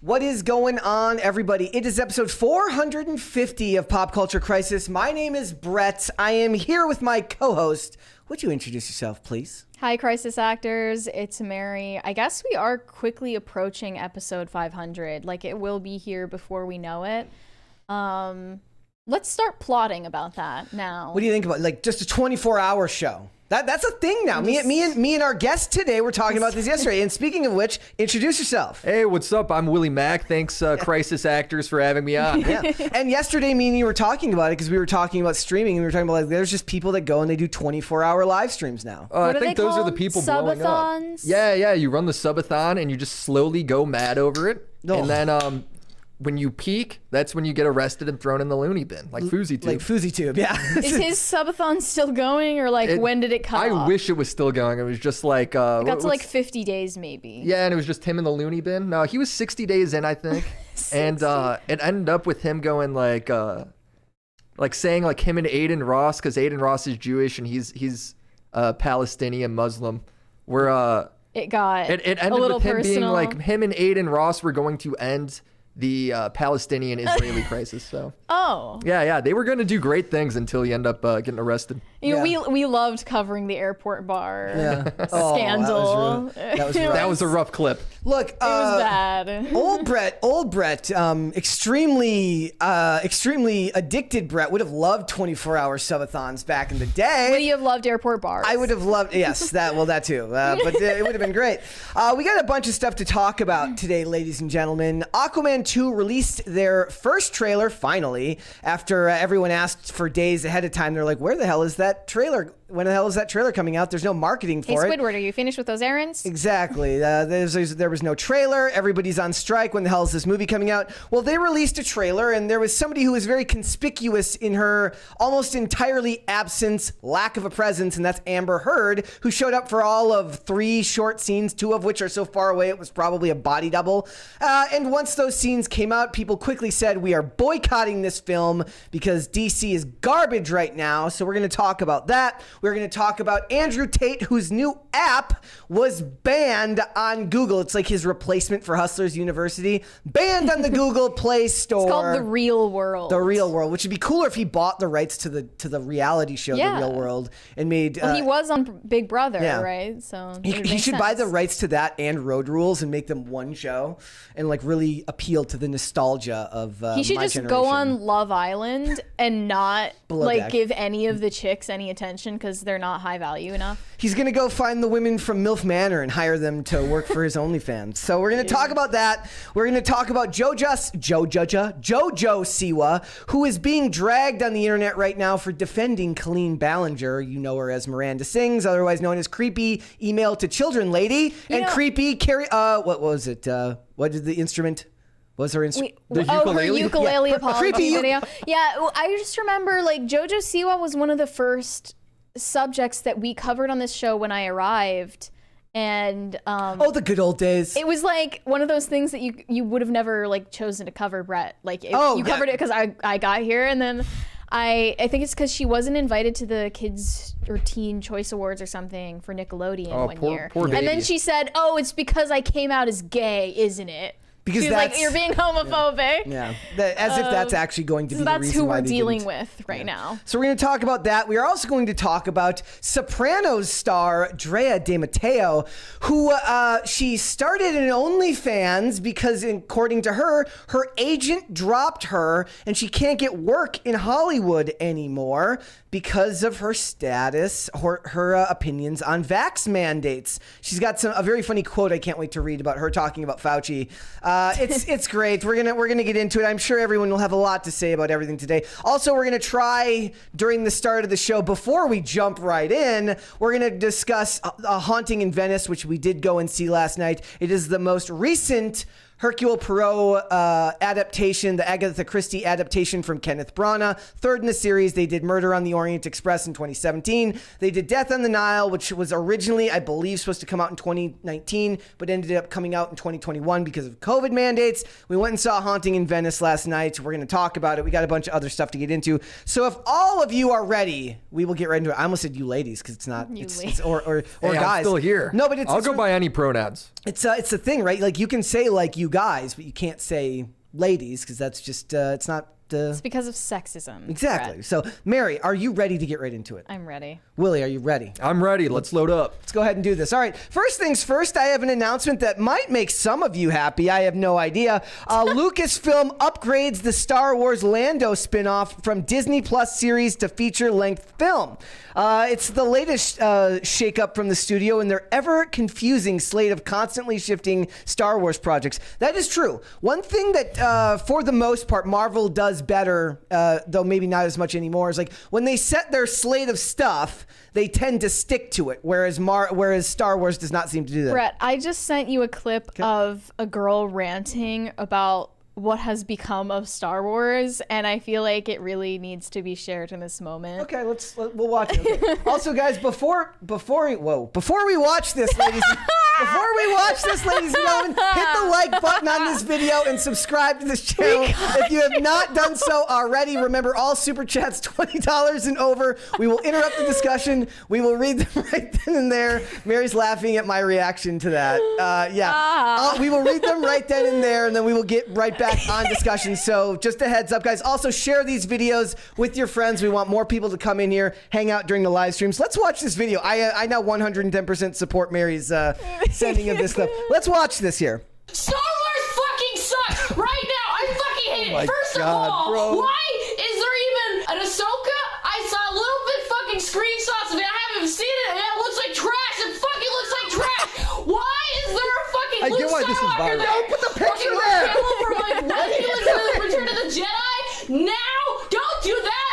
What is going on, everybody? It is episode 450 of Pop Culture Crisis. My name is Brett. I am here with my co-host. Would you introduce yourself, please? Hi, Crisis Actors. It's Mary. I guess we are quickly approaching episode 500. Like, it will be here before we know it. Let's start plotting about that now. What do you think about, like, just a 24-hour show? That's a thing now. Me and our guest today were talking about this yesterday. And speaking of which, introduce yourself. Hey, what's up? I'm Willie Mac. Thanks, Crisis Actors, for having me on. Yeah. And yesterday, me and you were talking about it because we were talking about streaming, and we were talking about, like, there's just people that go and they do 24-hour live streams now. I think those are the people blowing up. Yeah. You run the subathon and you just slowly go mad over it. Oh. And then when you peak, that's when you get arrested and thrown in the loony bin, like Fousey Tube. Like Fousey Tube, yeah. Is his subathon still going, or like when did it cut off? I wish it was still going. It was just like... it got to like 50 days maybe. Yeah, and it was just him in the loony bin. No, he was 60 days in, I think. And it ended up with him going like saying like him and Aiden Ross, because Aiden Ross is Jewish and he's Palestinian Muslim. It ended a little with him personal. being like him and Aiden Ross were going to end the Palestinian-Israeli crisis. So yeah, they were going to do great things until you end up getting arrested. You know, we loved covering the airport bar scandal. That was a rough clip. Look, it was bad. Old Brett, extremely addicted Brett would have loved 24-hour subathons back in the day. Would you have loved airport bars? I would have loved, yes, that too. But it would have been great. We got a bunch of stuff to talk about today, ladies and gentlemen. Aquaman 2 released their first trailer finally after everyone asked for days ahead of time. They're like, where the hell is that trailer? When the hell is that trailer coming out? There's no marketing for it. Hey, Squidward, are you finished with those errands? Exactly. There was no trailer. Everybody's on strike. When the hell is this movie coming out? Well, they released a trailer, and there was somebody who was very conspicuous in her almost entirely absence, lack of a presence, and that's Amber Heard, who showed up for all of 3 short scenes, 2 of which are so far away it was probably a body double. And once those scenes came out, people quickly said, we are boycotting this film because DC is garbage right now. So we're going to talk about that. We're going to talk about Andrew Tate, whose new app was banned on Google. It's like his replacement for Hustlers University. Banned on the Google Play Store. It's called The Real World. The Real World, which would be cooler if he bought the rights to the reality show, The Real World, and made... Well, he was on Big Brother, right? So he should buy the rights to that and Road Rules and make them one show and like really appeal to the nostalgia of he should just go on Love Island and not give any of the chicks any attention because they're not high value enough. He's going to go find the women from MILF Manor and hire them to work for his OnlyFans. So we're going to talk about that. We're going to talk about Jojo Siwa, who is being dragged on the internet right now for defending Colleen Ballinger. You know her as Miranda Sings, otherwise known as Creepy Email to Children Lady, and Creepy Carrie. What was it? What did the instrument? Was her instrument? The ukulele? Her ukulele apology video. Yeah, well, I just remember like Jojo Siwa was one of the first subjects that we covered on this show when I arrived, and the good old days. It was like one of those things that you would have never like chosen to cover, Brett. Like you covered it because I got here, and then I think it's because she wasn't invited to the Kids or Teen Choice Awards or something for Nickelodeon one year. Poor baby. And then she said, "Oh, it's because I came out as gay, isn't it?" Because she's like, you're being homophobic. Yeah, as if that's actually going to be the reason why they that's who we're dealing with right now. So we're going to talk about that. We are also going to talk about Sopranos star Drea De Matteo, who she started an OnlyFans because, according to her, her agent dropped her and she can't get work in Hollywood anymore because of her status, her opinions on vax mandates. She's got a very funny quote I can't wait to read about her talking about Fauci. It's great. We're gonna get into it. I'm sure everyone will have a lot to say about everything today. Also, we're gonna try during the start of the show, before we jump right in, we're gonna discuss a Haunting in Venice, which we did go and see last night. It is the most recent Hercule Poirot adaptation, the Agatha Christie adaptation from Kenneth Branagh. Third in the series. They did Murder on the Orient Express in 2017. They did Death on the Nile, which was originally, I believe, supposed to come out in 2019, but ended up coming out in 2021 because of COVID mandates. We went and saw Haunting in Venice last night. We're going to talk about it. We got a bunch of other stuff to get into. So if all of you are ready, we will get right into it. I almost said you ladies because it's not, or hey, guys. I'm still here. No, but I'll go by any pronouns. It's a thing, right? Like you can say like you guys, but you can't say ladies because that's just it's not. It's because of sexism. Exactly. Brett. So, Mary, are you ready to get right into it? I'm ready. Willie, are you ready? I'm ready. Let's load up. Let's go ahead and do this. All right. First things first, I have an announcement that might make some of you happy. I have no idea. Lucasfilm upgrades the Star Wars Lando spinoff from Disney Plus series to feature-length film. It's the latest shakeup from the studio in their ever-confusing slate of constantly shifting Star Wars projects. That is true. One thing that, for the most part, Marvel does better, though maybe not as much anymore, is like when they set their slate of stuff, they tend to stick to it, whereas Star Wars does not seem to do that. Brett, I just sent you a clip of a girl ranting about what has become of Star Wars, and I feel like it really needs to be shared in this moment. Okay, we'll watch it. Okay. Also, guys, before we watch this, ladies and gentlemen, hit the like button on this video and subscribe to this channel if you have not done so already. Remember, all super chats $20 and over. We will interrupt the discussion. We will read them right then and there. Mary's laughing at my reaction to that. We will read them right then and there, and then we will get right back on discussion. So just a heads up, guys. Also, share these videos with your friends. We want more people to come in here, hang out during the live streams. Let's watch this video. I now 110% support Mary's sending of this clip. Let's watch this here. Star Wars fucking sucks right now. I fucking hate it. First of God, all, bro. why is there even an Ahsoka? I saw a little bit fucking screenshots of it. I haven't even seen it, and it looks like trash. It fucking looks like trash. Why is there a fucking I Luke get why this is Skywalker viral. there? Don't put the picture Fucking there. Mark Hamill from like when he was in Return of the Jedi. Now, don't do that.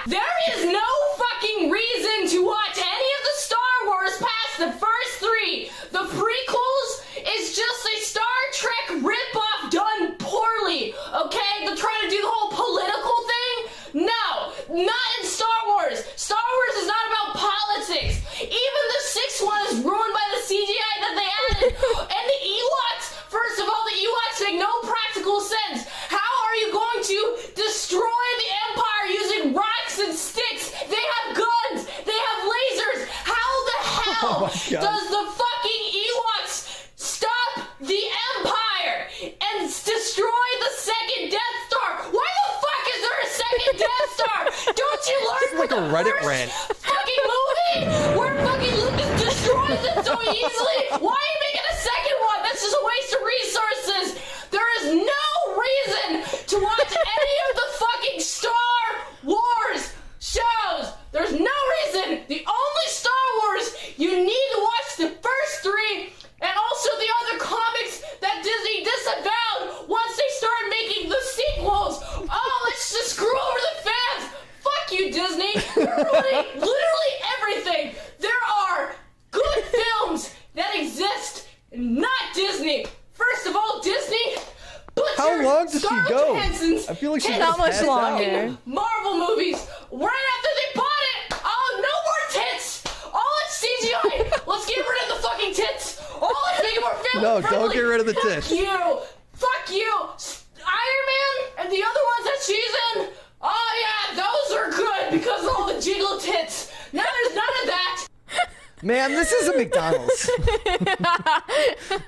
There is no fucking reason to watch any of the Star Wars past the first three. The prequels is just a Star Trek ripoff done poorly, okay? They're trying to do the whole political thing. No, not in Star Wars. Star Wars is not about politics. Even the sixth one is ruined by the CGI that they added. And the Ewoks, first of all, the Ewoks make no practical sense. How are you going to destroy the Empire using rocks and sticks? They have guns. They have lasers. How the hell does the fucking Ewoks stop the Empire and destroy the second Death Star? Why the fuck is there a second Death Star? Don't you learn This is like from a the Reddit first rant. fucking movie where fucking Lucas destroys it so easily? Why are you making a second one? That's just a waste of resources. There is no reason to watch any of the fucking Star Wars shows. There's no reason. The only Star Wars you need to watch the first three and also the other comics that Disney disavowed once they started making the sequels. Oh, let's just screw over the fans. Fuck you, Disney. You're ruining literally everything. There are good films that exist, not Disney. First of all, Disney. How long does she Scarlett go? Johansson's I feel like she's tits Not much passed in out. longer. fucking Marvel movies. Right after they bought it. Oh, no more tits. All it's CGI. Let's get rid of the fucking tits. All it's making more family No, friendly. don't get rid of the tits. Fuck you. Fuck you. Iron Man and the other ones that she's in. Oh yeah, those are good because of all the jiggle tits. Now there's none of that. Ma'am, this is a McDonald's.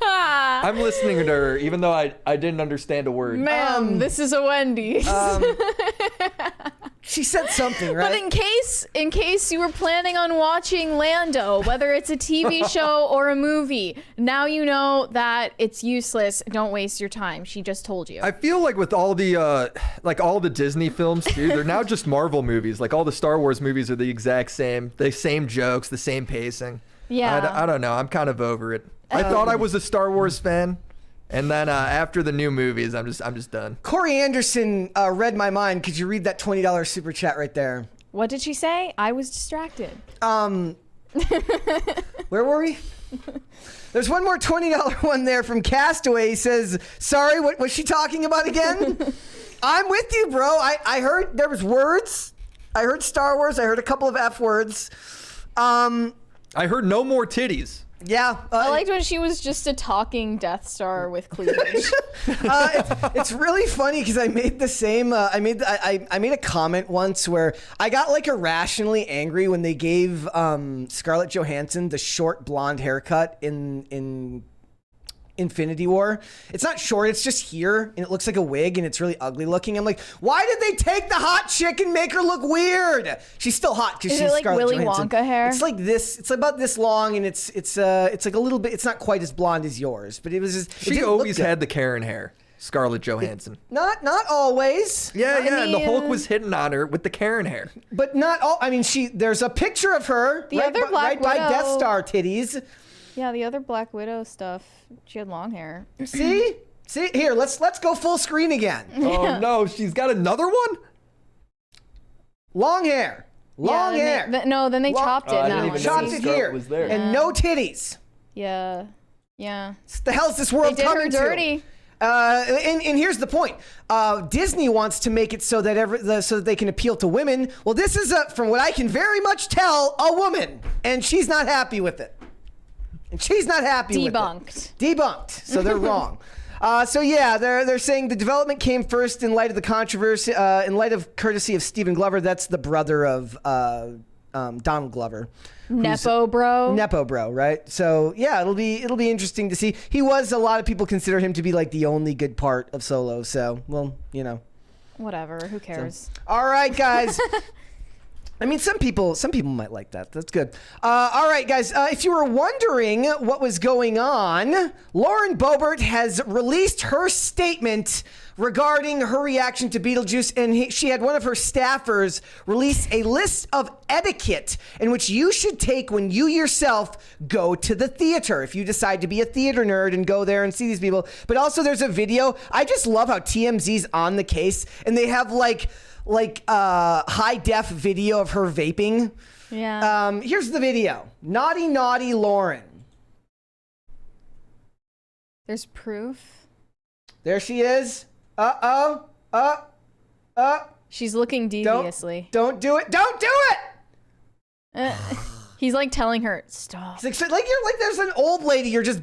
I'm listening to her, even though I didn't understand a word. Ma'am, this is a Wendy's. She said something, right? But in case you were planning on watching Lando, whether it's a TV show or a movie, now you know that it's useless. Don't waste your time. She just told you. I feel like with all the all the Disney films too, they're now just Marvel movies. Like all the Star Wars movies are the exact same, the same jokes, the same pacing. Yeah. I don't know. I'm kind of over it. I thought I was a Star Wars fan, and then after the new movies, I'm just done. Corey Anderson read my mind. Could you read that $20 super chat right there? What did she say? I was distracted. Where were we? There's one more $20 one there from Castaway. He says, sorry, what was she talking about again? I'm with you, bro. I heard there was words. I heard Star Wars. I heard a couple of F words. I heard no more titties. Yeah. I liked when she was just a talking Death Star with cleavage. It's really funny because I made the same. I made a comment once where I got like irrationally angry when they gave Scarlett Johansson the short blonde haircut in Infinity War. It's not short, it's just here, and it looks like a wig, and it's really ugly looking. I'm like, why did they take the hot chick and make her look weird? She's still hot because she's like Scarlett Willy Johansson. Wonka hair? It's like this. It's about this long, and it's like a little bit. It's not quite as blonde as yours, but it was just. She always had the Karen hair. Scarlett Johansson. Not always. Yeah, and the Hulk was hitting on her with the Karen hair. But not all. I mean, there's a picture of her The other Black by Widow- Death Star titties. Yeah, the other Black Widow stuff, she had long hair. See, here. Let's go full screen again. Oh no, she's got another one. Long hair. Long hair. Then they chopped it. I now. didn't even Chopped notice it Scarlett here. was there. And no titties. Yeah. What the hell's this world They did her coming dirty. to? And here's the point. Disney wants to make it so that so that they can appeal to women. Well, this is from what I can very much tell, a woman, and she's not happy with it. And she's not happy with it. Debunked. So they're wrong. So yeah, they're saying the development came first in light of the controversy, in light of courtesy of Stephen Glover. That's the brother of Donald Glover. Nepo bro, right? So yeah, it'll be interesting to see. A lot of people consider him to be like the only good part of Solo. So well, whatever. Who cares? All right, guys. I mean, some people might like that. That's good. All right, guys. If you were wondering what was going on, Lauren Boebert has released her statement regarding her reaction to Beetlejuice, and she had one of her staffers release a list of etiquette in which you should take when you yourself go to the theater. If you decide to be a theater nerd and go there and see these people, but also there's a video. I just love how TMZ's on the case, and they have like high def video of her vaping. Yeah. Here's the video. Naughty Lauren. There's proof. There she is. She's looking deviously. Don't do it. Don't do it. He's like telling her, stop. It's like there's an old lady you're just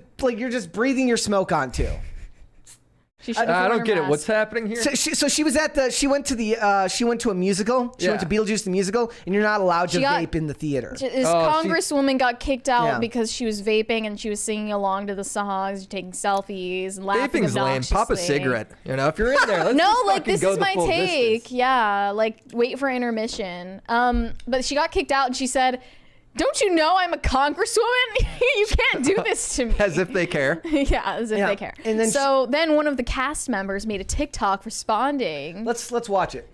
breathing your smoke onto. I don't get it. What's happening here? So she went to a musical. She went to Beetlejuice the musical, and you're not allowed to vape in the theater. This congresswoman got kicked out because she was vaping and she was singing along to the songs, taking selfies, and laughing Vaping's lame. Pop a cigarette. If you're in there, let's no, just like this go is the my full take. distance. Yeah, like wait for intermission. But she got kicked out, and she said, "Don't you know I'm a congresswoman? You can't do this to me." As if they care. Yeah, as if they care. And then then one of the cast members made a TikTok responding. Let's watch it.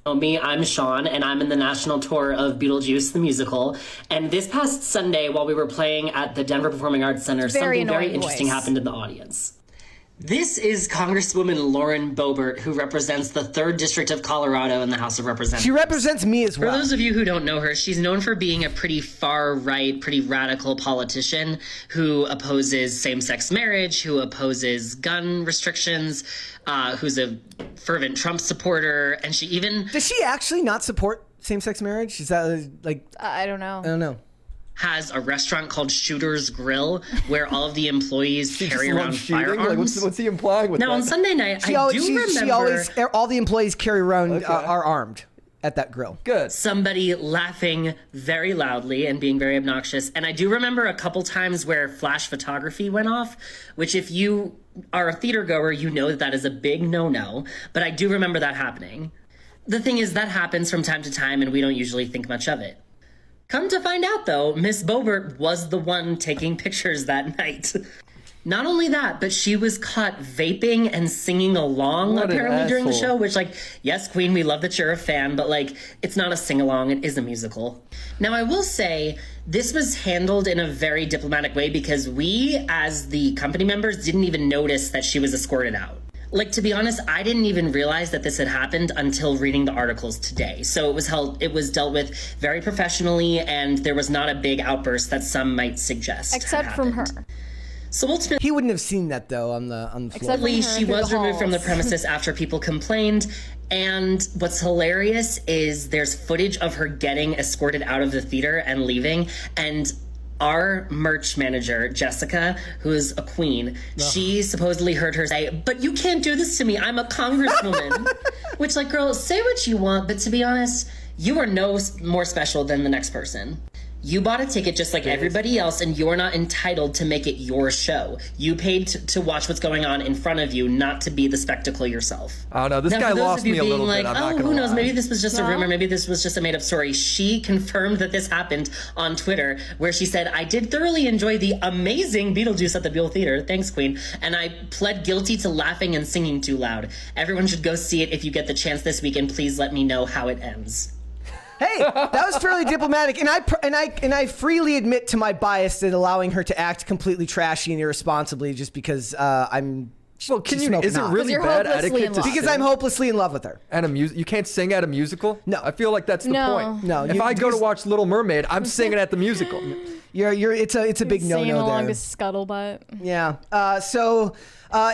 Me, I'm Sean, and I'm in the national tour of Beetlejuice the musical. And this past Sunday, while we were playing at the Denver Performing Arts Center, something very interesting happened in the audience. This is Congresswoman Lauren Boebert, who represents the 3rd District of Colorado in the House of Representatives. She represents me as well. For those of you who don't know her, she's known for being a pretty far-right, pretty radical politician who opposes same-sex marriage, who opposes gun restrictions, who's a fervent Trump supporter, and she even... Does she actually not support same-sex marriage? Is that like... I don't know. I don't know. Has a restaurant called Shooter's Grill where all of the employees carry around firearms. Like, what's he implying with that? Now, on Sunday night, I do remember all the employees carry around are armed at that grill. Good. Somebody laughing very loudly and being very obnoxious. And I do remember a couple times where flash photography went off, which if you are a theater goer, you know that is a big no-no. But I do remember that happening. The thing is, that happens from time to time, and we don't usually think much of it. Come to find out, though, Miss Boebert was the one taking pictures that night. Not only that, but she was caught vaping and singing along apparently during the show, which, like, yes, Queen, we love that you're a fan, but, like, it's not a sing-along, it is a musical. Now, I will say, this was handled in a very diplomatic way because we, as the company members, didn't even notice that she was escorted out. Like, to be honest, I didn't even realize that this had happened until reading the articles today. So it was dealt with very professionally, and there was not a big outburst that some might suggest. Except from her. So ultimately, he wouldn't have seen that though on the floor. Except she was removed from the premises after people complained. And what's hilarious is there's footage of her getting escorted out of the theater and leaving, and our merch manager, Jessica, who is a queen, she supposedly heard her say, "But you can't do this to me. I'm a congresswoman." Which, like, girl, say what you want, but to be honest, you are no more special than the next person. You bought a ticket just like everybody else, and you're not entitled to make it your show. You paid to watch what's going on in front of you, not to be the spectacle yourself. Oh no, this Now, guy for those lost of you me a being little like, bit. I'm not gonna who knows? lie. Maybe this was just a rumor. Maybe this was just a made-up story. She confirmed that this happened on Twitter, where she said, "I did thoroughly enjoy the amazing Beetlejuice at the Buell Theater. Thanks, Queen. And I pled guilty to laughing and singing too loud. Everyone should go see it if you get the chance this weekend. Please let me know how it ends." Hey, that was fairly diplomatic, and I freely admit to my bias in allowing her to act completely trashy and irresponsibly just because I'm. Well, is it really you're bad hopelessly etiquette in to love. Because sing I'm hopelessly in love with her. at a you can't sing at a musical? No. I feel like that's the No. point. No, If I go to watch Little Mermaid, I'm singing at the musical. It's a big Singing no-no along there. to Scuttlebutt. Yeah. So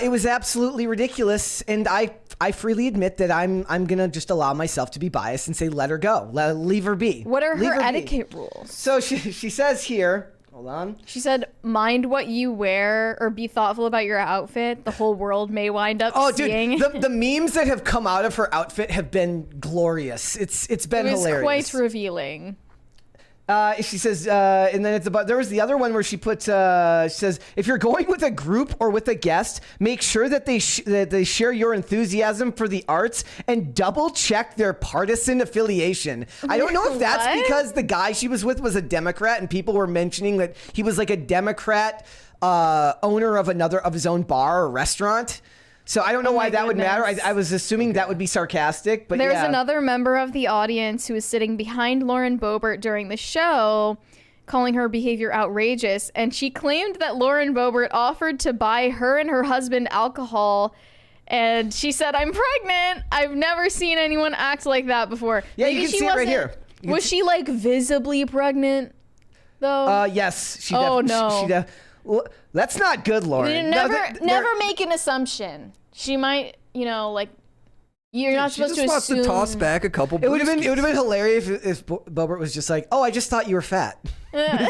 it was absolutely ridiculous, and I freely admit that I'm gonna just allow myself to be biased and say let her go, leave her be. What are Leave her be. etiquette rules? So she says here. Hold on. She said, "Mind what you wear, or be thoughtful about your outfit. The whole world may wind up Oh, seeing." dude, the memes that have come out of her outfit have been glorious. It's been It was hilarious. quite revealing. She says, and then it's about. There was the other one where she put. She says, if you're going with a group or with a guest, make sure that they share your enthusiasm for the arts and double check their partisan affiliation. I don't know if that's What? because the guy she was with was a Democrat and people were mentioning that he was like a Democrat owner of his own bar or restaurant. So I don't know why my that would matter. goodness. I was assuming that would be sarcastic, but There's yeah. another member of the audience who was sitting behind Lauren Boebert during the show, calling her behavior outrageous, and she claimed that Lauren Boebert offered to buy her and her husband alcohol, and she said, "I'm pregnant. I've never seen anyone act like that before." Yeah, you Maybe can she see it right wasn't- here. You can Was she like visibly pregnant though? Yes. She Oh, def- no. She well, that's not good, Lauren. No, Never make an assumption. She might, like, you're not She supposed just to wants assume. to toss back a couple. It would have been hilarious if Boebert was just like, "Oh, I just thought you were fat." Yeah.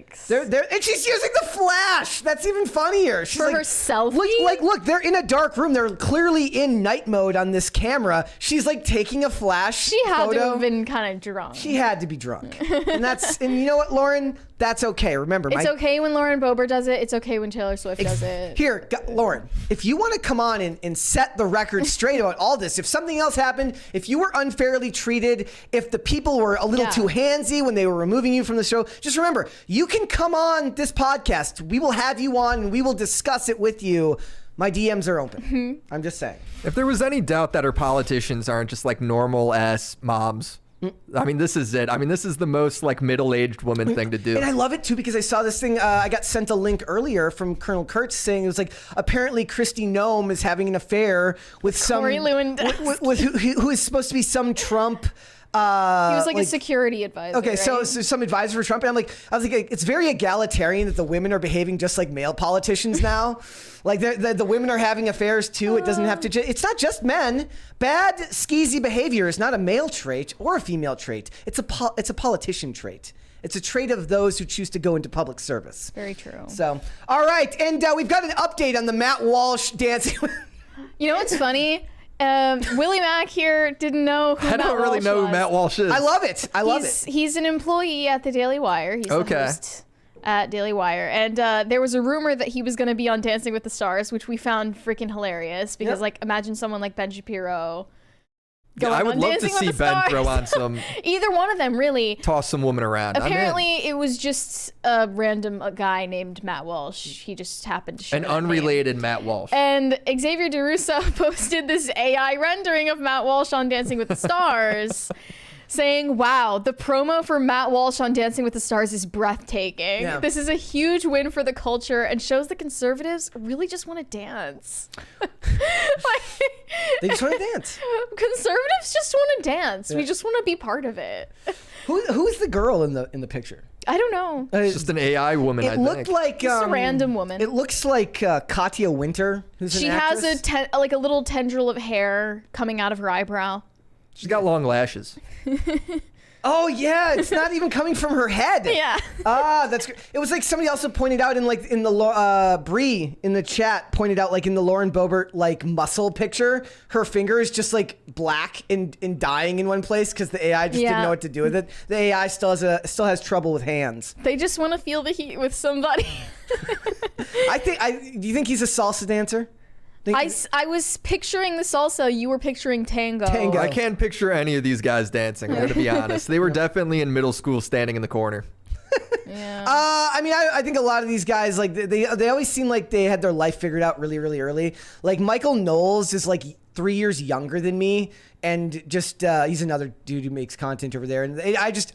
Yikes. And she's using the flash. That's even funnier. She's For like, her selfie? Look, they're in a dark room. They're clearly in night mode on this camera. She's like taking a flash. She had photo. to have been kind of drunk. She had to be drunk, and you know what, Lauren? That's okay. Remember, It's okay when Lauren Boebert does it. It's okay when Taylor Swift does it. Here, Lauren, if you want to come on and set the record straight about all this, if something else happened, if you were unfairly treated, if the people were a little too handsy when they were removing you from the show, just remember, you can come on this podcast. We will have you on and we will discuss it with you. My DMs are open. I'm just saying. If there was any doubt that our politicians aren't just like normal ass moms, I mean, this is it. I mean, this is the most like middle-aged woman thing to do. And I love it too because I saw this thing. I got sent a link earlier from Colonel Kurtz saying it was like apparently Kristi Noem is having an affair with some Corey Lewandowski. with who is supposed to be some Trump. He was like a security advisor. Okay, so right? some advisor for Trump, and I was like, it's very egalitarian that the women are behaving just like male politicians now. Like the women are having affairs too. It doesn't have to. It's not just men. Bad skeezy behavior is not a male trait or a female trait. It's a politician trait. It's a trait of those who choose to go into public service. Very true. So, all right, and we've got an update on the Matt Walsh dancing. You know what's funny? Willie Mac here didn't know who I don't really know who Matt Walsh is. I love it. I love it. He's an employee at the Daily Wire. He's the host at Daily Wire. And there was a rumor that he was going to be on Dancing with the Stars, which we found freaking hilarious because, like, imagine someone like Ben Shapiro going I would on love to Dancing with see the Ben Stars. throw on some, Either one of them, really. toss some woman around. I'm in. Apparently, it was just a random guy named Matt Walsh. He just happened to show An that name. unrelated Matt Walsh. And Xavier DeRusso posted this AI rendering of Matt Walsh on Dancing with the Stars, saying, "Wow, the promo for Matt Walsh on Dancing with the Stars is breathtaking. Yeah. This is a huge win for the culture and shows the conservatives really just want to dance." They just want to dance. Conservatives just want to dance. We just want to be part of it. Who is the girl in the picture? I don't know. It's just an AI woman, I It think. looked like Just a random woman. It looks like Katya Winter, who's She an has actress. like a little tendril of hair coming out of her eyebrow. She's got long lashes. Oh yeah, it's not even coming from her head. Yeah. That's great. It was like somebody also pointed out in the Bree in the chat pointed out like in the Lauren Boebert like muscle picture, her finger is just like black and dying in one place because the AI just didn't know what to do with it. The AI still has trouble with hands. They just want to feel the heat with somebody. Do you think he's a salsa dancer? I was picturing the salsa. You were picturing tango. I can't picture any of these guys dancing, to be honest. They were definitely in middle school standing in the corner. Yeah. I mean, I think a lot of these guys, like, they always seem like they had their life figured out really, really early. Like, Michael Knowles is, like, 3 years younger than me. And just, he's another dude who makes content over there. And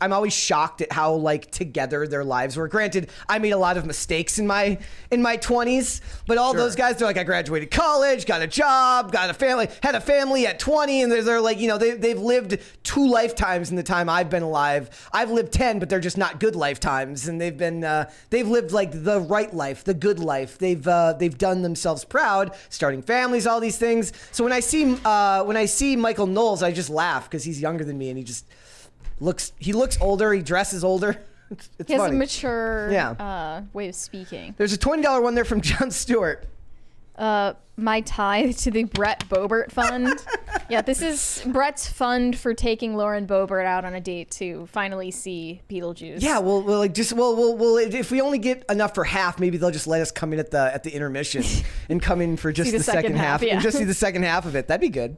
I'm always shocked at how, like, together their lives were. Granted, I made a lot of mistakes in my 20s. But all those guys, they're like, I graduated college, got a job, got a family, had a family at 20. And they're like, you know, they've lived 2 lifetimes in the time I've been alive. I've lived 10, but they're just not good lifetimes. And they've lived, like, the right life, the good life. They've done themselves proud, starting families, all these things. So when I see Michael Knowles, I just laugh because he's younger than me and he looks older, he dresses older. It's he has funny. a mature way of speaking. There's a $20 one there from John Stewart. My tithe to the Brett Boebert fund. Yeah, this is Brett's fund for taking Lauren Boebert out on a date to finally see Beetlejuice. Yeah, we'll if we only get enough for half, maybe they'll just let us come in at the intermission and come in for just the second half yeah. and just see the second half of it. That'd be good.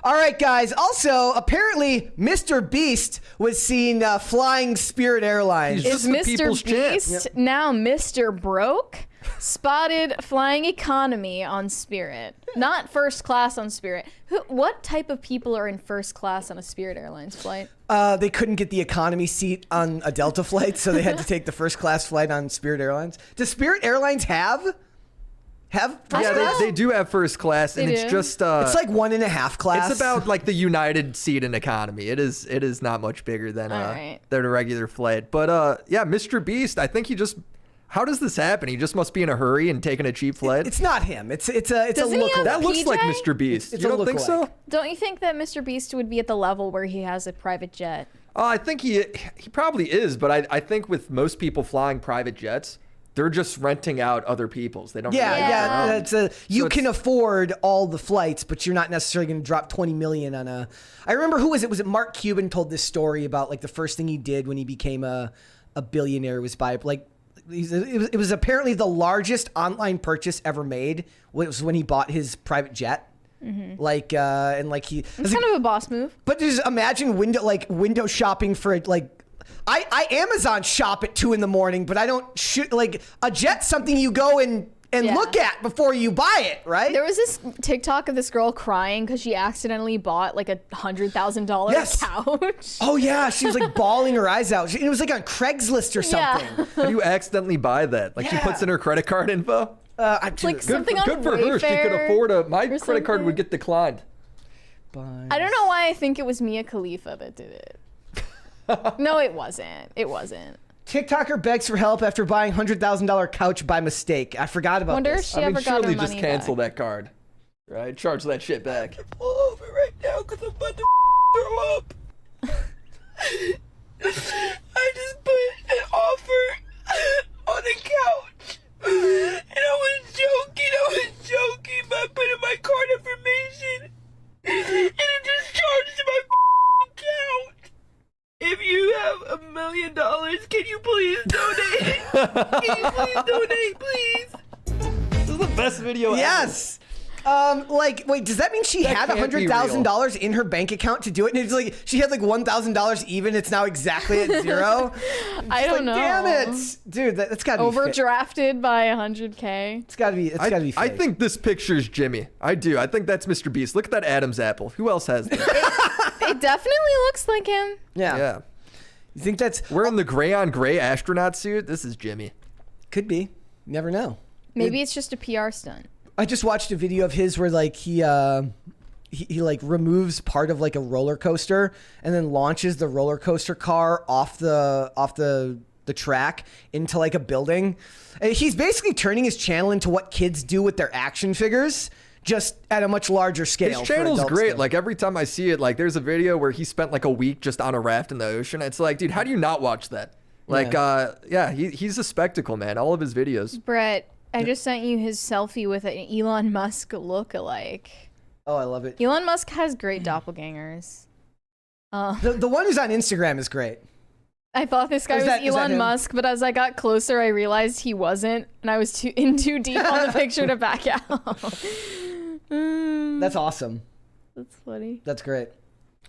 All right, guys. Also, apparently, Mr. Beast was seen flying Spirit Airlines. He's Is Mr. Beast now Mr. Broke? Spotted flying economy on Spirit, not first class on Spirit. What type of people are in first class on a Spirit Airlines flight? They couldn't get the economy seat on a Delta flight, so they had to take the first class flight on Spirit Airlines. Does Spirit Airlines have first class? They do have first class, and it's just it's like 1.5 class. It's about like the United seat in economy. It is not much bigger than a regular flight. But yeah, Mr. Beast, I think he just. How does this happen? He just must be in a hurry and taking a cheap flight. It's not him. It's a Doesn't he look. have That looks PJ? like Mr. Beast. It's you a don't think so? Don't you think that Mr. Beast would be at the level where he has a private jet? I think he probably is, but I think with most people flying private jets, they're just renting out other people's. They don't. You can afford all the flights, but you're not necessarily going to drop $20 million on a. I remember who was it? Was it Mark Cuban told this story about like the first thing he did when he became a billionaire was buy like. It was apparently the largest online purchase ever made. Was when he bought his private jet. Mm-hmm. It's kind of a boss move. But just imagine window shopping for I Amazon shop at 2 a.m, but I don't shoot like a jet's something you go and look at before you buy it, right? There was this TikTok of this girl crying because she accidentally bought like a $100,000 couch. Oh yeah, she was like bawling her eyes out. It was like on Craigslist or something. Yeah. How do you accidentally buy that? Like she puts in her credit card info? Like something on good for her. She could afford my credit card would get declined. I don't know why I think it was Mia Khalifa that did it. No, it wasn't. TikToker begs for help after buying $100,000 couch by mistake. I forgot about Wonder this. if she ever got her surely money just cancel back. that card. Right? Charge that shit back. Pull over right now because I'm about to throw up. I just put an offer on the couch. And I was joking by putting my card information. And it just charged my account. If you have $1 million, can you please donate? Can you please donate, please? This is the best video ever. Yes. Wait, does that mean she had $100,000 in her bank account to do it? And it's like she had like $1,000 even. It's now exactly at zero. I don't know. Damn it, dude. That's got to be overdrafted by $100K. It's got to be. It's got to be. Fake. I think this picture's Jimmy. I do. I think that's Mr. Beast. Look at that Adam's apple. Who else has that? It definitely looks like him. Yeah. You think that's wearing the gray on gray astronaut suit? This is Jimmy. Could be. Never know. Maybe it's just a PR stunt. I just watched a video of his where like he like removes part of like a roller coaster and then launches the roller coaster car off the track into like a building. And he's basically turning his channel into what kids do with their action figures. just at a much larger scale. His channel's for adults great. to- Like every time I see it, like there's a video where he spent like a week just on a raft in the ocean. It's like, dude, how do you not watch that? Like, he's a spectacle, man. All of his videos. Brett, I just sent you his selfie with an Elon Musk lookalike. Oh, I love it. Elon Musk has great doppelgangers. The one who's on Instagram is great. I thought this guy was that Elon him? Musk, but as I got closer, I realized he wasn't, and I was too deep on the picture to back out. That's awesome. That's funny. That's great.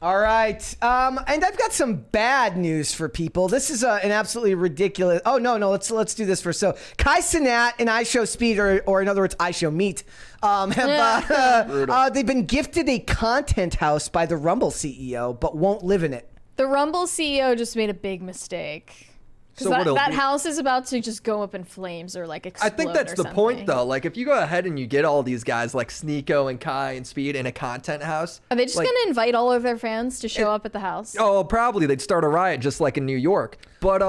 All right. And I've got some bad news for people. This is an absolutely ridiculous. Oh, no. Let's do this first. So Kai Cenat and I Show Speed, or in other words, I Show Meat, they've been gifted a content house by the Rumble CEO, but won't live in it. The Rumble CEO just made a big mistake. So Because what'll that be- house is about to just go up in flames or like explode. I think that's or the something. point, though. Like, if you go ahead and you get all these guys like Sneeko and Kai and Speed in a content house, Are they just like, gonna invite all of their fans to show up at the house? Oh, probably they'd start a riot just like in New York. But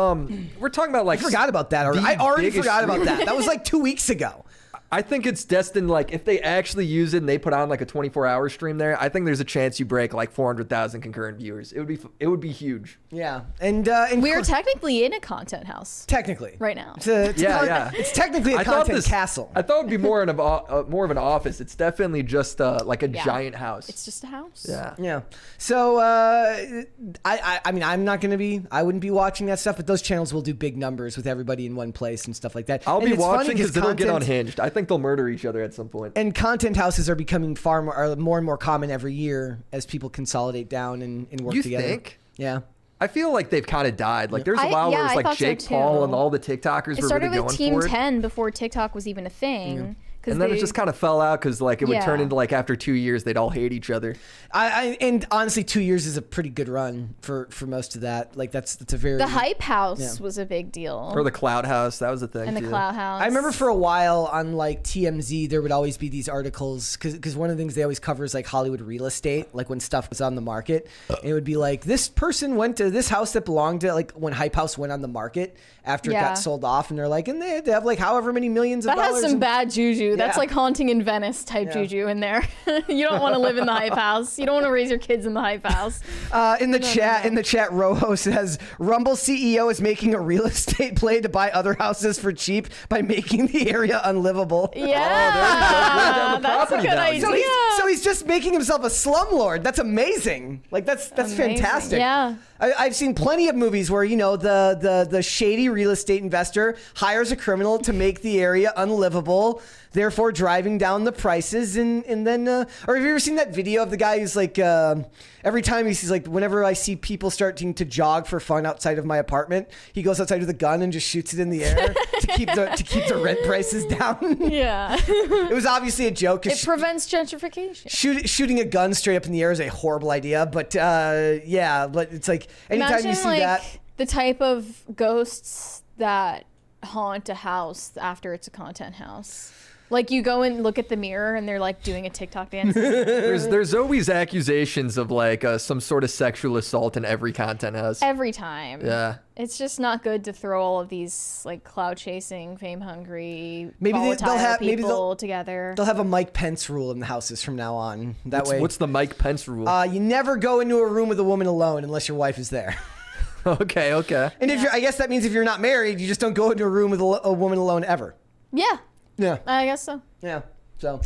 we're talking about like I forgot about that already. the I already biggest forgot about that. That was like 2 weeks ago. I think it's destined, like, if they actually use it and they put on like a 24-hour stream there, I think there's a chance you break like 400,000 concurrent viewers. It would be huge. Yeah. And We're technically in a content house technically right now. It's technically a content castle. I thought it'd be more of an office. It's definitely just like a giant house. It's just a house. Yeah. Yeah. So I mean, I wouldn't be watching that stuff, but those channels will do big numbers with everybody in one place and stuff like that. I'll And be it's funny watching because it'll get content- unhinged. I think they'll murder each other at some point. And content houses are becoming more and more common every year as people consolidate down and work You together. think? Yeah. I feel like they've kind of died. Like there's a while where it was I like thought so Jake too. Paul and all the TikTokers It were started really with going Team for it. 10 before TikTok was even a thing. And then it just kind of fell out because like it would turn Yeah. into like after 2 years they'd all hate each other. And honestly, 2 years is a pretty good run for most of that. Like that's a very The Hype House was a big deal. Or the Cloud House, that was a thing and the too. Cloud House. I remember for a while on like TMZ, there would always be these articles because one of the things they always cover is like Hollywood real estate, like when stuff was on the market. It would be like this person went to this house that belonged to like when Hype House went on the market after it Yeah. got sold off, and they're like, and they have like however many millions of That dollars. has some in- bad juju. That's Yeah. like haunting in Venice type juju in there. You don't want to live in the Hype House. You don't want to raise your kids in the Hype House. In the chat, Rojo says Rumble CEO is making a real estate play to buy other houses for cheap by making the area unlivable. Yeah, that's a property good value. idea. So he's just making himself a slumlord. That's amazing. Like that's Amazing. fantastic. Yeah. I've seen plenty of movies where the shady real estate investor hires a criminal to make the area unlivable, therefore driving down the prices, and then or have you ever seen that video of the guy who's like every time he's like, whenever I see people starting to jog for fun outside of my apartment, he goes outside with a gun and just shoots it in the air to keep the rent prices down. Yeah. It was obviously a joke. It prevents gentrification. Shooting a gun straight up in the air is a horrible idea, but but it's like anytime Imagine you see like that. the type of ghosts that haunt a house after it's a content house. Like you go and look at the mirror and they're like doing a TikTok dance. There's always accusations of like some sort of sexual assault in every content house. Every time. Yeah. It's just not good to throw all of these like cloud chasing, fame hungry, Maybe volatile they'll people together. They'll have a Mike Pence rule in the houses from now on. What's the Mike Pence rule? You never go into a room with a woman alone unless your wife is there. Okay. And if I guess that means if you're not married, you just don't go into a room with a woman alone ever. Yeah. Yeah. I guess so. Yeah. So,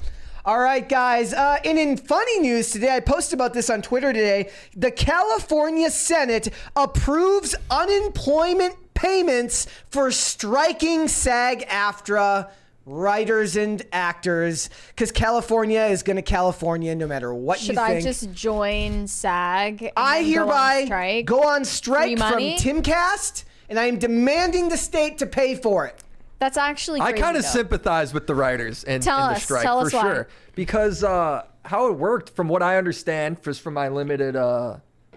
all right, guys. And in funny news today, I posted about this on Twitter today. The California Senate approves unemployment payments for striking SAG-AFTRA writers and actors, because California is going to California no matter what Should you think. I just join SAG? And I then hereby go on strike Free from money? Timcast, and I am demanding the state to pay for it. That's actually I crazy, kind of though. sympathize with the writers and the strike Tell for us why. sure. Because how it worked, from what I understand, just from my limited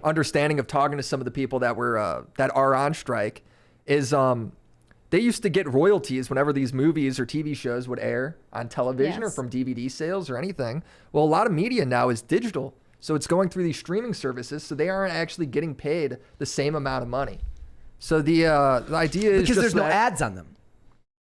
understanding of talking to some of the people that are on strike, is they used to get royalties whenever these movies or TV shows would air on television or Yes. from DVD sales or anything. Well, a lot of media now is digital, so it's going through these streaming services, so they aren't actually getting paid the same amount of money. So the idea is Because just there's no that- ads on them.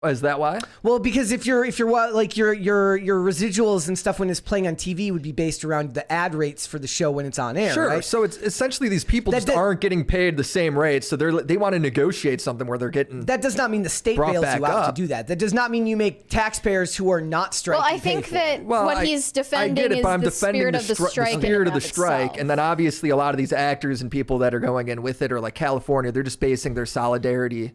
Oh, is that why? Well, because if you're like your residuals and stuff when it's playing on TV would be based around the ad rates for the show when it's on air. Sure. Right? So it's essentially these people just aren't getting paid the same rates, so they want to negotiate something where they're getting. That does not mean the state bails you out to do that. That does not mean you make taxpayers who are not striking. Well, I think that what he's defending is the spirit of the strike. The spirit of the strike, and then obviously a lot of these actors and people that are going in with it, or like California, they're just basing their solidarity,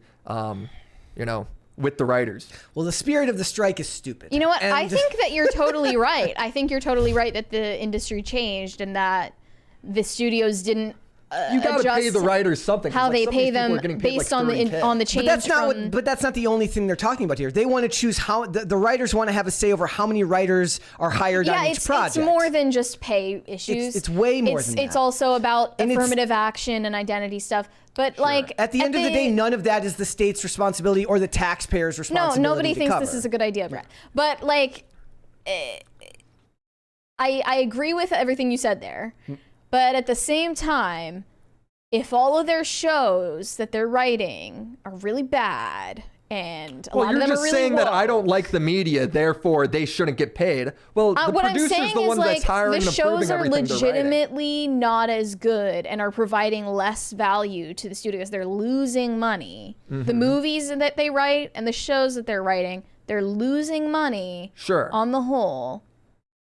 with the writers. Well, the spirit of the strike is stupid. You know what? I think that you're totally right. I think you're totally right that the industry changed and that the studios didn't you gotta pay the writers something. How they pay them based on the change. But that's not the only thing they're talking about here. They want to choose how the writers want to have a say over how many writers are hired on each project. It's more than just pay issues. It's way more than that. It's also about affirmative action and identity stuff. But like at the end of the day, none of that is the state's responsibility or the taxpayers' responsibility. No, nobody thinks this is a good idea, Brett. But like, I agree with everything you said there. But at the same time, if all of their shows that they're writing are really bad and a lot of them are really you're just saying that I don't like the media, therefore they shouldn't get paid. Well, the producer's the one that's hiring and approving everything they're writing. The shows are legitimately not as good and are providing less value to the studios. They're losing money. Mm-hmm. The movies that they write and the shows that they're writing, they're losing money on the whole.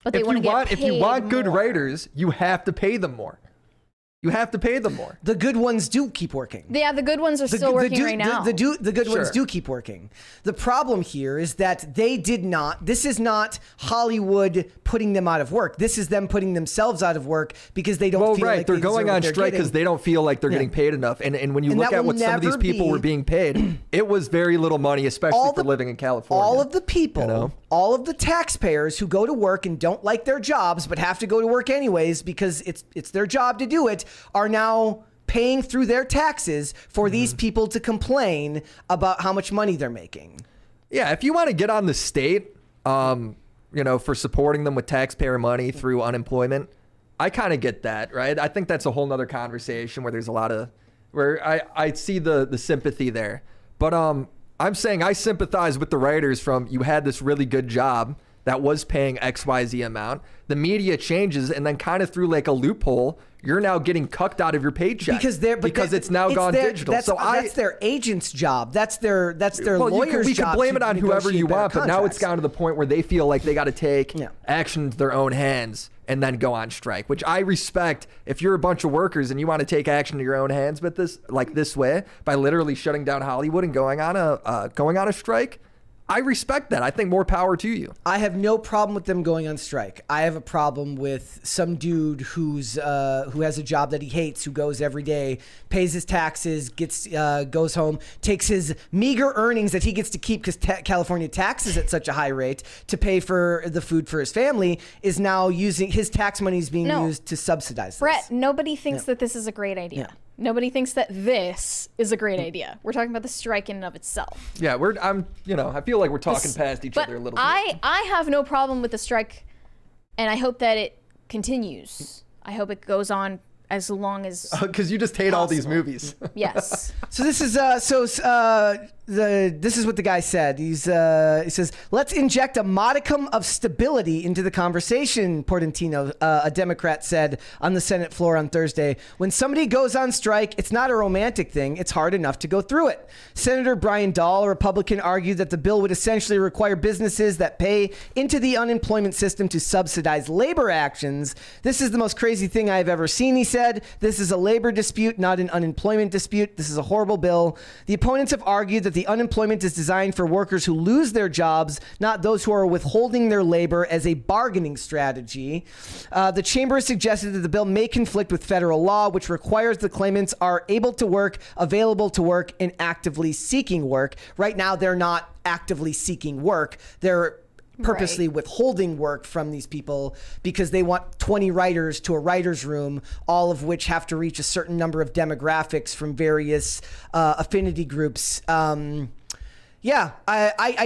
But they want to get paid If you want good writers, you have to pay them more. You have to pay them more. The good ones do keep working. Yeah, the good ones are still working right now. The good ones do keep working. The problem here is that they did not. This is not Hollywood putting them out of work. This is them putting themselves out of work because they don't feel like they're going on strike because they don't feel like they're getting paid enough. And when you look at what some of these people were being paid, it was very little money, especially for living in California. All of the people, all of the taxpayers who go to work and don't like their jobs but have to go to work anyways because it's their job to do it, are now paying through their taxes for these people to complain about how much money they're making. Yeah, if you want to get on the state, for supporting them with taxpayer money through unemployment, I kind of get that, right? I think that's a whole nother conversation where there's a lot of, where I see the sympathy there. But I'm saying I sympathize with the writers from, you had this really good job that was paying XYZ amount. The media changes, and then kind of through like a loophole, you're now getting cucked out of your paycheck because it's now gone digital. That's their agent's job. That's their lawyer's job. We can blame it on whoever you want, but now it's gotten to the point where they feel like they got to take action into their own hands and then go on strike, which I respect. If you're a bunch of workers and you want to take action to your own hands with this way by literally shutting down Hollywood and going on a strike, I respect that. I think more power to you. I have no problem with them going on strike. I have a problem with some dude who has a job that he hates, who goes every day, pays his taxes, goes home, takes his meager earnings that he gets to keep because California taxes at such a high rate to pay for the food for his family, is now using his tax money is being used to subsidize this. Brett, nobody thinks that this is a great idea. Yeah. Nobody thinks that this is a great idea. We're talking about the strike in and of itself. Yeah, I feel like we're talking past each other a little bit. I have no problem with the strike, and I hope that it continues. I hope it goes on as long as because you just hate all these movies. Yes. So this is this is what the guy said. He says, let's inject a modicum of stability into the conversation, Portantino, a Democrat, said on the Senate floor on Thursday. When somebody goes on strike, it's not a romantic thing. It's hard enough to go through it. Senator Brian Dahl, a Republican, argued that the bill would essentially require businesses that pay into the unemployment system to subsidize labor actions. This is the most crazy thing I've ever seen, he said. This is a labor dispute, not an unemployment dispute. This is a horrible bill. The opponents have argued that the unemployment is designed for workers who lose their jobs, not those who are withholding their labor as a bargaining strategy. The chamber has suggested that the bill may conflict with federal law, which requires the claimants are able to work, available to work, and actively seeking work. Right now, they're not actively seeking work. They're purposely withholding work from these people because they want 20 writers to a writer's room, all of which have to reach a certain number of demographics from various affinity groups. I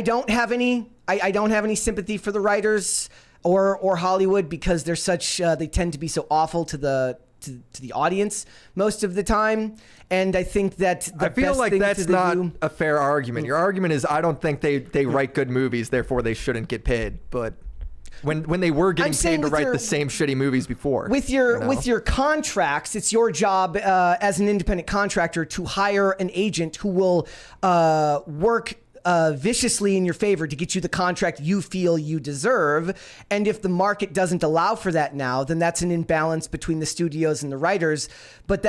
don't have any sympathy for the writers or Hollywood because they're such they tend to be so awful to to the audience most of the time. And I think that I feel like that's not a fair argument. Your argument is I don't think they write good movies, therefore they shouldn't get paid. But when they were getting paid to write the same shitty movies before. With your contracts, it's your job as an independent contractor to hire an agent who will work viciously in your favor to get you the contract you feel you deserve. And if the market doesn't allow for that now, then that's an imbalance between the studios and the writers. But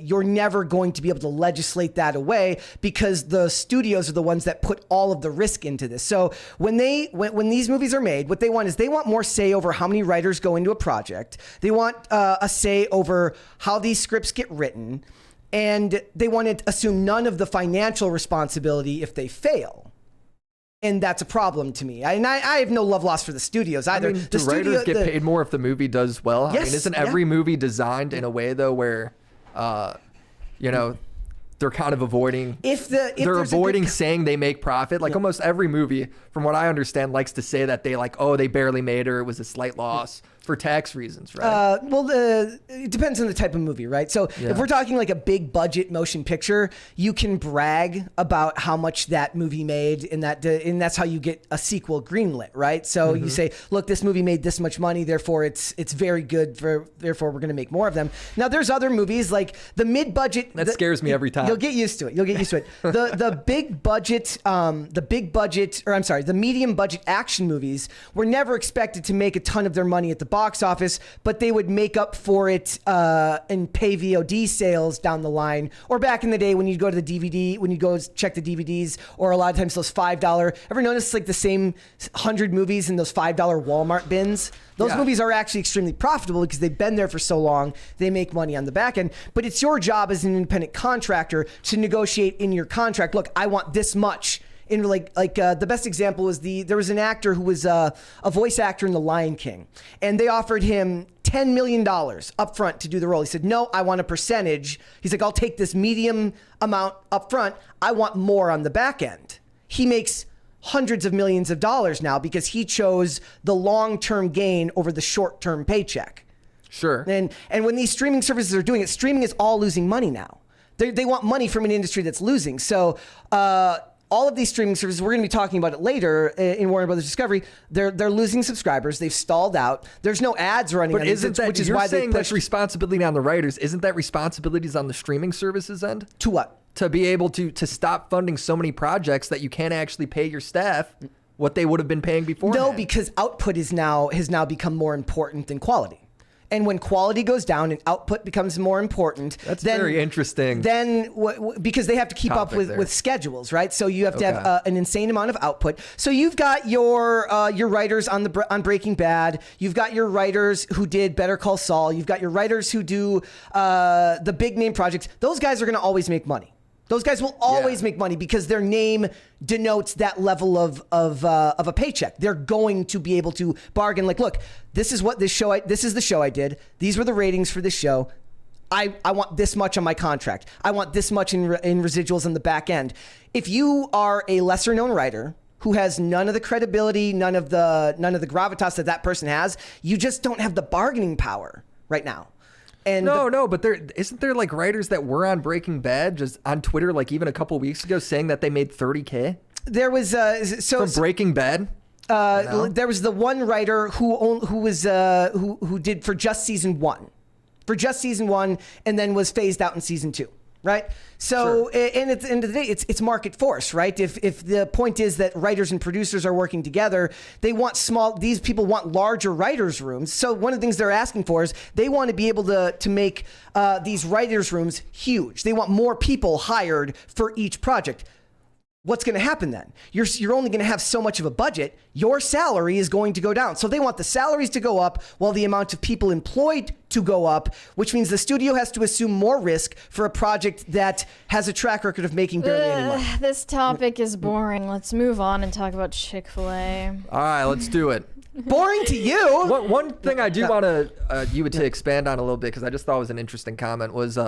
you're never going to be able to legislate that away because the studios are the ones that put all of the risk into this. So when these movies are made, what they want is they want more say over how many writers go into a project. They want a say over how these scripts get written. And they want to assume none of the financial responsibility if they fail. And that's a problem to me. I have no love lost for the studios either. I mean, do writers get paid more if the movie does well? Yes, I mean, isn't every movie designed in a way, though, where, they're kind of avoiding... they're avoiding saying they make profit. Like almost every movie, from what I understand, likes to say that they barely made or it was a slight loss. For tax reasons, right? It depends on the type of movie, right? So if we're talking like a big budget motion picture, you can brag about how much that movie made, and that's how you get a sequel greenlit, right? So you say, look, this movie made this much money, therefore it's very good. Therefore we're going to make more of them. Now there's other movies like the mid-budget. That scares me every time. You'll get used to it. The the medium budget action movies were never expected to make a ton of their money at the box office, but they would make up for it and pay VOD sales down the line. Or back in the day when you go to the DVD, when you go check the DVDs, or a lot of times those $5. Ever notice like the same 100 movies in those $5 Walmart bins? Those movies are actually extremely profitable because they've been there for so long. They make money on the back end. But it's your job as an independent contractor to negotiate in your contract. Look, I want this much. In the best example was there was an actor who was a voice actor in The Lion King, and they offered him $10 million up front to do the role. He said, no, I want a percentage. He's like, I'll take this medium amount up front. I want more on the back end. He makes hundreds of millions of dollars now because he chose the long-term gain over the short-term paycheck. Sure. And when these streaming services are doing it, streaming is all losing money now. They want money from an industry that's losing. So, all of these streaming services, we're going to be talking about it later in Warner Brothers Discovery. They're losing subscribers. They've stalled out. There's no ads running. But which is why saying that's responsibility on the writers? Isn't that responsibilities on the streaming services end? To what? To be able to stop funding so many projects that you can't actually pay your staff what they would have been paying before. No, because output has now become more important than quality. And when quality goes down and output becomes more important, that's very interesting. Then, because they have to keep up with schedules, right? So you have to have an insane amount of output. So you've got your writers on Breaking Bad. You've got your writers who did Better Call Saul. You've got your writers who do the big name projects. Those guys are going to always make money. Those guys will always make money because their name denotes that level of a paycheck. They're going to be able to bargain. Like, look, this is the show I did. These were the ratings for this show. I want this much on my contract. I want this much in residuals on the back end. If you are a lesser known writer who has none of the credibility, none of the gravitas that person has, you just don't have the bargaining power right now. And but isn't there like writers that were on Breaking Bad just on Twitter like even a couple weeks ago saying that they made $30K? There was from Breaking Bad. There was the one writer who did for just season one, and then was phased out in season 2. Right. So, and at the end of the day, it's market force, right? If the point is that writers and producers are working together, these people want larger writers' rooms. So one of the things they're asking for is they want to be able to make these writers' rooms huge. They want more people hired for each project. What's going to happen then? You're only going to have so much of a budget. Your salary is going to go down. So they want the salaries to go up while the amount of people employed to go up, which means the studio has to assume more risk for a project that has a track record of making barely any money. This topic is boring. Let's move on and talk about Chick-fil-A. All right, let's do it. Boring to you? One thing I do want to expand on a little bit, because I just thought it was an interesting comment, was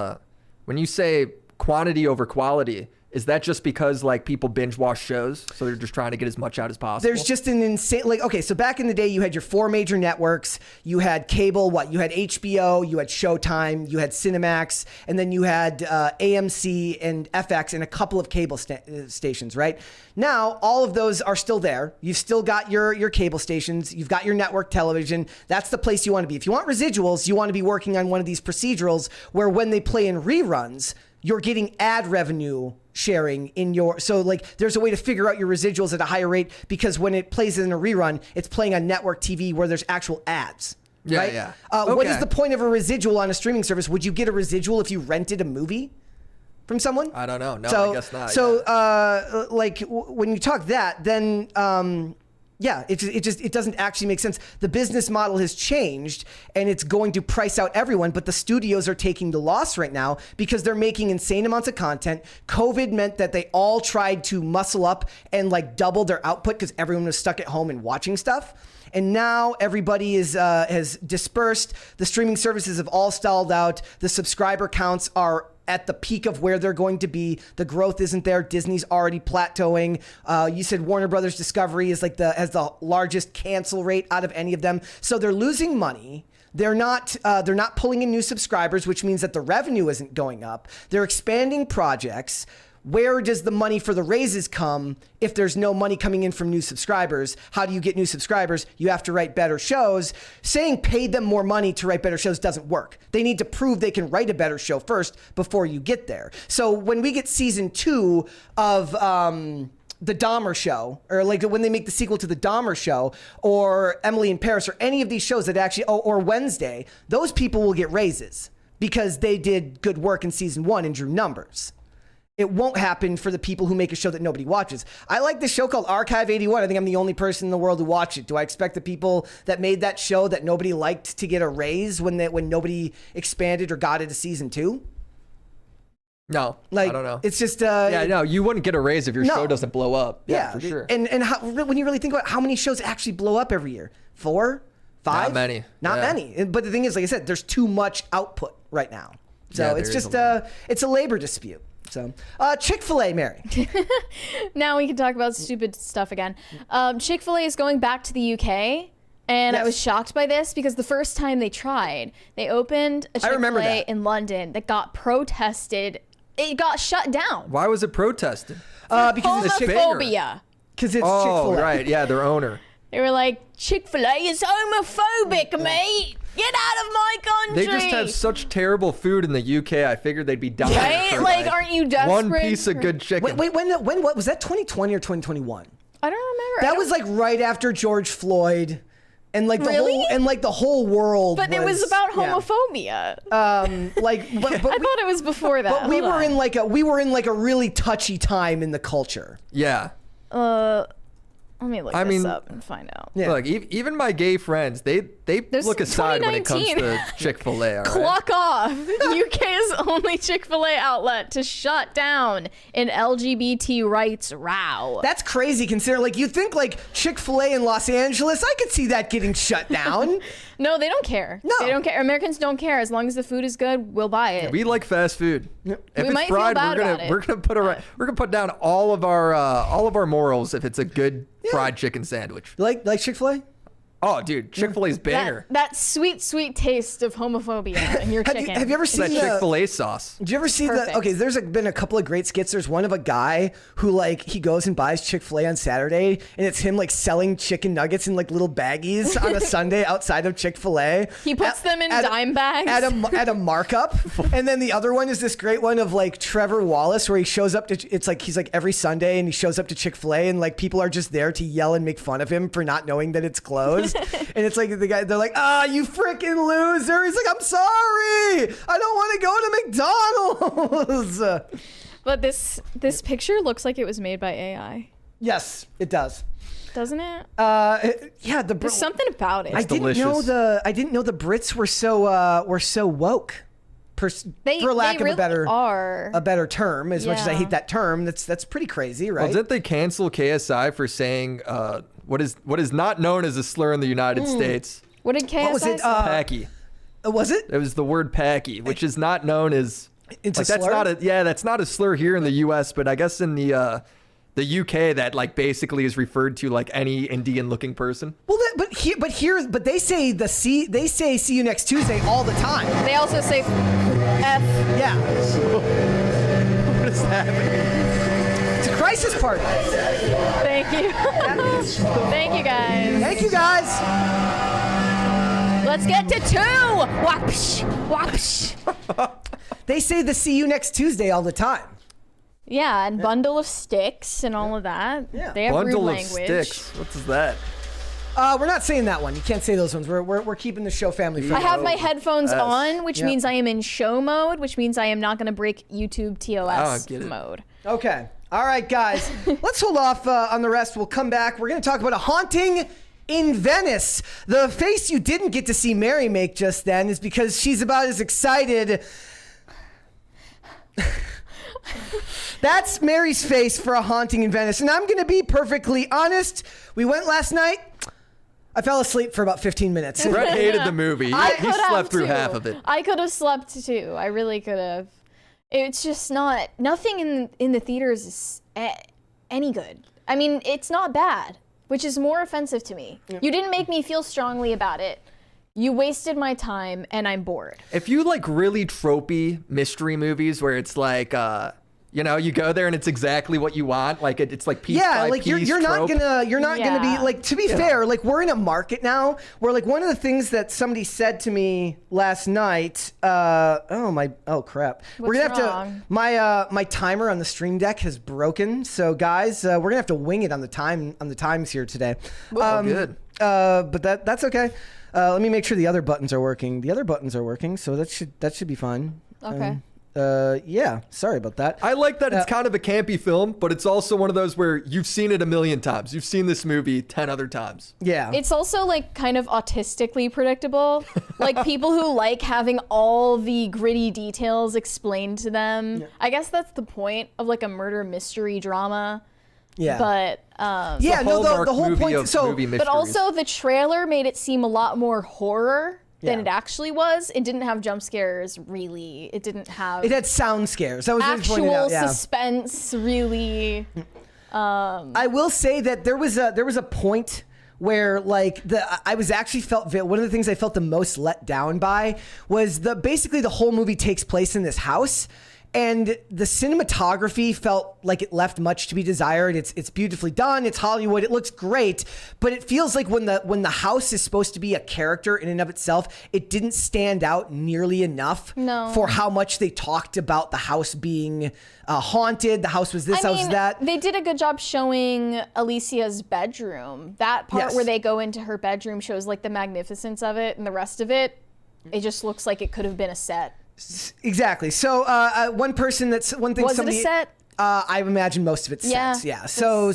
when you say quantity over quality, Is that just because like people binge watch shows, so they're just trying to get as much out as possible? There's just an insane, like, okay, so back in the day, you had your 4 major networks. You had cable, you had HBO, you had Showtime, you had Cinemax, and then you had AMC and FX and a couple of cable stations, right? Now, all of those are still there. You've still got your cable stations. You've got your network television. That's the place you want to be. If you want residuals, you want to be working on one of these procedurals where when they play in reruns, you're getting ad revenue sharing in your, so like there's a way to figure out your residuals at a higher rate because when it plays in a rerun, it's playing on network TV where there's actual ads. Yeah, right? yeah. What is the point of a residual on a streaming service? Would you get a residual if you rented a movie from someone? I don't know. No, I guess not. So like when you talk that, then yeah, it doesn't actually make sense. The business model has changed and it's going to price out everyone, but the studios are taking the loss right now because they're making insane amounts of content. COVID meant that they all tried to muscle up and like double their output because everyone was stuck at home and watching stuff. And now everybody has dispersed. The streaming services have all stalled out. The subscriber counts are at the peak of where they're going to be. The growth isn't there. Disney's already plateauing. You said Warner Brothers Discovery is like has the largest cancel rate out of any of them. So they're losing money. They're not pulling in new subscribers, which means that the revenue isn't going up. They're expanding projects. Where does the money for the raises come if there's no money coming in from new subscribers? How do you get new subscribers? You have to write better shows. Saying pay them more money to write better shows doesn't work. They need to prove they can write a better show first before you get there. So when we get season 2 of the Dahmer Show, or like when they make the sequel to the Dahmer Show, or Emily in Paris, or any of these shows that actually, or Wednesday, those people will get raises because they did good work in season 1 and drew numbers. It won't happen for the people who make a show that nobody watches. I like this show called Archive 81. I think I'm the only person in the world who watched it. Do I expect the people that made that show that nobody liked to get a raise when nobody expanded or got it to season 2? No, like, I don't know. It's just yeah, no, you wouldn't get a raise if your show doesn't blow up. Yeah, for sure. And when you really think about how many shows actually blow up every year, 4, 5, not many, not many. But the thing is, like I said, there's too much output right now. So it's just it's a labor dispute. So, Chick-fil-A, Mary. Now we can talk about stupid stuff again. Chick-fil-A is going back to the UK, and I was shocked by this because the first time they tried, they opened a Chick-fil-A in London that got protested. It got shut down. Why was it protested? Because it's homophobia. Because it's Chick-fil-A. Right. Yeah, their owner. They were like, Chick-fil-A is homophobic, mate. Get out of my country. They just have such terrible food in the UK. I figured they'd be dying. Right? For like, aren't you desperate? One piece of good chicken. Wait, when what was that? 2020 or 2021? I don't remember. That was like right after George Floyd, and like the whole world. But it was about homophobia. But I thought it was before that. But we were in like a really touchy time in the culture. Yeah. Let me look this up and find out. Yeah. Look, even my gay friends, they look aside when it comes to Chick-fil-A. All right? Clock off. UK's only Chick-fil-A outlet to shut down in LGBT rights row. That's crazy considering, like, you think like Chick-fil-A in Los Angeles, I could see that getting shut down. No, they don't care. No. They don't care. Americans don't care. As long as the food is good, we'll buy it. We like fast food. If we it's might fried, feel bad about it. we're gonna put down all of our morals if it's a good fried chicken sandwich. Like Chick-fil-A? Oh, dude, Chick-fil-A's banger. That sweet, sweet taste of homophobia in your chicken. Have you ever seen that Chick-fil-A sauce? Did you ever see the? Okay, there's been a couple of great skits. There's one of a guy who like he goes and buys Chick-fil-A on Saturday, and it's him like selling chicken nuggets in like little baggies on a Sunday outside of Chick-fil-A. He puts them in dime bags at a markup. And then the other one is this great one of like Trevor Wallace, where he shows up to. It's like he's like every Sunday, and he shows up to Chick-fil-A, and like people are just there to yell and make fun of him for not knowing that it's closed. And it's like the guy, they're like, you freaking loser. He's like, I'm sorry. I don't want to go to McDonald's. But this picture looks like it was made by AI. Yes, it does. Doesn't it? Yeah, there's something about it. I didn't know the Brits were so woke. For lack of a better term, as much as I hate that term, that's pretty crazy, right? Well, didn't they cancel KSI for saying what is not known as a slur in the United States? What did KSI say? Packy. Was it? It was the word packy, which is not known as It's Like a that's slur? that's not a slur here in the U.S., but I guess in the UK that like basically is referred to like any Indian-looking person. Well, but they say see you next Tuesday all the time. They also say F. Yeah, What is happening? it's a crisis party. Thank you. Thank you, guys. Thank you guys. Let's get to 2. Whoosh, whoosh. They say the see you next Tuesday all the time. Yeah, and bundle of sticks and all of that. Yeah. They have Bundle rude of language. sticks. What is that? We're not saying that one. You can't say those ones. We're keeping the show family I friendly. have my headphones Yes. on, which Yeah. means I am in show mode, which means I am not going to break YouTube TOS get it. mode. Okay. All right, guys. Let's hold off on the rest. We'll come back. We're going to talk about a haunting in Venice. The face you didn't get to see Mary make just then is because she's about as excited. That's Mary's face for a haunting in Venice. And I'm going to be perfectly honest. We went last night. I fell asleep for about 15 minutes. Brett hated the movie. I He could have slept through too. half of it. I could have slept too. I really could have. It's just not. Nothing in the theaters is any good. I mean, it's not bad, which is more offensive to me. You didn't make me feel strongly about it. You wasted my time, and I'm bored. If you like really tropey mystery movies where it's like, you go there and it's exactly what you want, like it's like piece Yeah, by like piece you're not trope. gonna be Yeah. like, to be fair, like we're in a market now where like one of the things that somebody said to me last night, oh crap. We're What's gonna have wrong? to my timer on the stream deck has broken. So guys, we're gonna have to wing it on the times here today. Good. But that's okay. Let me make sure the other buttons are working. The other buttons are working, so that should be fine. Okay. Yeah, sorry about that. I like that it's kind of a campy film, but it's also one of those where you've seen it a million times. You've seen this movie 10 other times. Yeah. It's also like kind of autistically predictable. Like people who like having all the gritty details explained to them. I guess that's the point of like a murder mystery drama. yeah. But yeah, no, the Hallmark whole movie point. of So movie but mysteries. also the trailer made it seem a lot more horror than Yeah. it actually was. It didn't have jump scares really. It didn't have it had sound scares. That was what he pointed actual out. Yeah. suspense really. I will say that there was a point where like I was actually felt one of the things I felt the most let down by was basically the whole movie takes place in this house. And the cinematography felt like it left much to be desired. It's beautifully done. It's Hollywood. It looks great, but it feels like when the house is supposed to be a character in and of itself, it didn't stand out nearly enough for how much they talked about the house being haunted. The house was this, house was that. They did a good job showing Alicia's bedroom. That part Yes. where they go into her bedroom shows like the magnificence of it, and the rest of it, it just looks like it could have been a set. Exactly. So one thing Was somebody it a set? I imagine most of it's Yeah. sets. Yeah. So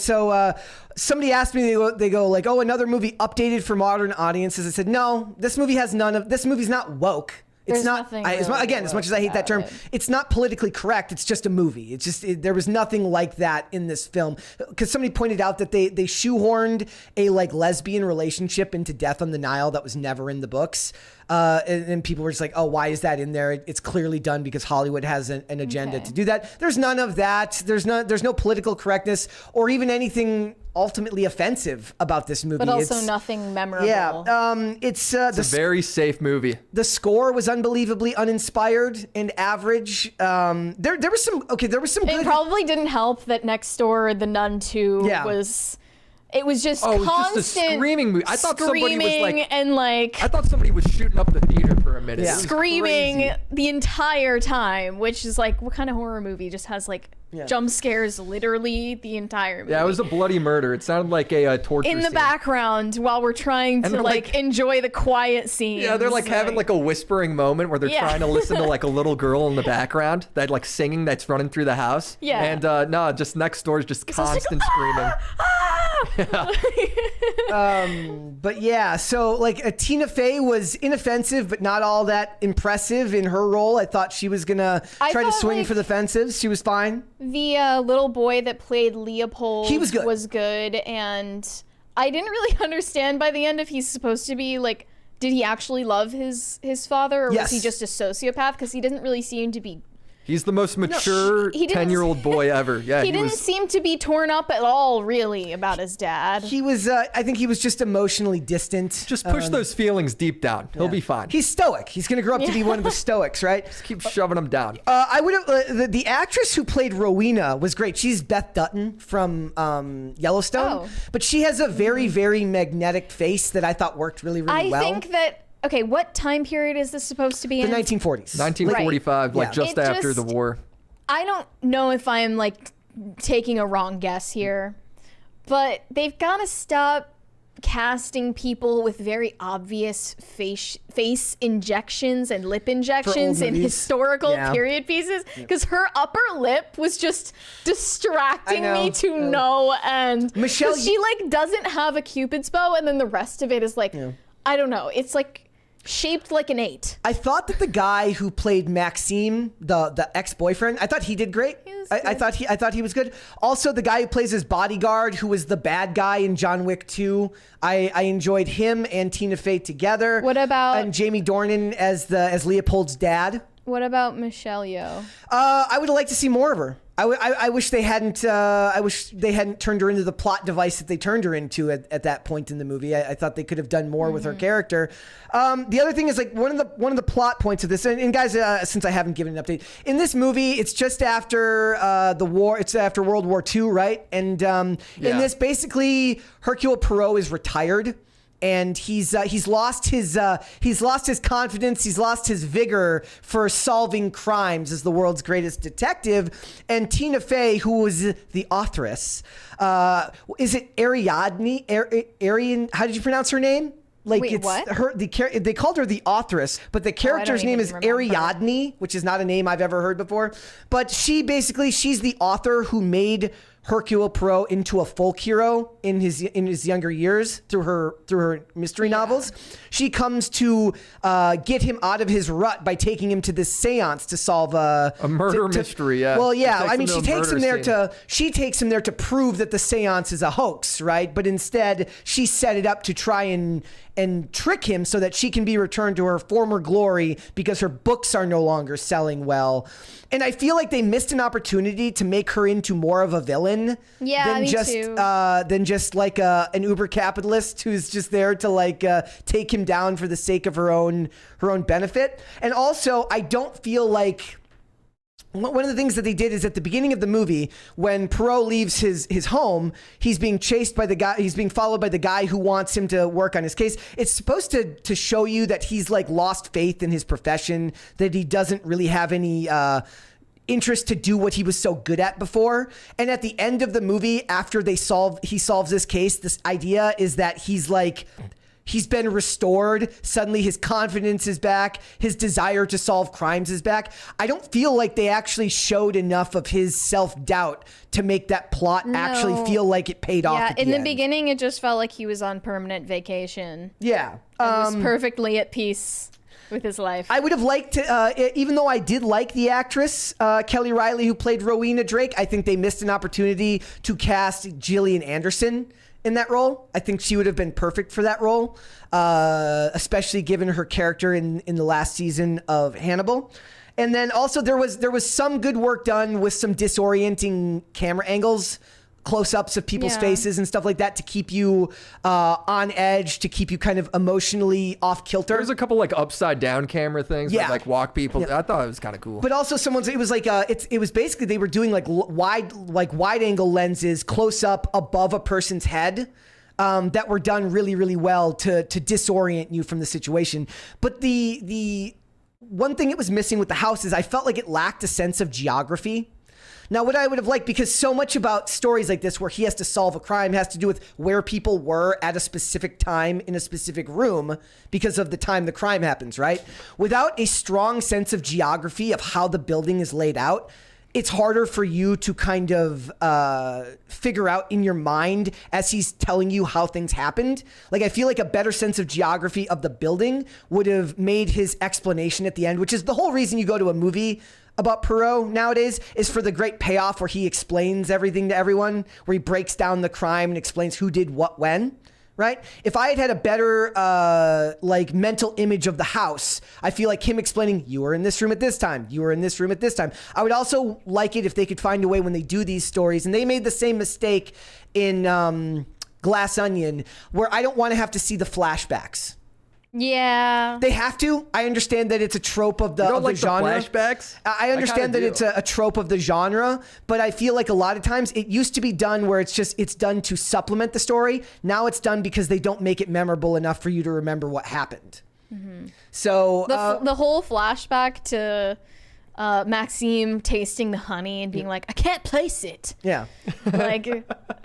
somebody asked me, they go like, oh, another movie updated for modern audiences. I said, no, this movie's not woke. It's There's not, nothing as really much as I hate that term, about it. it's not politically correct. It's just a movie. It's just, there was nothing like that in this film. Because somebody pointed out that they shoehorned a like lesbian relationship into Death on the Nile that was never in the books. And people were just like, oh, why is that in there? It's clearly done because Hollywood has an agenda Okay. to do that. There's none of that. There's no political correctness or even anything ultimately offensive about this movie. But also It's- nothing memorable. Yeah, it's It's a very safe movie. the score was unbelievably uninspired and average. There was some It good. probably didn't help that Next Door, The Nun 2 Yeah. was. It was just Oh, it was constant just a screaming movie. I thought somebody was screaming like, and like I thought somebody was shooting up the theater for a minute. Yeah. It was screaming crazy. the entire time, which is like, what kind of horror movie just has like jump scares literally the entire movie? Yeah, it was a bloody murder. It sounded like a torture in the scene. background while we're trying And to they're like enjoy the quiet scenes. Yeah, they're like having like a whispering moment where they're Yeah. trying to listen to like a little girl in the background that like singing that's running through the house. Yeah. And no, just next door is just just like, constant screaming. But yeah, so like Tina Fey was inoffensive, but not all that impressive in her role. I thought she was gonna I try to thought, swing like- for the fences. She was fine. The little boy that played Leopold He was good. and I didn't really understand by the end if he's supposed to be like, did he actually love his father, or Yes. was he just a sociopath? Because he doesn't really seem to be He's the most mature he didn't- 10-year-old boy ever. Yeah, He didn't seem to be torn up at all, really, about his dad. He was, I think he was just emotionally distant. just push those feelings deep down. He'll be fine. He's stoic. He's going to grow up to be one of the stoics, right? Just keep shoving them down. I would have the actress who played Rowena was great. She's Beth Dutton from Yellowstone, but she has a very, very magnetic face that I thought worked really, really well. I think that. Okay, what time period is this supposed to be the in? 1940s. 1945, like just It after just- the war. I don't know if I'm like taking a wrong guess here, but they've got to stop casting people with very obvious face injections and lip injections in movies. historical Yeah. period pieces, because her upper lip was just distracting I know. me to no end. Michelle, 'Cause she like doesn't have a Cupid's bow, and then the rest of it is like, I don't know. It's like shaped like an 8. I thought that the guy who played Maxime, the ex-boyfriend, I thought he did great. I thought he was good. Also, the guy who plays his bodyguard, who was the bad guy in John Wick 2, I enjoyed him and Tina Fey together. What about- and Jamie Dornan as Leopold's dad? What about Michelle Yeoh? I would like to see more of her. I wish they hadn't. I wish they hadn't turned her into the plot device that they turned her into at that point in the movie. I thought they could have done more with her character. The other thing is like one of the plot points of this, and guys, since I haven't given an update in this movie, it's just after the war. It's after World War II, right? And in this, basically, Hercule Poirot is retired. And he's lost his confidence. He's lost his vigor for solving crimes as the world's greatest detective. And Tina Fey, who was the authoress, is it Ariadne? Arian? How did you pronounce her name? Like Wait, it's what? her. They called her the authoress, but the character's name even is remember. Ariadne, which is not a name I've ever heard before. But she's the author who made Hercule Poirot into a folk hero in his younger years through her mystery novels. She comes to get him out of his rut by taking him to this seance to solve a murder mystery. Yeah. Well, yeah. I mean, to she a takes him murder there scene. she takes him there to prove that the seance is a hoax, right? But instead, she set it up to try and trick him so that she can be returned to her former glory because her books are no longer selling well. And I feel like they missed an opportunity to make her into more of a villain than Me just like an uber capitalist who's just there to like take him down for the sake of her own benefit. And also, I don't feel like one of the things that they did is at the beginning of the movie, when Poirot leaves his home, he's being chased by the guy. He's being followed by the guy who wants him to work on his case. It's supposed to show you that he's like lost faith in his profession, that he doesn't really have any interest to do what he was so good at before. And at the end of the movie, after he solves this case, this idea is that he's been restored. Suddenly his confidence is back. His desire to solve crimes is back. I don't feel like they actually showed enough of his self-doubt to make that plot actually feel like it paid off. Yeah, at in the end. beginning, it just felt like he was on permanent vacation. Yeah. He was perfectly at peace with his life. I would have liked to, even though I did like the actress, Kelly Riley, who played Rowena Drake, I think they missed an opportunity to cast Gillian Anderson in that role. I think she would have been perfect for that role, especially given her character in the last season of Hannibal. And then also there was some good work done with some disorienting camera angles, close-ups of people's faces and stuff like that to keep you on edge, to keep you kind of emotionally off kilter. There's a couple like upside down camera things that like walk people. Yeah. I thought it was kind of cool. But also it was like it was basically they were doing like wide angle lenses close up above a person's head that were done really, really well to disorient you from the situation. But the one thing it was missing with the house is I felt like it lacked a sense of geography. Now, what I would have liked, because so much about stories like this where he has to solve a crime has to do with where people were at a specific time in a specific room because of the time the crime happens, right? Without a strong sense of geography of how the building is laid out, it's harder for you to kind of figure out in your mind as he's telling you how things happened. Like, I feel like a better sense of geography of the building would have made his explanation at the end, which is the whole reason you go to a movie about Poirot nowadays, is for the great payoff where he explains everything to everyone, where he breaks down the crime and explains who did what when, right? If I had had a better like mental image of the house, I feel like him explaining, you were in this room at this time, you were in this room at this time. I would also like it if they could find a way when they do these stories, and they made the same mistake in Glass Onion, where I don't want to have to see the flashbacks. Yeah. They have to. I understand that it's a trope of the, genre. The flashbacks? I understand that it's a trope of the genre, but I feel like a lot of times it used to be done where it's done to supplement the story. Now it's done because they don't make it memorable enough for you to remember what happened. Mm-hmm. So the whole flashback to Maxime tasting the honey and being like, I can't place it. Yeah. Like,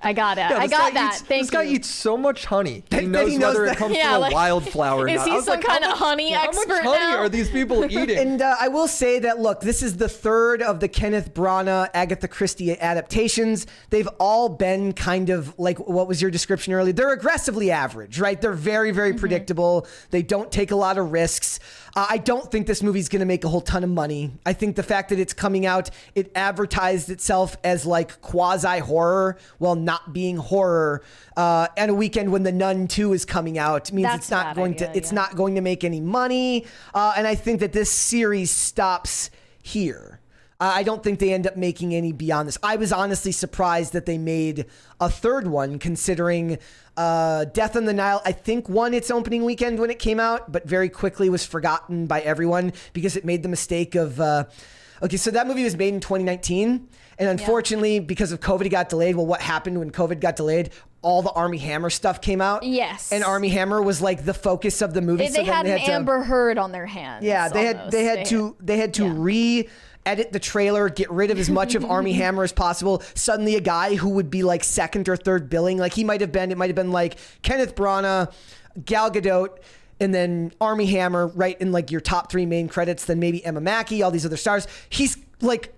I got it. I got that. Thank you. This guy eats so much honey. He He knows knows whether that. it comes Yeah, from like, a wildflower or is not. he I was some like, kind of honey expert how much honey now? are these people eating? And I will say that, look, this is the third of the Kenneth Branagh, Agatha Christie adaptations. They've all been kind of like, what was your description earlier? They're aggressively average, right? They're very, very predictable. They don't take a lot of risks. I don't think this movie's going to make a whole ton of money. I think the fact that it's coming out, it advertised itself as like quasi horror while not being horror. And a weekend when The Nun 2 is coming out means That's it's not a bad going idea, to, it's yeah. not going to make any money. And I think that this series stops here. I don't think they end up making any beyond this. I was honestly surprised that they made a third one, considering Death on the Nile, I think, won its opening weekend when it came out, but very quickly was forgotten by everyone because it made the mistake of... okay, so that movie was made in 2019, and unfortunately, because of COVID, it got delayed. Well, what happened when COVID got delayed? All the Armie Hammer stuff came out. Yes. And Armie Hammer was like the focus of the movie. They had an Amber Heard on their hands. Yeah, they had to Yeah. re-edit the trailer, get rid of as much of Armie Hammer as possible. Suddenly a guy who would be like second or third billing, like it might have been like Kenneth Branagh, Gal Gadot, and then Armie Hammer right in like your top three main credits, then maybe Emma Mackey, all these other stars. He's like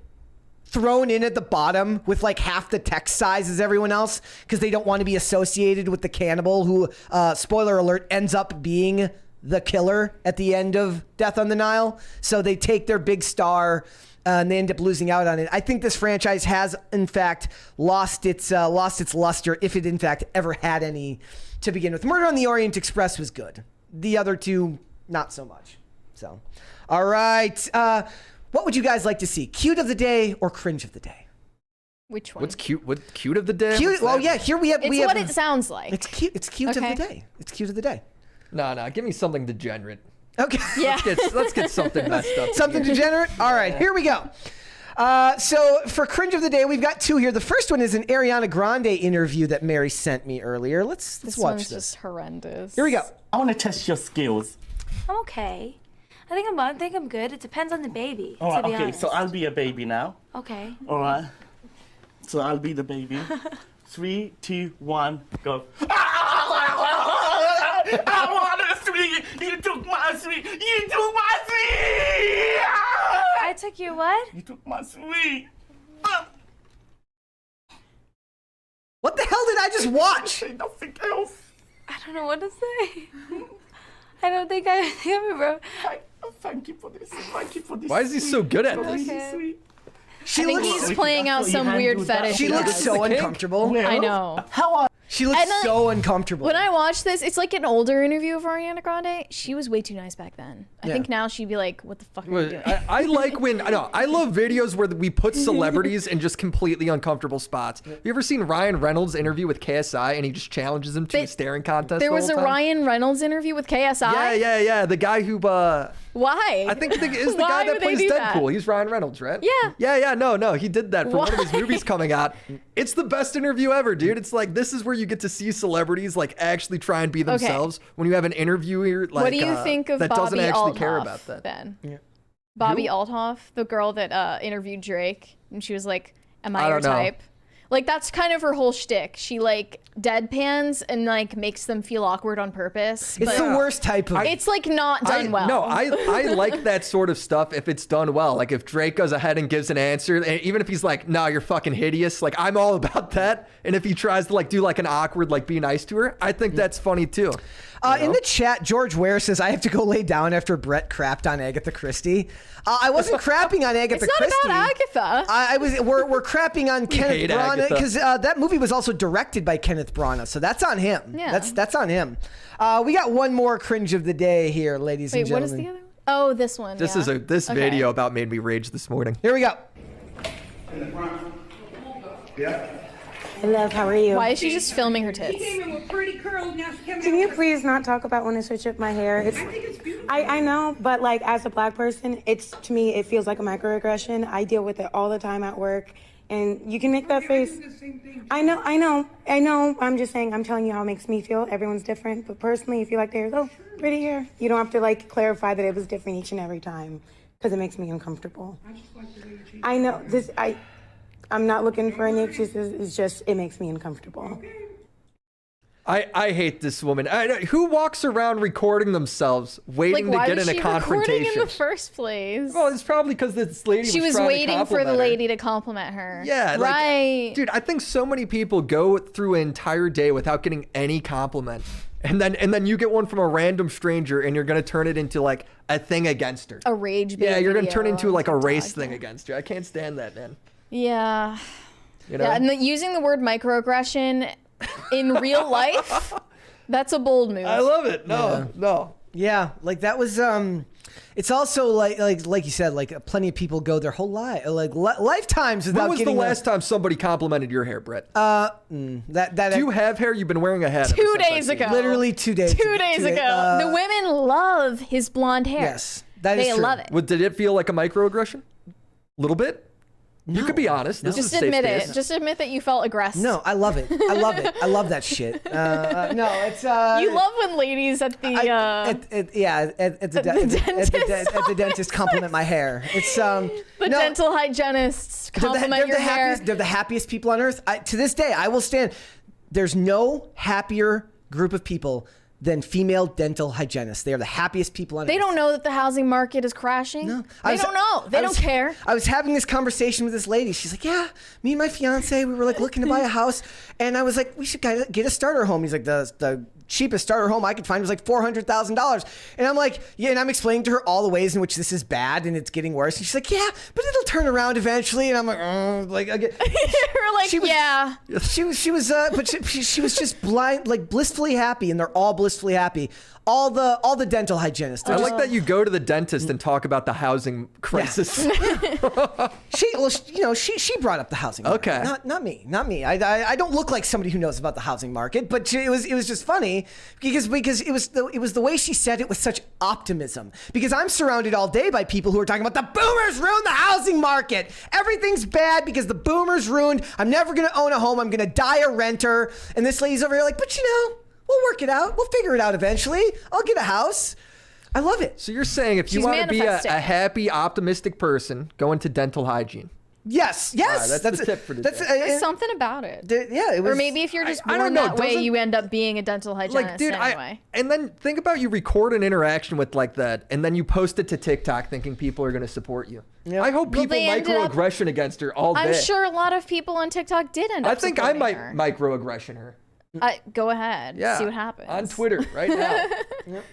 thrown in at the bottom with like half the text size as everyone else because they don't want to be associated with the cannibal who, spoiler alert, ends up being the killer at the end of Death on the Nile. So they take their big star and they end up losing out on it. I think this franchise has, in fact, lost its luster, if it in fact ever had any to begin with. Murder on the Orient Express was good. The other two, not so much. So, all right. What would you guys like to see? Cute of the day or cringe of the day? Which one? What's cute? What cute of the day? Cute. Well, yeah. Here we have. It's what it sounds like. It's cute. It's cute of Okay. the day. It's cute of the day. No. Give me something degenerate. Okay. Yeah. Let's get something messed up. Something degenerate? All right, here we go. So for cringe of the day, we've got two here. The first one is an Ariana Grande interview that Mary sent me earlier. Let's This watch one's this. just horrendous. Here we go. I want to test your skills. I'm okay. I think I'm good. It depends on the baby. All right, to be okay, honest. so I'll be a baby now. Okay. All right. So I'll be the baby. 3, 2, 1, go. I want a sweet. You took my sweet. You took my sweet. I took your what? You took my sweet. What the hell did I just watch? Say nothing else. I don't know what to say. I don't think I remember. Thank you for this. Thank you for this. Why is he so good at You're this? really sweet. She I think looks. he's playing out That's what some you weird handle that. fetish. She he looks has. so the kink? uncomfortable. Well, I know. How are She looks And, so uncomfortable. When I watched this, it's like an older interview of Ariana Grande. She was way too nice back then. I Yeah. think now she'd be like, "What the fuck are you doing?" I like when I love videos where we put celebrities in just completely uncomfortable spots. Have you ever seen Ryan Reynolds' interview with KSI and he just challenges him to a staring contest? There the was whole a time? Ryan Reynolds interview with KSI. Yeah. The guy who Why? I think is the Why guy that would they plays do Deadpool. that? He's Ryan Reynolds, right? Yeah. Yeah. No, he did that for one of his Why? movies coming out. It's the best interview ever, dude. It's like this is where you get to see celebrities like actually try and be themselves. When you have an interviewer like What do you think of that Bobby doesn't actually Althoff, care about that. then? Bobby Althoff, the girl that interviewed Drake, and she was like, "Am I, I your don't know. type?" Like that's kind of her whole shtick. She like deadpans and like makes them feel awkward on purpose. it's but the worst type of. It's like not done well. No, I like that sort of stuff if it's done well. Like if Drake goes ahead and gives an answer, and even if he's like, "No, you're fucking hideous," like I'm all about that. And if he tries to like do like an awkward like be nice to her, I think that's funny too. In the chat, George Ware says, I have to go lay down after Brett crapped on Agatha Christie. I wasn't crapping on Agatha it's not Christie. about Agatha. I was. We're crapping on Kenneth hate Branagh Branagh, because that movie was also directed by Kenneth Branagh, so that's on him. Yeah. That's on him. We got one more cringe of the day here, ladies and Wait, what gentlemen. is the other one? Oh, this one. This yeah. is this video about made me rage this morning. Here we go. Hey, love, how are you? Why is she just filming her tits? Can you please not talk about when I switch up my hair? I know, but like as a black person, to me it feels like a microaggression. I deal with it all the time at work, and you can make that face. I know. I'm just saying. I'm telling you how it makes me feel. Everyone's different, but personally, if you like the hair, pretty hair. You don't have to like clarify that it was different each and every time, because it makes me uncomfortable. I know this. I'm not looking for any excuses. It's just, it makes me uncomfortable. I hate this woman. Who walks around recording themselves, waiting to get in a confrontation? Recording in the first place? Well, it's probably because this lady She was trying to waiting for the compliment her. lady to compliment her. Yeah, right. Dude, I think so many people go through an entire day without getting any compliment. And then you get one from a random stranger and you're going to turn it into like a thing against her. A rage video. Yeah, you're going to turn it into like a TikTok, race thing against her. I can't stand that, man. Yeah. You know? Yeah, and using the word microaggression in real life, that's a bold move. I love it. No. Yeah, like that was. It's also like you said, like plenty of people go their whole life, lifetimes without When was the getting last time somebody complimented your hair, Brett? that Do you have hair? You've been wearing a hat. 2 days ago. literally 2 days. 2 days ago. The women love his blonde hair. Yes, that is They true. love it. Did it feel like a microaggression? A little bit? You could be honest. This is Just a safe admit space. it. Just admit that you felt aggressed. No, I love it. I love it. I love that shit. No, it's. You love when ladies at the at the dentist compliment my hair. It's dental hygienists compliment your hair. They're the happiest people on earth. To this day, I will stand. There's no happier group of people than female dental hygienists. They are the happiest people on earth. They don't know that the housing market is crashing. No. They don't know. They don't care. I was having this conversation with this lady. She's like, yeah, me and my fiance, we were like looking to buy a house. And I was like, we should get a starter home. He's like, the cheapest starter home I could find was like $400,000. And I'm like, yeah, and I'm explaining to her all the ways in which this is bad and it's getting worse. And she's like, yeah, but it'll turn around eventually. And I'm like, oh, like, again. You're like, yeah. She was just blind, like blissfully happy, and they're all blissfully happy. All the dental hygienists. I like that you go to the dentist and talk about the housing crisis. She brought up the housing market. Okay. Not me. I don't look like somebody who knows about the housing market, but it was just funny because it was the way she said it with such optimism. Because I'm surrounded all day by people who are talking about the boomers ruined the housing market. Everything's bad because the boomers ruined. I'm never gonna own a home. I'm gonna die a renter. And this lady's over here like, but we'll work it out. We'll figure it out eventually. I'll get a house. I love it. So you're saying if you want to be a happy, optimistic person, go into dental hygiene. Yes. That's the tip for today. There's something about it. It was, or maybe if you're just I don't born know, that way, you end up being a dental hygienist anyway. And then think about you record an interaction with like that, and then you post it to TikTok thinking people are going to support you. Yep. I hope people microaggression against her all day. I'm sure a lot of people on TikTok did end up I think I might her. microaggression her. Go ahead. Yeah. See what happens. On Twitter right now. Yep.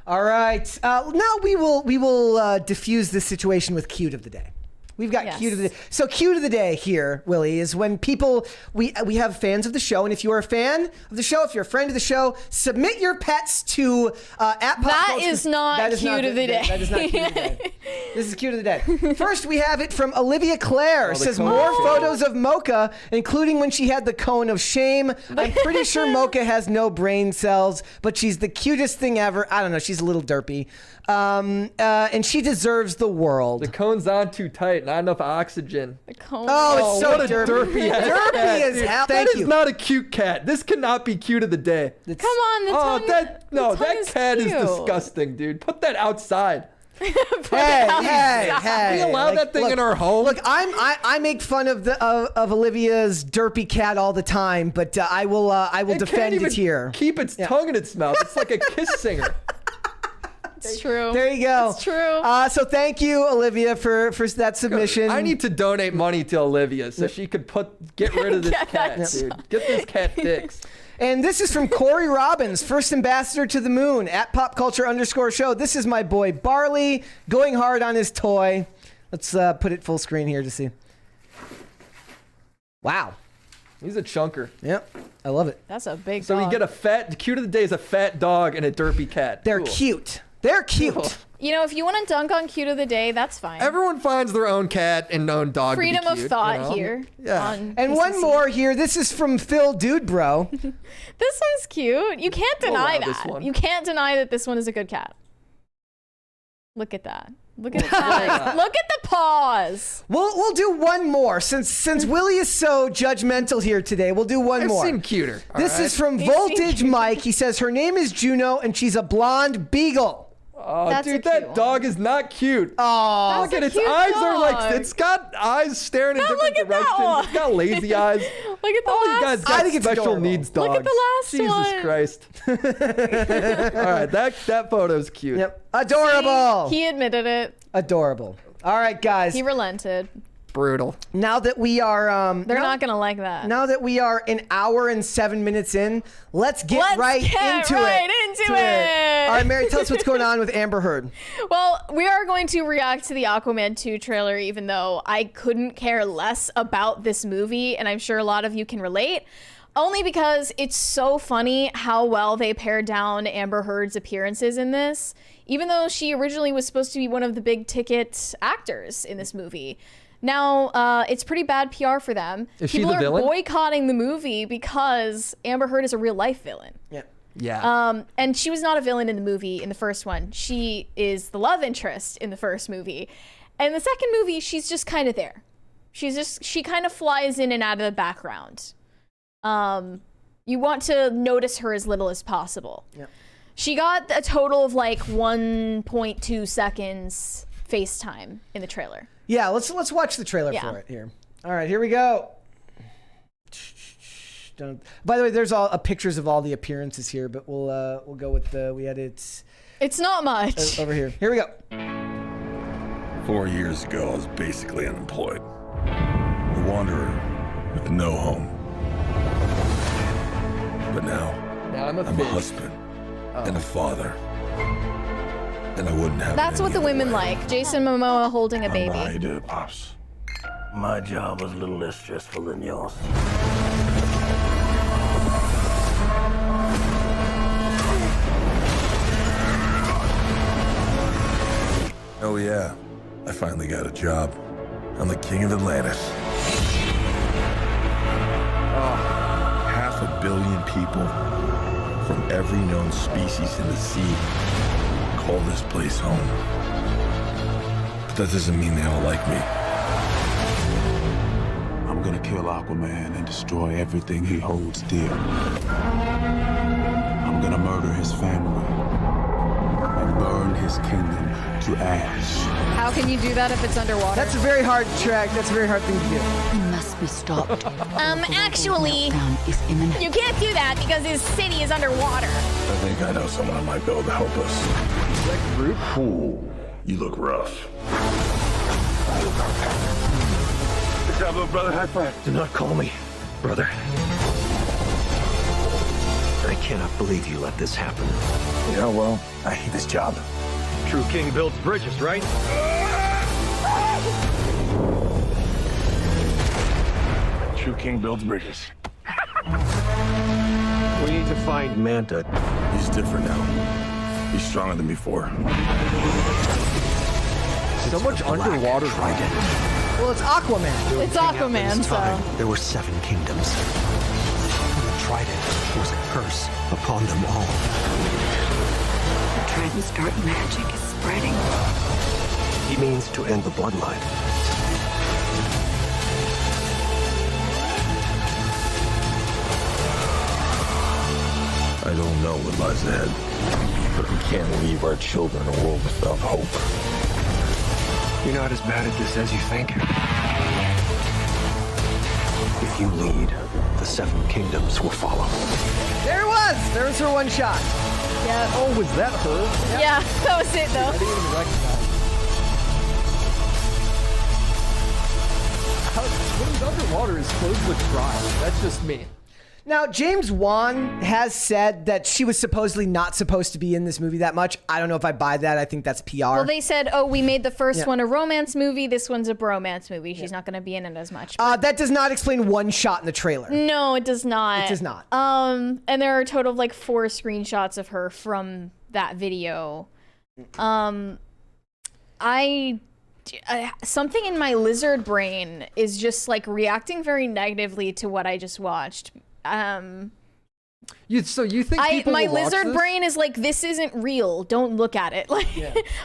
All right. Now we will diffuse this situation with cute of the day. We've got cute of the day. So cute of the day here, Willie, is when people we have fans of the show, and if you are a fan of the show, if you're a friend of the show, submit your pets to at Pop That Culture. is not cute of the day. That is not cute of the day. This is cute of the day. First, we have it from Olivia Claire. Says cone. more photos of Mocha, including when she had the cone of shame. I'm pretty sure Mocha has no brain cells, but she's the cutest thing ever. I don't know. She's a little derpy. And she deserves the world. The cone's on too tight, not enough oxygen. The cone. Oh, it's so what a derpy. derpy As hell. That is not a cute cat. This cannot be cute of the day. Come on, the tongue. That cat is disgusting, dude. Put that outside. Hey! We allow that thing in our home. Look, I make fun of Olivia's derpy cat all the time, but I will defend it here. Keep its tongue in its mouth. It's like a kiss singer. It's true. There you go. It's true. So thank you, Olivia, for that submission. I need to donate money to Olivia so she could get rid of this cat, dude. Get this cat fixed. And this is from Corey Robbins, first ambassador to the moon, at popculture_show. This is my boy Barley, going hard on his toy. Let's put it full screen here to see. Wow. He's a chunker. Yep, I love it. That's a big So dog. we get the cute of the day is a fat dog and a derpy cat. They're Cool. cute. They're cute. Cool. You know, if you want to dunk on cute of the day, that's fine. Everyone finds their own cat and own dog. Freedom to be of cute, thought you know? here. Yeah. On And PCC. one more here. This is from Phil Dude Bro. This one's cute. You can't deny allow this that. one. You can't deny that this one is a good cat. Look at that. Look at the paws. Look at the paws. We'll do one more since Willie is so judgmental here today. We'll do one I've more. seen cuter. This is from He's seen Voltage cuter. Mike. He says her name is Juno and she's a blonde beagle. Oh, That's a dude, cute that one. dog is not cute. Oh, Look That's at a its cute eyes are like dog. it's got eyes staring in No, different look at that directions. one. It's got lazy eyes. Look at the Oh, you last. guys I got think it's special adorable. needs dogs. Look at the last Jesus one. Christ. All right, that photo's cute. yep, adorable. He admitted it. Adorable. All right, guys. He relented. Brutal. Now that we are They're not gonna like that. now that we are an hour and 7 minutes in, let's get Let's right get into right it. into it. All right, Mary, tell us what's going on with Amber Heard. Well, we are going to react to the Aquaman 2 trailer, even though I couldn't care less about this movie, and I'm sure a lot of you can relate. Only because it's so funny how well they pared down Amber Heard's appearances in this, even though she originally was supposed to be one of the big ticket actors in this movie. Now, it's pretty bad PR for them. Is she People the are villain? boycotting the movie because Amber Heard is a real life villain. Yeah. Yeah. And she was not a villain in the movie, in the first one. She is the love interest in the first movie. And the second movie, she's just kind of there. She kind of flies in and out of the background. You want to notice her as little as possible. Yep. She got a total of like 1.2 seconds FaceTime in the trailer. Yeah, let's watch the trailer Yeah. for it here. All right, here we go. By the way, there's all pictures of all the appearances here, but we'll go with it's It's not much. over here. Here we go. 4 years ago, I was basically unemployed. A wanderer with no home. But now, now I'm a I'm a fish. husband and a father. And I wouldn't have That's it what the any other women way. like. Jason Momoa holding a How baby. I do, Pops. My job was a little less stressful than yours. Oh yeah, I finally got a job. I'm the king of Atlantis. 500 million people from every known species in the sea call this place home. But that doesn't mean they all like me. I'm gonna kill Aquaman and destroy everything he holds dear. I'm gonna murder his family and burn his kingdom to ash. How can you do that if it's underwater? That's a very hard track. That's a very hard thing to do. He must be stopped. Actually, Down is imminent. you can't do that because his city is underwater. I think I know someone that might be able to help us. Ooh, you look rough. Good job, little brother. High five. Do not call me brother. I cannot believe you let this happen. Yeah, well, I hate this job. True king builds bridges, right? True king builds bridges. We need to find Manta. He's different now. He's stronger than before. So much underwater. Well, it's Aquaman. It's Aquaman, so. There were 7 kingdoms. The trident was a curse upon them all. The Trident's dark magic is spreading. He means to end the bloodline. I don't know what lies ahead, but we can't leave our children a world without hope. You're not as bad at this as you think. If you lead, the 7 kingdoms will follow. There it was. There was her one shot. Yeah. Oh, was that her? Yeah, that was it I though. didn't even recognize. When he's underwater, his clothes look dry. That's just me. Now, James Wan has said that she was supposedly not supposed to be in this movie that much. I don't know if I buy that. I think that's PR. Well, they said, we made the first one a romance movie. This one's a bromance movie. She's not going to be in it as much. That does not explain one shot in the trailer. No, it does not. It does not. And there are a total of like 4 screenshots of her from that video. Something in my lizard brain is just like reacting very negatively to what I just watched. You think people my will watch lizard this? brain is like, this isn't real. Don't look at it. Like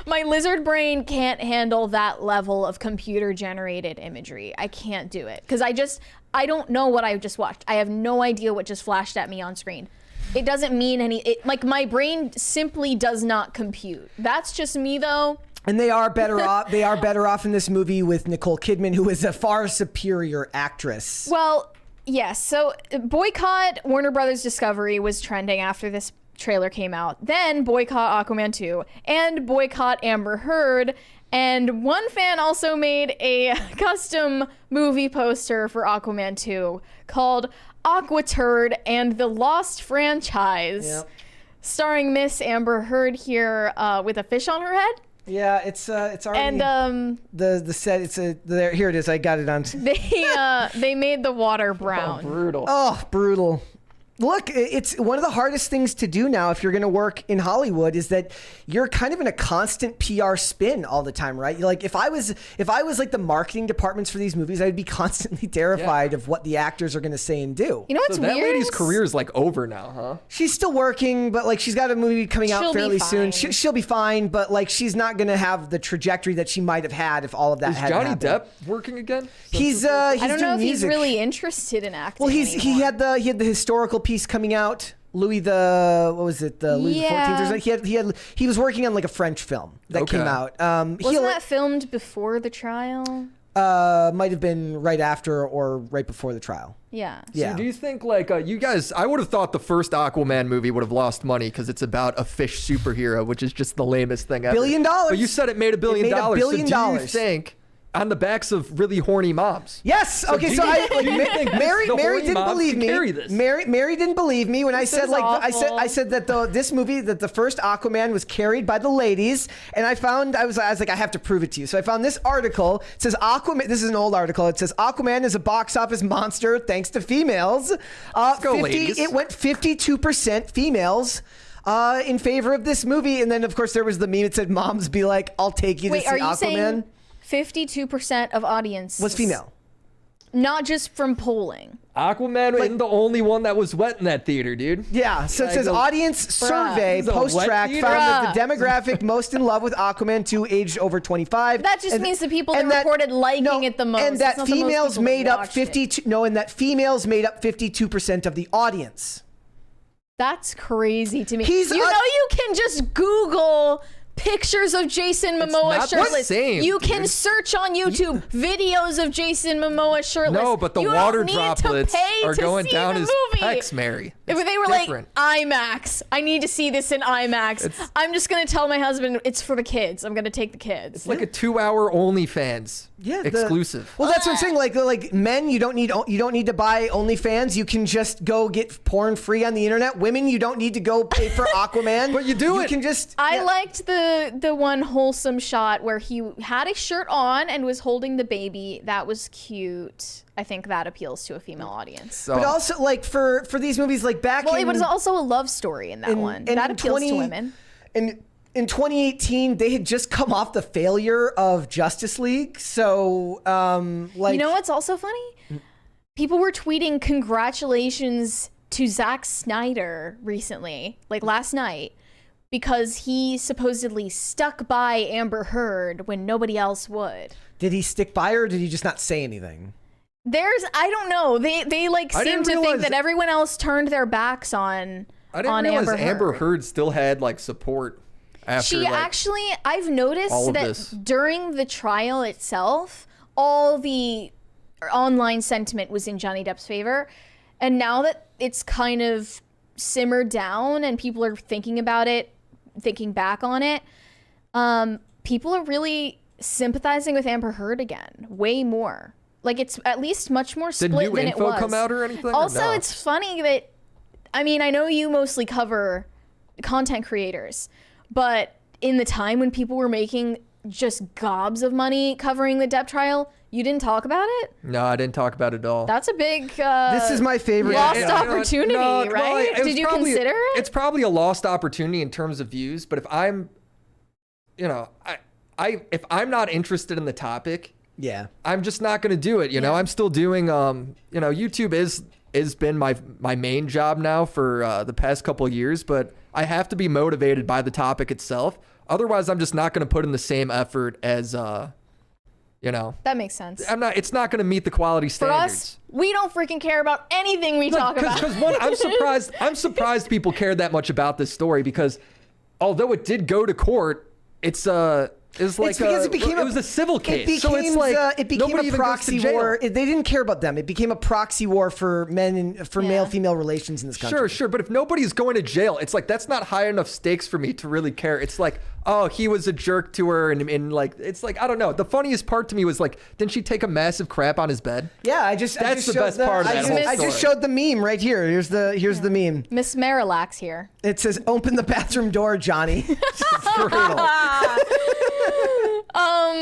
my lizard brain can't handle that level of computer generated imagery. I can't do it because I don't know what I just watched. I have no idea what just flashed at me on screen. It doesn't mean like my brain simply does not compute. That's just me though. And they are better off. They are better off in this movie with Nicole Kidman, who is a far superior actress. Well, yes. So Boycott Warner Brothers Discovery was trending after this trailer came out. Then Boycott Aquaman 2 and Boycott Amber Heard. And one fan also made a custom movie poster for Aquaman 2 called Aquaturd and the Lost Franchise, starring Miss Amber Heard here with a fish on her head. Yeah, it's already. And the set. There. Here it is. I got it on. They made the water brown. Oh, brutal. Oh, brutal. Look, it's one of the hardest things to do now if you're going to work in Hollywood is that you're kind of in a constant PR spin all the time, right? Like if I was like the marketing departments for these movies, I'd be constantly terrified of what the actors are going to say and do. You know what's that weird? lady's career is like over now, huh? She's still working, but like she's got a movie coming out fairly soon. She'll be fine, but like she's not going to have the trajectory that she might have had if all of that had happened. Is Johnny Depp working again? He's I don't know if he's music. really interested in acting. Well, he had the historical piece coming out. Louis the Louis the 14th. He was working on like a French film that came out. Wasn't that filmed before the trial? Might have been right after or right before the trial. Yeah. So do you think like you guys? I would have thought the first Aquaman movie would have lost money because it's about a fish superhero, which is just the lamest thing ever. $1 billion. But you said it made $1 billion. $1 billion. So do you think? On the backs of really horny moms. Yes. Okay. So Mary didn't believe me. Mary didn't believe me when I said I said that this movie that the first Aquaman was carried by the ladies, and I was like I have to prove it to you. So I found this article. It says Aquaman. This is an old article. It says Aquaman is a box office monster thanks to females. Let's go, ladies. It went 52% females. In favor of this movie, and then of course there was the meme. It said moms be like, "I'll take you to see Aquaman." Are you saying 52% of audience was female? Not just from polling. Aquaman wasn't the only one that was wet in that theater, dude. Yeah, so it says audience survey post-track found that the demographic most in love with Aquaman 2 aged over 25. That just means the people that reported liking it the most. And that females made up 52% of the audience. That's crazy to me. You can just Google pictures of Jason Momoa shirtless. You can search on YouTube videos of Jason Momoa shirtless. No, but the water droplets are going down his pecs, Mary. If they were like IMAX, I need to see this in IMAX. I'm just gonna tell my husband it's for the kids. I'm gonna take the kids. It's like a 2-hour OnlyFans exclusive. Well, that's what I'm saying. Like men, you don't need to buy OnlyFans. You can just go get porn free on the internet. Women, you don't need to go pay for Aquaman. But you can just. I liked the one wholesome shot where he had a shirt on and was holding the baby. That was cute. I think that appeals to a female audience. But also, like for these movies, like it was also a love story in that one. That appeals to women. And in 2018, they had just come off the failure of Justice League. So, you know what's also funny? People were tweeting congratulations to Zack Snyder recently, like last night, because he supposedly stuck by Amber Heard when nobody else would. Did he stick by her, or did he just not say anything? I don't know. They seem to think that everyone else turned their backs on I didn't realize Amber Heard still had like support after I've noticed that during the trial itself, all the online sentiment was in Johnny Depp's favor. And now that it's kind of simmered down and people are thinking about it, thinking back on it, people are really sympathizing with Amber Heard again, way more. Like, it's at least much more Did split new than it info was. come out or anything? Also, or no? it's funny that, I mean, I know you mostly cover content creators, but in the time when people were making just gobs of money covering the Depp trial, you didn't talk about it? No, I didn't talk about it at all. That's a big This is my favorite. lost opportunity, right? Well, Did you consider it? It's probably a lost opportunity in terms of views, but if I'm, if I'm not interested in the topic, yeah, I'm just not going to do it. You know, I'm still doing, YouTube is been my main job now for the past couple of years, but I have to be motivated by the topic itself. Otherwise, I'm just not going to put in the same effort as, That makes sense. It's not going to meet the quality For standards. us, we don't freaking care about anything we talk about. Because one, I'm surprised people cared that much about this story, because although it did go to court, it was a civil case. So it's like it became nobody a even goes to proxy jail. war. They didn't care about them. It became a proxy war for men and for male-female relations in this country. Sure. But if nobody's going to jail, it's like that's not high enough stakes for me to really care. It's like, oh, he was a jerk to her, and like it's like I don't know. The funniest part to me was like, didn't she take a massive crap on his bed? Yeah, that's the best part of that whole story. I just showed the meme right here. Here's the meme. Miss Marillax here. It says, "Open the bathroom door, Johnny."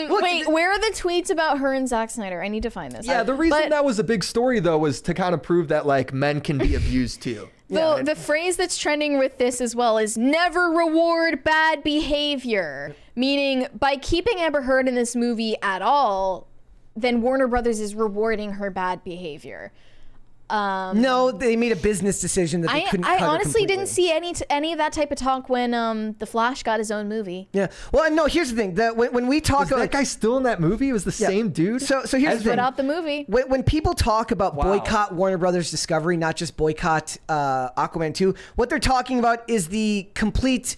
Wait, where are the tweets about her and Zack Snyder? I need to find this. Yeah, the reason that was a big story though was to kind of prove that like men can be abused too. The phrase that's trending with this as well is never reward bad behavior. Meaning, by keeping Amber Heard in this movie at all, then Warner Brothers is rewarding her bad behavior. No, they made a business decision that they couldn't cut I her honestly completely. didn't see any of that type of talk when The Flash got his own movie. Yeah. Well, no, here's the thing. When we talk Was that guy still in that movie? It was the same dude? So here's the thing. Put out the movie. When people talk about boycott Warner Brothers Discovery, not just boycott Aquaman 2, what they're talking about is the complete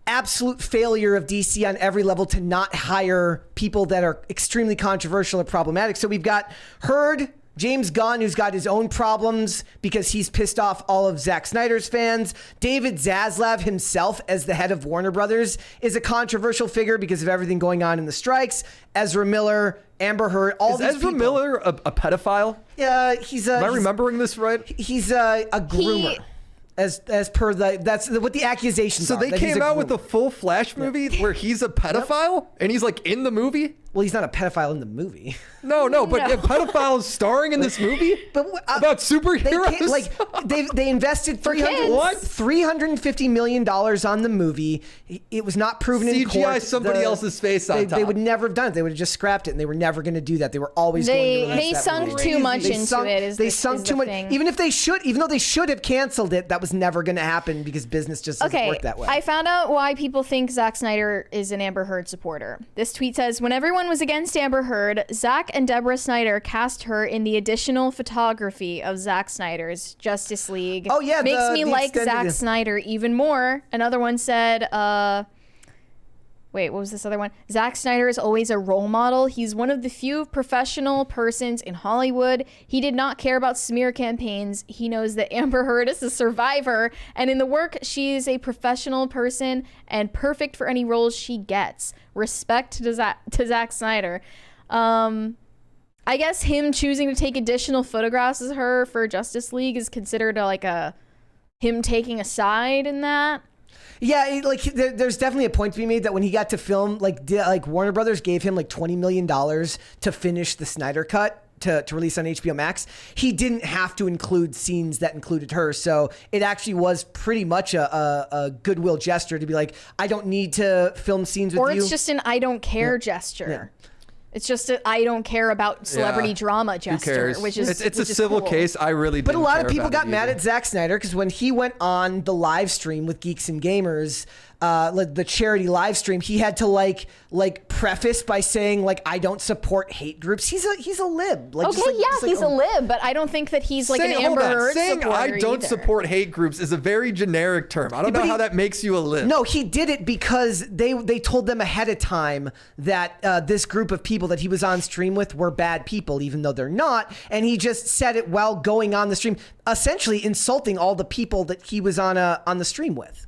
absolute failure of DC on every level to not hire people that are extremely controversial or problematic. So we've got Heard, James Gunn, who's got his own problems because he's pissed off all of Zack Snyder's fans. David Zaslav himself, as the head of Warner Brothers, is a controversial figure because of everything going on in the strikes. Ezra Miller, Amber Heard, all these Ezra people. Miller a pedophile? Yeah, Am I remembering this right? He's a groomer. As per that's what the accusations So are. they that he's came a out with groomer. a full Flash movie where he's a pedophile and he's like in the movie? Well, he's not a pedophile in the movie. No, but a pedophile is starring in this movie about superheroes. They invested $350 million on the movie. It was not proven in court. CGI somebody else's face on top. They would never have done it. They would have just scrapped it, and they were never going to do that. They were always going to release that sunk movie. too much into it. They sunk too much. Even though they should have canceled it, that was never going to happen because business just doesn't work that way. I found out why people think Zack Snyder is an Amber Heard supporter. This tweet says, when everyone was against Amber Heard, Zack and Deborah Snyder cast her in the additional photography of Zack Snyder's Justice League. Oh, yeah. Makes me like extended- Zack Snyder even more. Another one said, wait, what was this other one? Zack Snyder is always a role model. He's one of the few professional persons in Hollywood. He did not care about smear campaigns. He knows that Amber Heard is a survivor, and in the work, she is a professional person and perfect for any roles she gets. Respect to Zack Snyder. I guess him choosing to take additional photographs of her for Justice League is considered him taking a side in that. Yeah, there's definitely a point to be made that when he got to film, Warner Brothers gave him $20 million to finish the Snyder Cut to release on HBO Max. He didn't have to include scenes that included her, so it actually was pretty much a goodwill gesture to be like, I don't need to film scenes with you. Or it's just an I don't care gesture. Yeah. It's just a I don't care about celebrity drama gesture, which is it's a civil case. I really But didn't a lot care of people about got it mad either. at Zack Snyder because when he went on the live stream with Geeks and Gamers, the charity live stream, he had to preface by saying I don't support hate groups. He's a lib. He's a lib, but I don't think that he's an Amber Heard Saying supporter I don't either. support hate groups is a very generic term. I don't know how that makes you a lib. No, he did it because they told them ahead of time that this group of people that he was on stream with were bad people, even though they're not. And he just said it while going on the stream, essentially insulting all the people that he was on the stream with.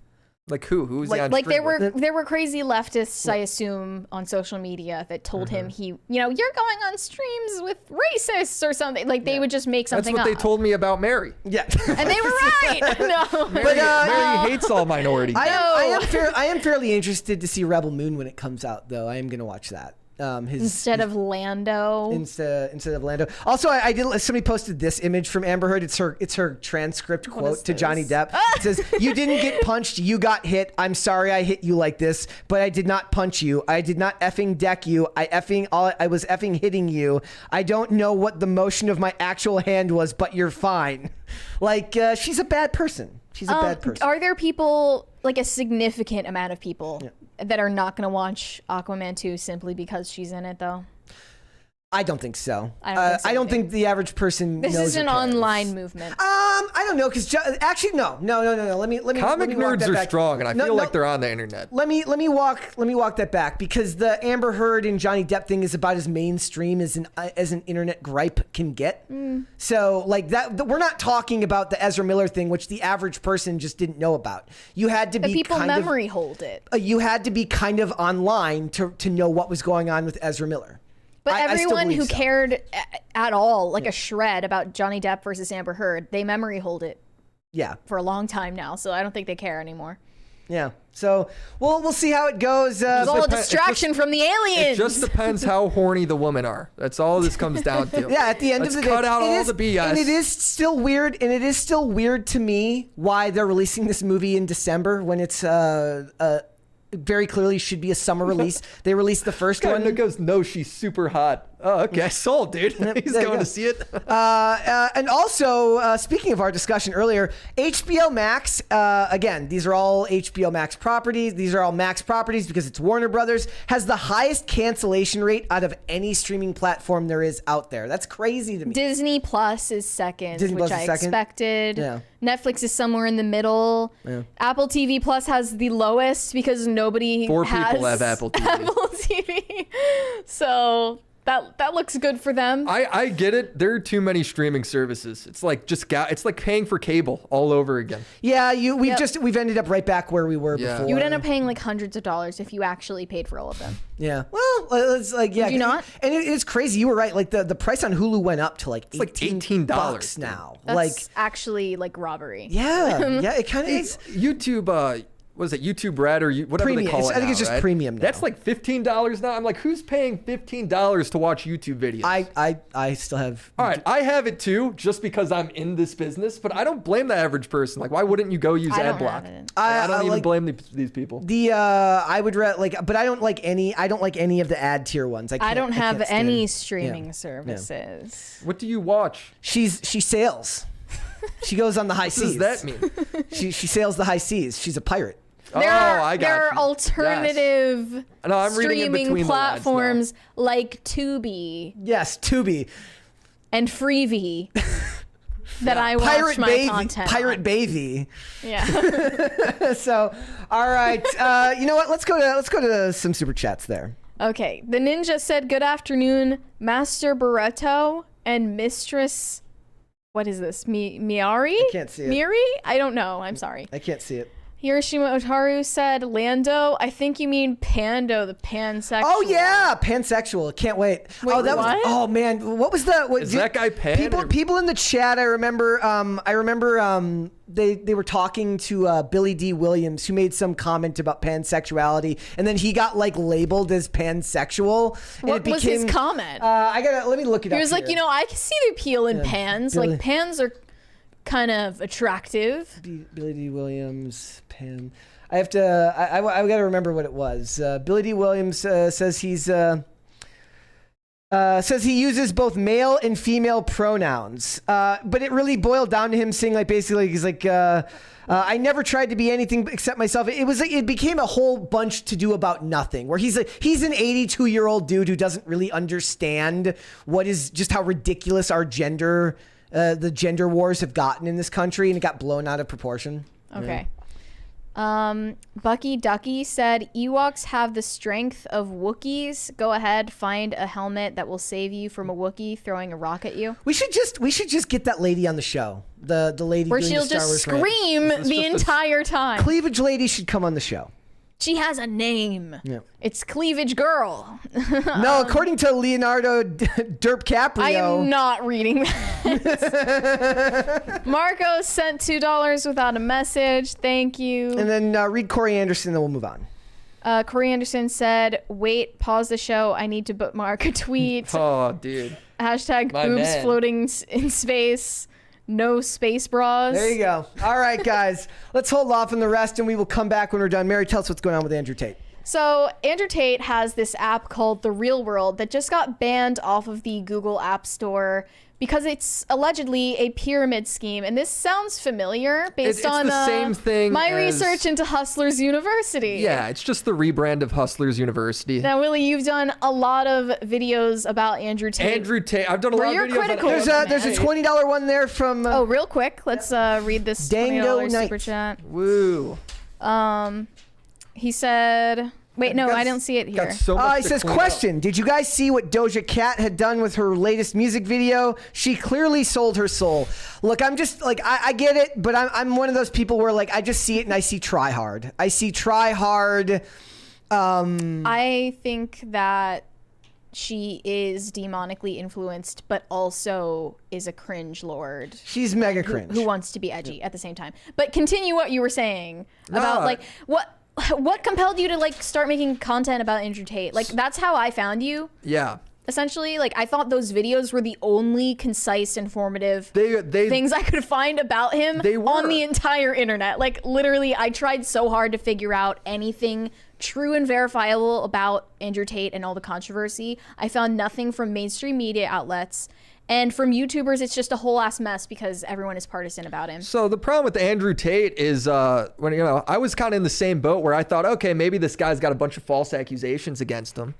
Like who? Who was he on Like stream with? there were crazy leftists, I assume, on social media that told him you're going on streams with racists or something. Like they would just make something That's what they told me about Mary. Yeah. And they were right. No. Mary hates all minorities. I am fairly interested to see Rebel Moon when it comes out, though. I am going to watch that. Instead of Lando. Instead of Lando. Also, I did. Somebody posted this image from Amber Heard. It's her transcript quote to Johnny Depp. It says, "You didn't get punched. You got hit. I'm sorry I hit you like this, but I did not punch you. I did not effing deck you. I was effing hitting you. I don't know what the motion of my actual hand was, but you're fine." Like she's a bad person. She's a bad person. Are there people, like a significant amount of people, that are not going to watch Aquaman 2 simply because she's in it, though? I don't think so. I don't think the average person knows. This is an online movement. I don't know, because actually, no. Let me. Comic nerds are back. strong, and I feel like they're on the internet. Let me walk that back, because the Amber Heard and Johnny Depp thing is about as mainstream as an internet gripe can get. So like that, we're not talking about the Ezra Miller thing, which the average person just didn't know about. You had to be people memory hold it. You had to be kind of online to know what was going on with Ezra Miller. But everyone who cared at all, like a shred, about Johnny Depp versus Amber Heard, they memory hold it. Yeah. For a long time now, so I don't think they care anymore. Yeah. So we'll see how it goes. It's all a distraction from the aliens. It just depends how horny the women are. That's all this comes down to. Yeah. At the end of the day, cut out all the BS. And it is still weird. And it is still weird to me why they're releasing this movie in December when it's very clearly should be a summer release. They released the first one. Nick goes, "No, she's super hot." Oh, okay. Sold, dude. He's going to see it. And also, speaking of our discussion earlier, HBO Max, again, these are all HBO Max properties. These are all Max properties because it's Warner Brothers, has the highest cancellation rate out of any streaming platform there is out there. That's crazy to me. Disney Plus is second, which I expected. Yeah. Netflix is somewhere in the middle. Yeah. Apple TV Plus has the lowest because nobody Four has people have Apple TV. Apple TV. So that looks good for them. I get it. There are too many streaming services. It's like it's like paying for cable all over again. Yeah, we've ended up right back where we were before. You would end up paying like hundreds of dollars if you actually paid for all of them. Yeah. Well, it's like Would you not? And it's crazy. You were right. Like the price on Hulu went up to like $18 now. That's like actually like robbery. Yeah. Yeah. It kind of is. YouTube. What is it? YouTube Red or whatever premium. they call it. I think it's just premium now. That's like $15 now. I'm like, who's paying $15 to watch YouTube videos? I still have. All right, I have it too, just because I'm in this business. But I don't blame the average person. Like, why wouldn't you go use AdBlock? I don't even blame these people. I would but I don't like any. I don't like any of the ad tier ones. I don't have any streaming services. What do you watch? She sails. She goes on the high seas. What does that mean? She sails the high seas. She's a pirate. There are alternative streaming platforms like Tubi. Yes, Tubi. And Freevee that I watch my content Pirate Baby. Yeah. So, all right. You know what? Let's go to some super chats there. Okay. The Ninja said, "Good afternoon, Master Barreto and Mistress." What is this? Miari? I can't see it. Miri? I don't know. I'm sorry. I can't see it. Hiroshima Otaru said, "Lando, I think you mean Pando, the pansexual." Oh yeah, pansexual. Can't wait. Wait, that what? was. Oh man, what was that? Is that guy pan? People in the chat. I remember. They were talking to Billy D. Williams, who made some comment about pansexuality, and then he got like labeled as pansexual. What was his comment? Let me look it up. He was like, I can see the appeal in pans. Like pans are kind of attractive. Billy D. Williams, pan. I have to. I got to remember what it was. Billy D. Williams says he's. Says he uses both male and female pronouns, but it really boiled down to him saying like basically he's like I never tried to be anything except myself. It became a whole bunch to do about nothing. Where he's an 82-year-old dude who doesn't really understand just how ridiculous our the gender wars have gotten in this country, and it got blown out of proportion. Okay. Bucky Ducky said, Ewoks have the strength of Wookiees. Go ahead, find a helmet that will save you from a Wookiee throwing a rock at you. We should just get that lady on the show. The lady where doing she'll the Star just Wars scream the entire time. Cleavage lady should come on the show. She has a name. Yeah. It's Cleavage Girl. No, according to Leonardo DiCaprio. I am not reading that. Marco sent $2 without a message. Thank you. And then read Corey Anderson, then we'll move on. Corey Anderson said, wait, pause the show. I need to bookmark a tweet. Oh, dude. Hashtag My boobs man. floating in space. No space bras. There you go. All right, guys. Let's hold off on the rest, and we will come back when we're done. Mary, tell us what's going on with Andrew Tate. So Andrew Tate has this app called The Real World that just got banned off of the Google App Store because it's allegedly a pyramid scheme. And this sounds familiar based on the same thing my as- research into Hustlers University. Yeah, it's just the rebrand of Hustlers University. Now, Willie, you've done a lot of videos about Andrew Tate. Andrew Tate. I've done a lot of videos critical. on There's a $20 one there from... oh, real quick. Let's read this Dango $20 Knight. super chat. Woo. He said... Wait, no, I don't see it here. Got so much He to says, clean question, did you guys see what Doja Cat had done with her latest music video? She clearly sold her soul. Look, I'm just, like, I get it, but I'm one of those people where, like, I just see it and I see try hard. I see try hard. I think that she is demonically influenced, but also is a cringe lord. She's mega cringe. Who wants to be edgy at the same time. But continue what you were saying about, like, what compelled you to, like, start making content about Andrew Tate? Like, that's how I found you. Yeah. Essentially, like, I thought those videos were the only concise, informative things I could find about him on the entire internet. Like, literally, I tried so hard to figure out anything true and verifiable about Andrew Tate and all the controversy. I found nothing from mainstream media outlets. And from YouTubers, it's just a whole ass mess because everyone is partisan about him. So the problem with Andrew Tate is when, I was kind of in the same boat where I thought, okay, maybe this guy's got a bunch of false accusations against him.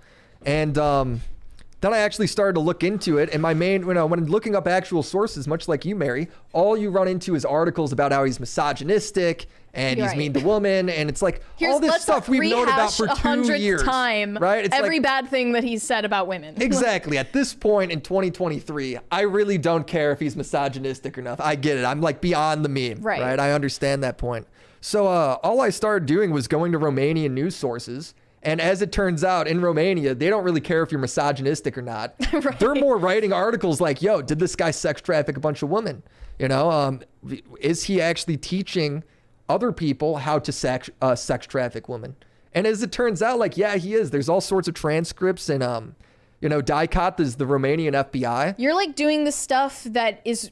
And then I actually started to look into it. And my main, when looking up actual sources, much like you, Mary, all you run into is articles about how he's misogynistic and he's mean to women. And it's like all this stuff we've known about for 2 years. Time, right? It's every like, bad thing that he's said about women. Exactly. At this point in 2023, I really don't care if he's misogynistic or not. I get it. I'm like beyond the meme. Right. I understand that point. So all I started doing was going to Romanian news sources. And as it turns out, in Romania, they don't really care if you're misogynistic or not. Right. They're more writing articles like, yo, did this guy sex traffic a bunch of women? Is he actually teaching other people how to sex traffic women? And as it turns out, like, yeah, he is. There's all sorts of transcripts and, Docket is the Romanian FBI. You're like doing the stuff that is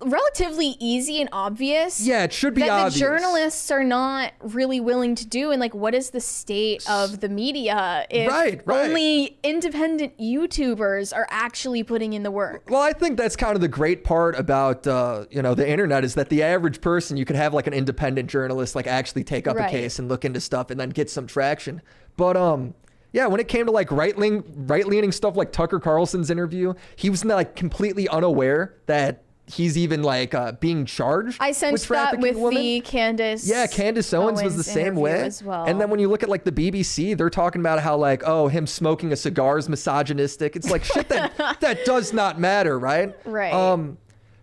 relatively easy and obvious. Yeah, it should be that obvious. The journalists are not really willing to do. And like, what is the state of the media if only independent YouTubers are actually putting in the work? Well, I think that's kind of the great part about, the internet is that the average person, you could have like an independent journalist, like actually take up a case and look into stuff and then get some traction. But, yeah, when it came to like right-leaning stuff like Tucker Carlson's interview, he was like completely unaware that he's even like being charged. I sensed that with the Candace. Yeah, Candace Owens was the same way as well. And then when you look at like the BBC, they're talking about how like, oh, him smoking a cigar is misogynistic. It's like shit that does not matter, right? Right.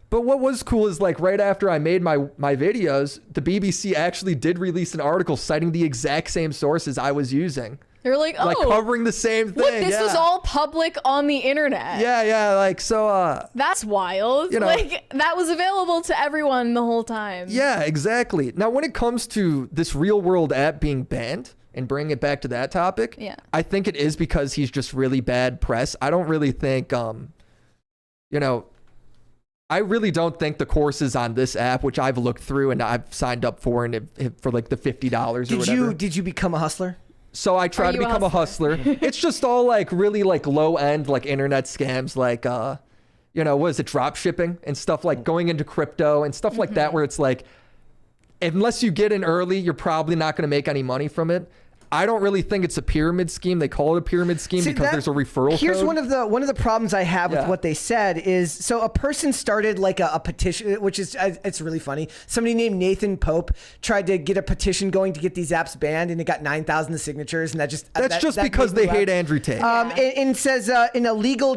But what was cool is like right after I made my videos, the BBC actually did release an article citing the exact same sources I was using. They're like, oh, like covering the same thing. Look, this was all public on the internet. Yeah, like so. That's wild. Like that was available to everyone the whole time. Yeah, exactly. Now, when it comes to this real world app being banned and bringing it back to that topic, I think it is because he's just really bad press. I don't really think, I really don't think the courses on this app, which I've looked through and I've signed up for, and for like the $50 or whatever. Did you become a hustler? So I tried to become a hustler. It's just all like really like low end like internet scams, like what is it, drop shipping and stuff, like going into crypto and stuff like that, where it's like, unless you get in early, you're probably not going to make any money from it. I don't really think it's a pyramid scheme. They call it a pyramid scheme because there's a referral Here's code. one of the problems I have with what they said is, so a person started like a petition, which is, it's really funny. Somebody named Nathan Pope tried to get a petition going to get these apps banned, and it got 9,000 signatures, and that's just because they hate Andrew Tate. And says an illegal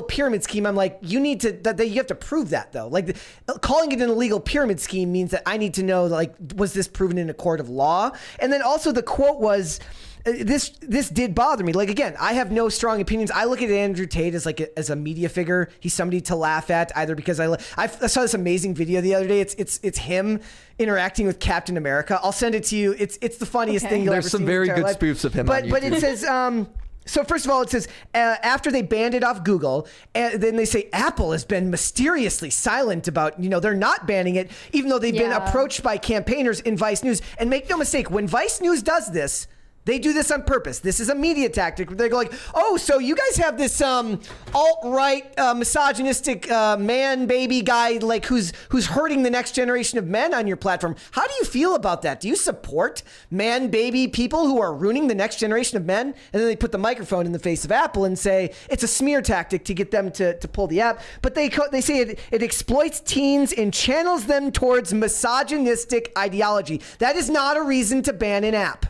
pyramid scheme. I'm like, you need to you have to prove that though. Like calling it an illegal pyramid scheme means that I need to know, like, was this proven in a court of law? And then also the quote was, this did bother me. Like, again, I have no strong opinions. I look at Andrew Tate as a media figure. He's somebody to laugh at, either because I saw this amazing video the other day. It's him interacting with Captain America. I'll send it to you. It's the funniest thing you'll ever see. There's some very good spoofs of him on YouTube. But it says, so first of all, it says, after they banned it off Google, and then they say Apple has been mysteriously silent about, they're not banning it, even though they've been approached by campaigners in Vice News. And make no mistake, when Vice News does this, they do this on purpose. This is a media tactic. They go like, oh, so you guys have this alt-right misogynistic man baby guy like who's hurting the next generation of men on your platform. How do you feel about that? Do you support man baby people who are ruining the next generation of men? And then they put the microphone in the face of Apple and say it's a smear tactic to get them to pull the app. But they say it exploits teens and channels them towards misogynistic ideology. That is not a reason to ban an app.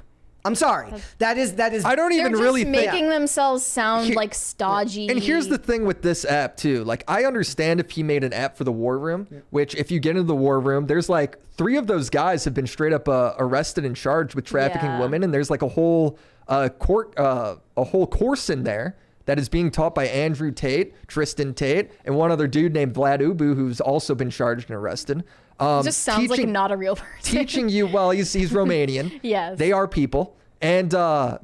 I'm sorry. That is. I don't even really think making themselves sound like stodgy. And here's the thing with this app too. Like, I understand if he made an app for the War Room, which if you get into the War Room, there's like 3 of those guys have been straight up arrested and charged with trafficking women, and there's like a whole course in there that is being taught by Andrew Tate, Tristan Tate, and one other dude named Vlad Ubu, who's also been charged and arrested. It just sounds like not a real person. Teaching you, well, he's Romanian. Yes. They are people, and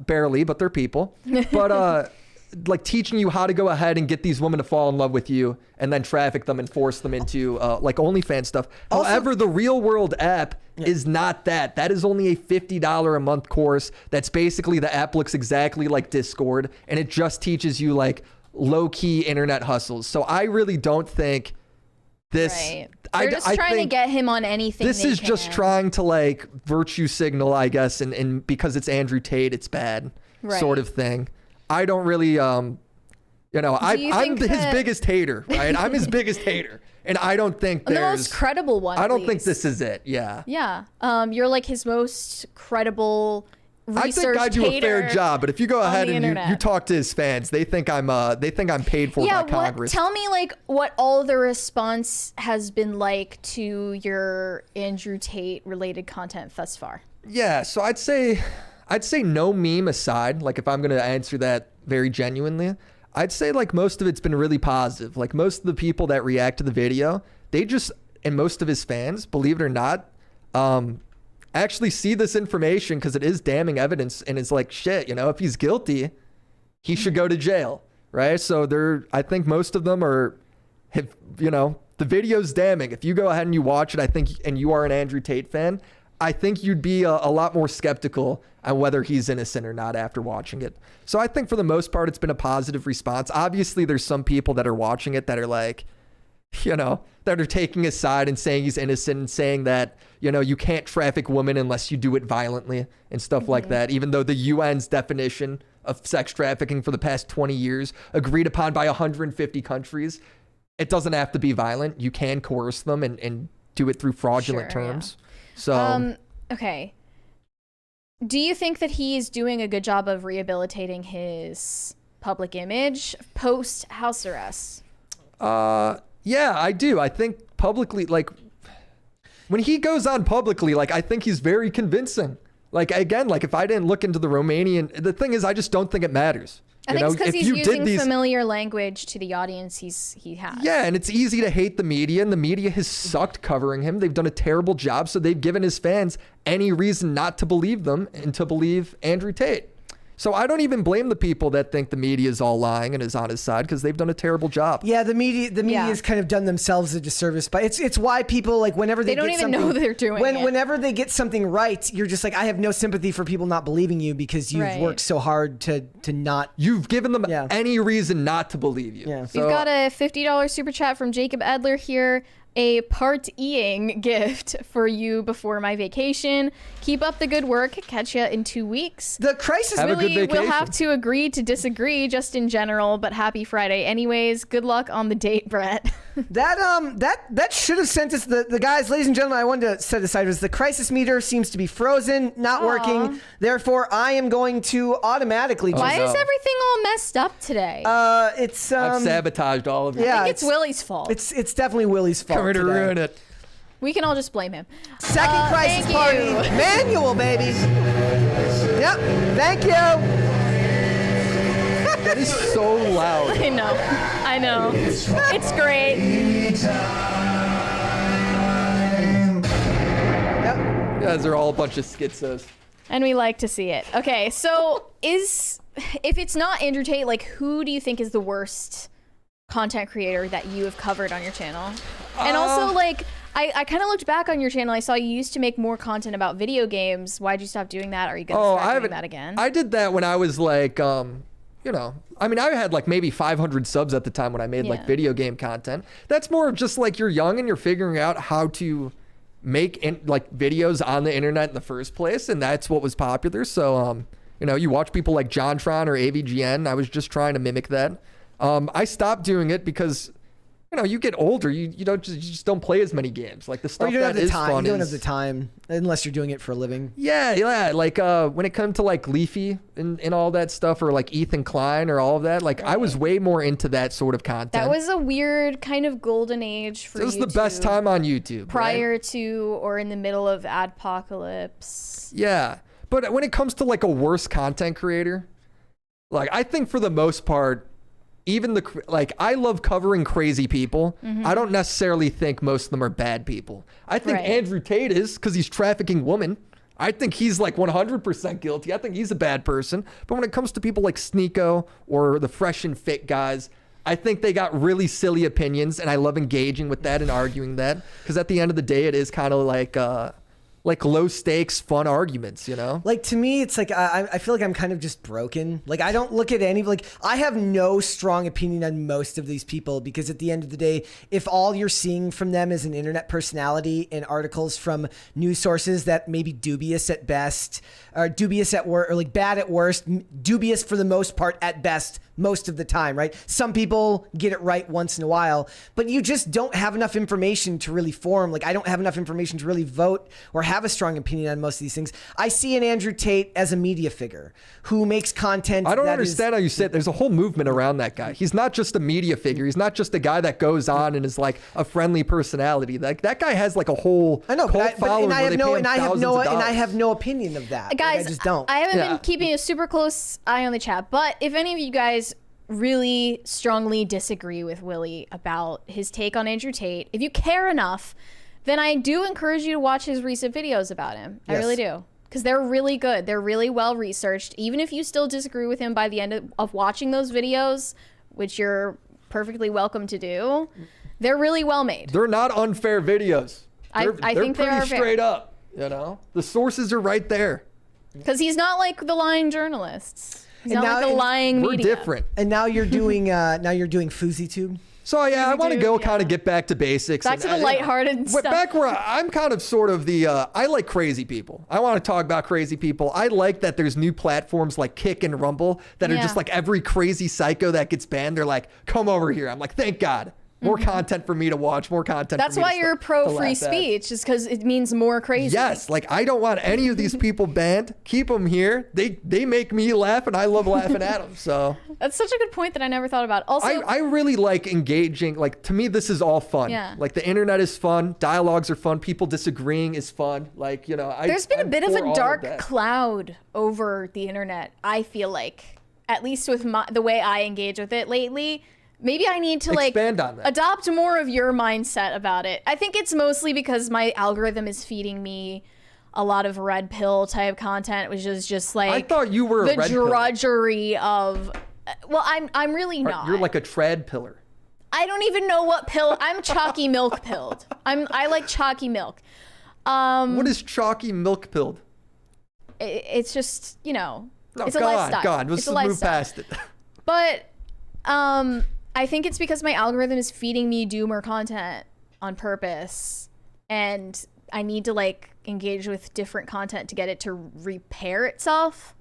barely, but they're people. But like teaching you how to go ahead and get these women to fall in love with you and then traffic them and force them into like OnlyFans stuff. Also, however, the Real World app is not that. That is only a $50 a month course. That's basically, the app looks exactly like Discord, and it just teaches you like low-key internet hustles. So I really don't think this... Right. They're just trying to get him on anything. This is just trying to like virtue signal, I guess, and because it's Andrew Tate, it's bad, sort of thing. I don't really, I'm his biggest hater, right? I'm his biggest hater, and I don't think there's the most credible one. I don't think this is it. Yeah. Yeah. You're like his most credible. I think I do a fair job, but if you go ahead and you talk to his fans, they think I'm paid for by Congress. Tell me like what all the response has been like to your Andrew Tate related content thus far. Yeah, so I'd say no meme aside, like if I'm gonna answer that very genuinely, I'd say like most of it's been really positive. Like most of the people that react to the video, and most of his fans, believe it or not, actually see this information because it is damning evidence, and it's like, shit, if he's guilty, he should go to jail, right? So I think most of them the video's damning. If you go ahead and you watch it, I think, and you are an Andrew Tate fan, I think you'd be a lot more skeptical on whether he's innocent or not after watching it. So I think for the most part, it's been a positive response. Obviously, there's some people that are watching it that are like, that are taking his side and saying he's innocent and saying that, you can't traffic women unless you do it violently and stuff like that, even though the UN's definition of sex trafficking for the past 20 years, agreed upon by 150 countries, it doesn't have to be violent. You can coerce them and do it through fraudulent terms. Yeah. So, okay. Do you think that he's doing a good job of rehabilitating his public image post house arrest? Yeah, I do. I think publicly, like when he goes on publicly, like I think he's very convincing. Like again, like if I didn't look into the Romanian, the thing is, I just don't think it matters. I think it's because he's using familiar language to the audience he has. Yeah, and it's easy to hate the media, and the media has sucked covering him. They've done a terrible job, so they've given his fans any reason not to believe them and to believe Andrew Tate. So I don't even blame the people that think the media is all lying and is on his side, because they've done a terrible job. Yeah, the media has kind of done themselves a disservice, but it's why people, like, whenever they don't even know they're doing it. Whenever they get something right, you're just like, I have no sympathy for people not believing you because you've worked so hard to not. You've given them any reason not to believe you. Yeah. We've got a $50 super chat from Jacob Adler here. a partying gift for you before my vacation. Keep up the good work. Catch you in 2 weeks. The crisis really will have to agree to disagree just in general, but happy Friday anyways. Good luck on the date, Brett. That should have sent us the guys, ladies and gentlemen. I wanted to set aside was the crisis meter seems to be frozen, not working. Therefore, I am going to automatically. Why is everything all messed up today? It's I've sabotaged all of it. I think it's Willy's fault. It's definitely Willy's fault. Coming to ruin it. We can all just blame him. Second crisis party, manual, baby. Yep. Thank you. That is so loud. I know. It's great. You guys are all a bunch of schizos. And we like to see it. Okay, so if it's not Andrew Tate, like, who do you think is the worst content creator that you have covered on your channel? And also, like, I kind of looked back on your channel. I saw you used to make more content about video games. Why'd you stop doing that? Are you going to start doing that again? I did that when I was like, you know, I mean, I had like maybe 500 subs at the time when I made like video game content. That's more of just like you're young and you're figuring out how to make like videos on the internet in the first place, and that's what was popular. So, you know, you watch people like JonTron or AVGN. I was just trying to mimic that. I stopped doing it because, you know, you get older, you just don't play as many games. Like the stuff that is fun. You don't have the time unless you're doing it for a living. Yeah. Like when it comes to like Leafy and all that stuff, or like Ethan Klein or all of that, like I was way more into that sort of content. That was a weird kind of golden age for YouTube. It was the best time on YouTube. Prior to or in the middle of Adpocalypse. Yeah. But when it comes to like a worse content creator, like I think for the most part, even I love covering crazy people. I don't necessarily think most of them are bad people. I think Andrew Tate is, because he's trafficking women. I think he's like 100% guilty. I think he's a bad person. But when it comes to people like Sneeko or the Fresh and Fit guys, I think they got really silly opinions, and I love engaging with that and arguing that, because at the end of the day, it is kind of like low stakes, fun arguments, you know? Like, to me, it's like, I feel like I'm kind of just broken. Like, I don't look at I have no strong opinion on most of these people, because at the end of the day, if all you're seeing from them is an internet personality and articles from news sources that may be dubious at best, or dubious at worst, or like bad at worst, dubious for the most part at best, most of the time, right? Some people get it right once in a while, but you just don't have enough information to really form. Like, I don't have enough information to really vote or have a strong opinion on most of these things. I see an Andrew Tate as a media figure who makes content. I don't understand how you say it. There's a whole movement around that guy. He's not just a media figure. He's not just a guy that goes on and is like a friendly personality. Like that guy has like a whole cult following. I have no opinion of that. Guys, I just don't. I haven't been keeping a super close eye on the chat, but if any of you guys really strongly disagree with Willy about his take on Andrew Tate, if you care enough, then I do encourage you to watch his recent videos about him. I really do. Because they're really good. They're really well researched. Even if you still disagree with him by the end of watching those videos, which you're perfectly welcome to do, they're really well made. They're not unfair videos. I think they're pretty straight up, you know? The sources are right there. Because he's not like the lying journalists. He's not like the lying media. We're different. And now you're doing FouseyTube. So yeah, I want to kind of get back to basics. Back to the lighthearted stuff. Back where I'm kind of sort of I like crazy people. I want to talk about crazy people. I like that there's new platforms like Kick and Rumble that are just like every crazy psycho that gets banned. They're like, come over here. I'm like, thank God. More content for me to watch, more content That's for me why you're pro free speech, is because it means more crazy. Yes, like I don't want any of these people banned. Keep them here. They make me laugh, and I love laughing at them. So that's such a good point that I never thought about. Also, I really like engaging. Like, to me, this is all fun. Yeah. Like, the internet is fun. Dialogues are fun. People disagreeing is fun. Like, you know, there's been a bit of a dark cloud over the internet, I feel like, at least with the way I engage with it lately. Maybe I need to expand on that. Adopt more of your mindset about it. I think it's mostly because my algorithm is feeding me a lot of red pill type content, which is just like I thought you were the a red drudgery of. Well, I'm really not. You're like a trad pillar. I don't even know what pill. I'm chalky milk pilled. I like chalky milk. What is chalky milk pilled? It's just, you know, it's a lifestyle. God, let's move past it. But I think it's because my algorithm is feeding me doomer content on purpose, and I need to like engage with different content to get it to repair itself.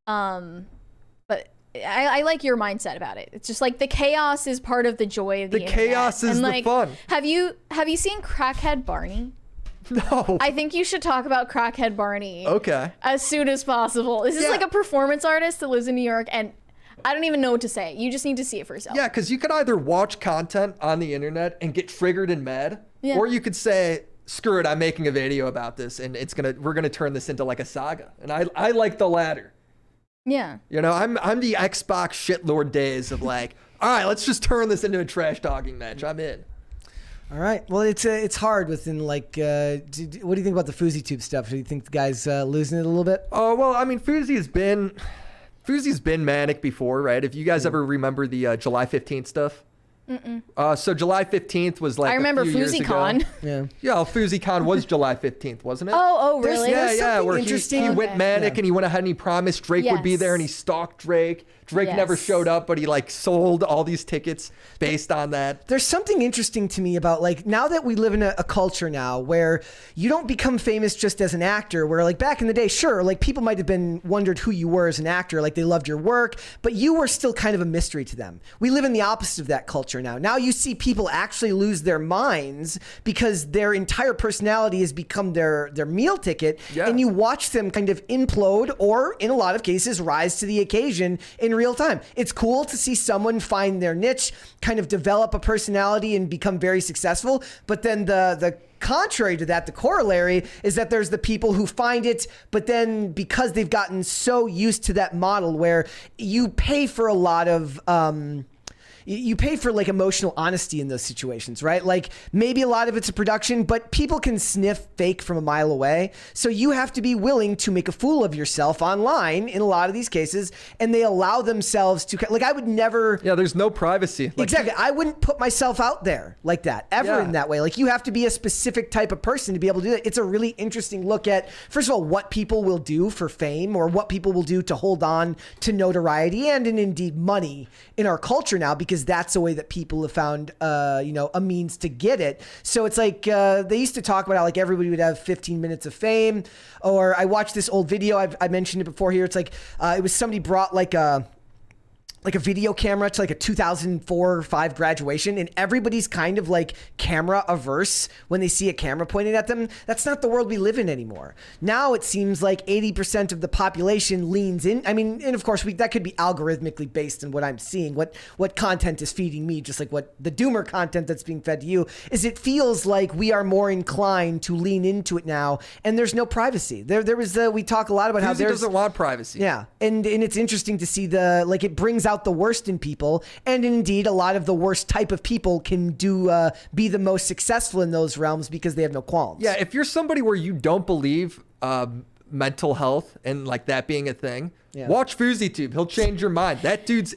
But I like your mindset about it. It's just like the chaos is part of the joy of the internet. Chaos is and, the like, fun. Have you seen Crackhead Barney? No. I think you should talk about Crackhead Barney. Okay. As soon as possible. This is like a performance artist that lives in New York, and I don't even know what to say. You just need to see it for yourself. Yeah, because you could either watch content on the internet and get triggered and mad, or you could say, screw it, I'm making a video about this, and we're gonna turn this into like a saga. And I like the latter. Yeah. You know, I'm the Xbox shitlord days of like, all right, let's just turn this into a trash talking match. I'm in. All right. Well, it's hard within like. What do you think about the FouseyTube stuff? Do you think the guy's losing it a little bit? Oh well, I mean, Fousey's been manic before, right? If you guys ever remember the July 15th stuff. So July 15th was like I remember a few years ago. FouseyCon. Yeah, FouseyCon was July 15th, wasn't it? Oh, really? Yeah, where he went manic and he went ahead and he promised Drake would be there and he stalked Drake. Drake never showed up, but he like sold all these tickets based on that. There's something interesting to me about like now that we live in a culture now where you don't become famous just as an actor, where like back in the day, sure, like people might have been wondered who you were as an actor, like they loved your work, but you were still kind of a mystery to them. We live in the opposite of that culture now. Now you see people actually lose their minds because their entire personality has become their meal ticket, and you watch them kind of implode or in a lot of cases rise to the occasion in real time. It's cool to see someone find their niche, kind of develop a personality and become very successful. But then the contrary to that, the corollary is that there's the people who find it, but then because they've gotten so used to that model where you pay for a lot of you pay for like emotional honesty in those situations, right? Like maybe a lot of it's a production, but people can sniff fake from a mile away. So you have to be willing to make a fool of yourself online in a lot of these cases. And they allow themselves to, like, I would never. Yeah, there's no privacy. Like, exactly. I wouldn't put myself out there like that ever in that way. Like you have to be a specific type of person to be able to do that. It's a really interesting look at, first of all, what people will do for fame or what people will do to hold on to notoriety and indeed money in our culture now, because that's a way that people have found, a means to get it. So it's like they used to talk about how like everybody would have 15 minutes of fame. Or I watched this old video. I mentioned it before here. It's like it was somebody brought like a video camera to like a 2004 or 5 graduation, and everybody's kind of like camera averse when they see a camera pointed at them. That's not the world we live in anymore. Now it seems like 80% of the population leans in. I mean, and of course that could be algorithmically based on what I'm seeing, what content is feeding me, just like what the doomer content that's being fed to you is. It feels like we are more inclined to lean into it now, and there's no privacy. There was we talk a lot about how there doesn't want privacy. Yeah, and it's interesting to see it brings out the worst in people, and indeed a lot of the worst type of people can be the most successful in those realms because they have no qualms. Yeah, if you're somebody where you don't believe mental health and like that being a thing, watch FouseyTube. He'll change your mind. That dude,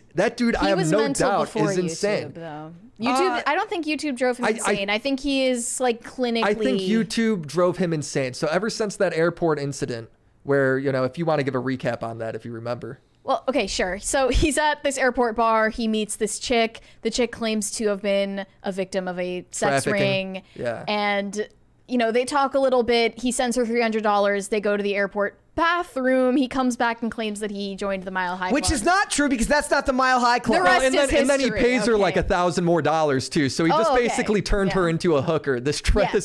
I have no doubt, is insane. YouTube, though. YouTube, I don't think YouTube drove him insane. I think he is like clinically. I think YouTube drove him insane. So ever since that airport incident, where if you want to give a recap on that, if you remember. Well, okay, sure. So he's at this airport bar. He meets this chick. The chick claims to have been a victim of a sex ring. Yeah. And, they talk a little bit. He sends her $300. They go to the airport bathroom. He comes back and claims that he joined the Mile High Club. Which is not true, because that's not the Mile High Club. The rest is history. And then he pays her like $1,000 more too. So he just basically turned her into a hooker. This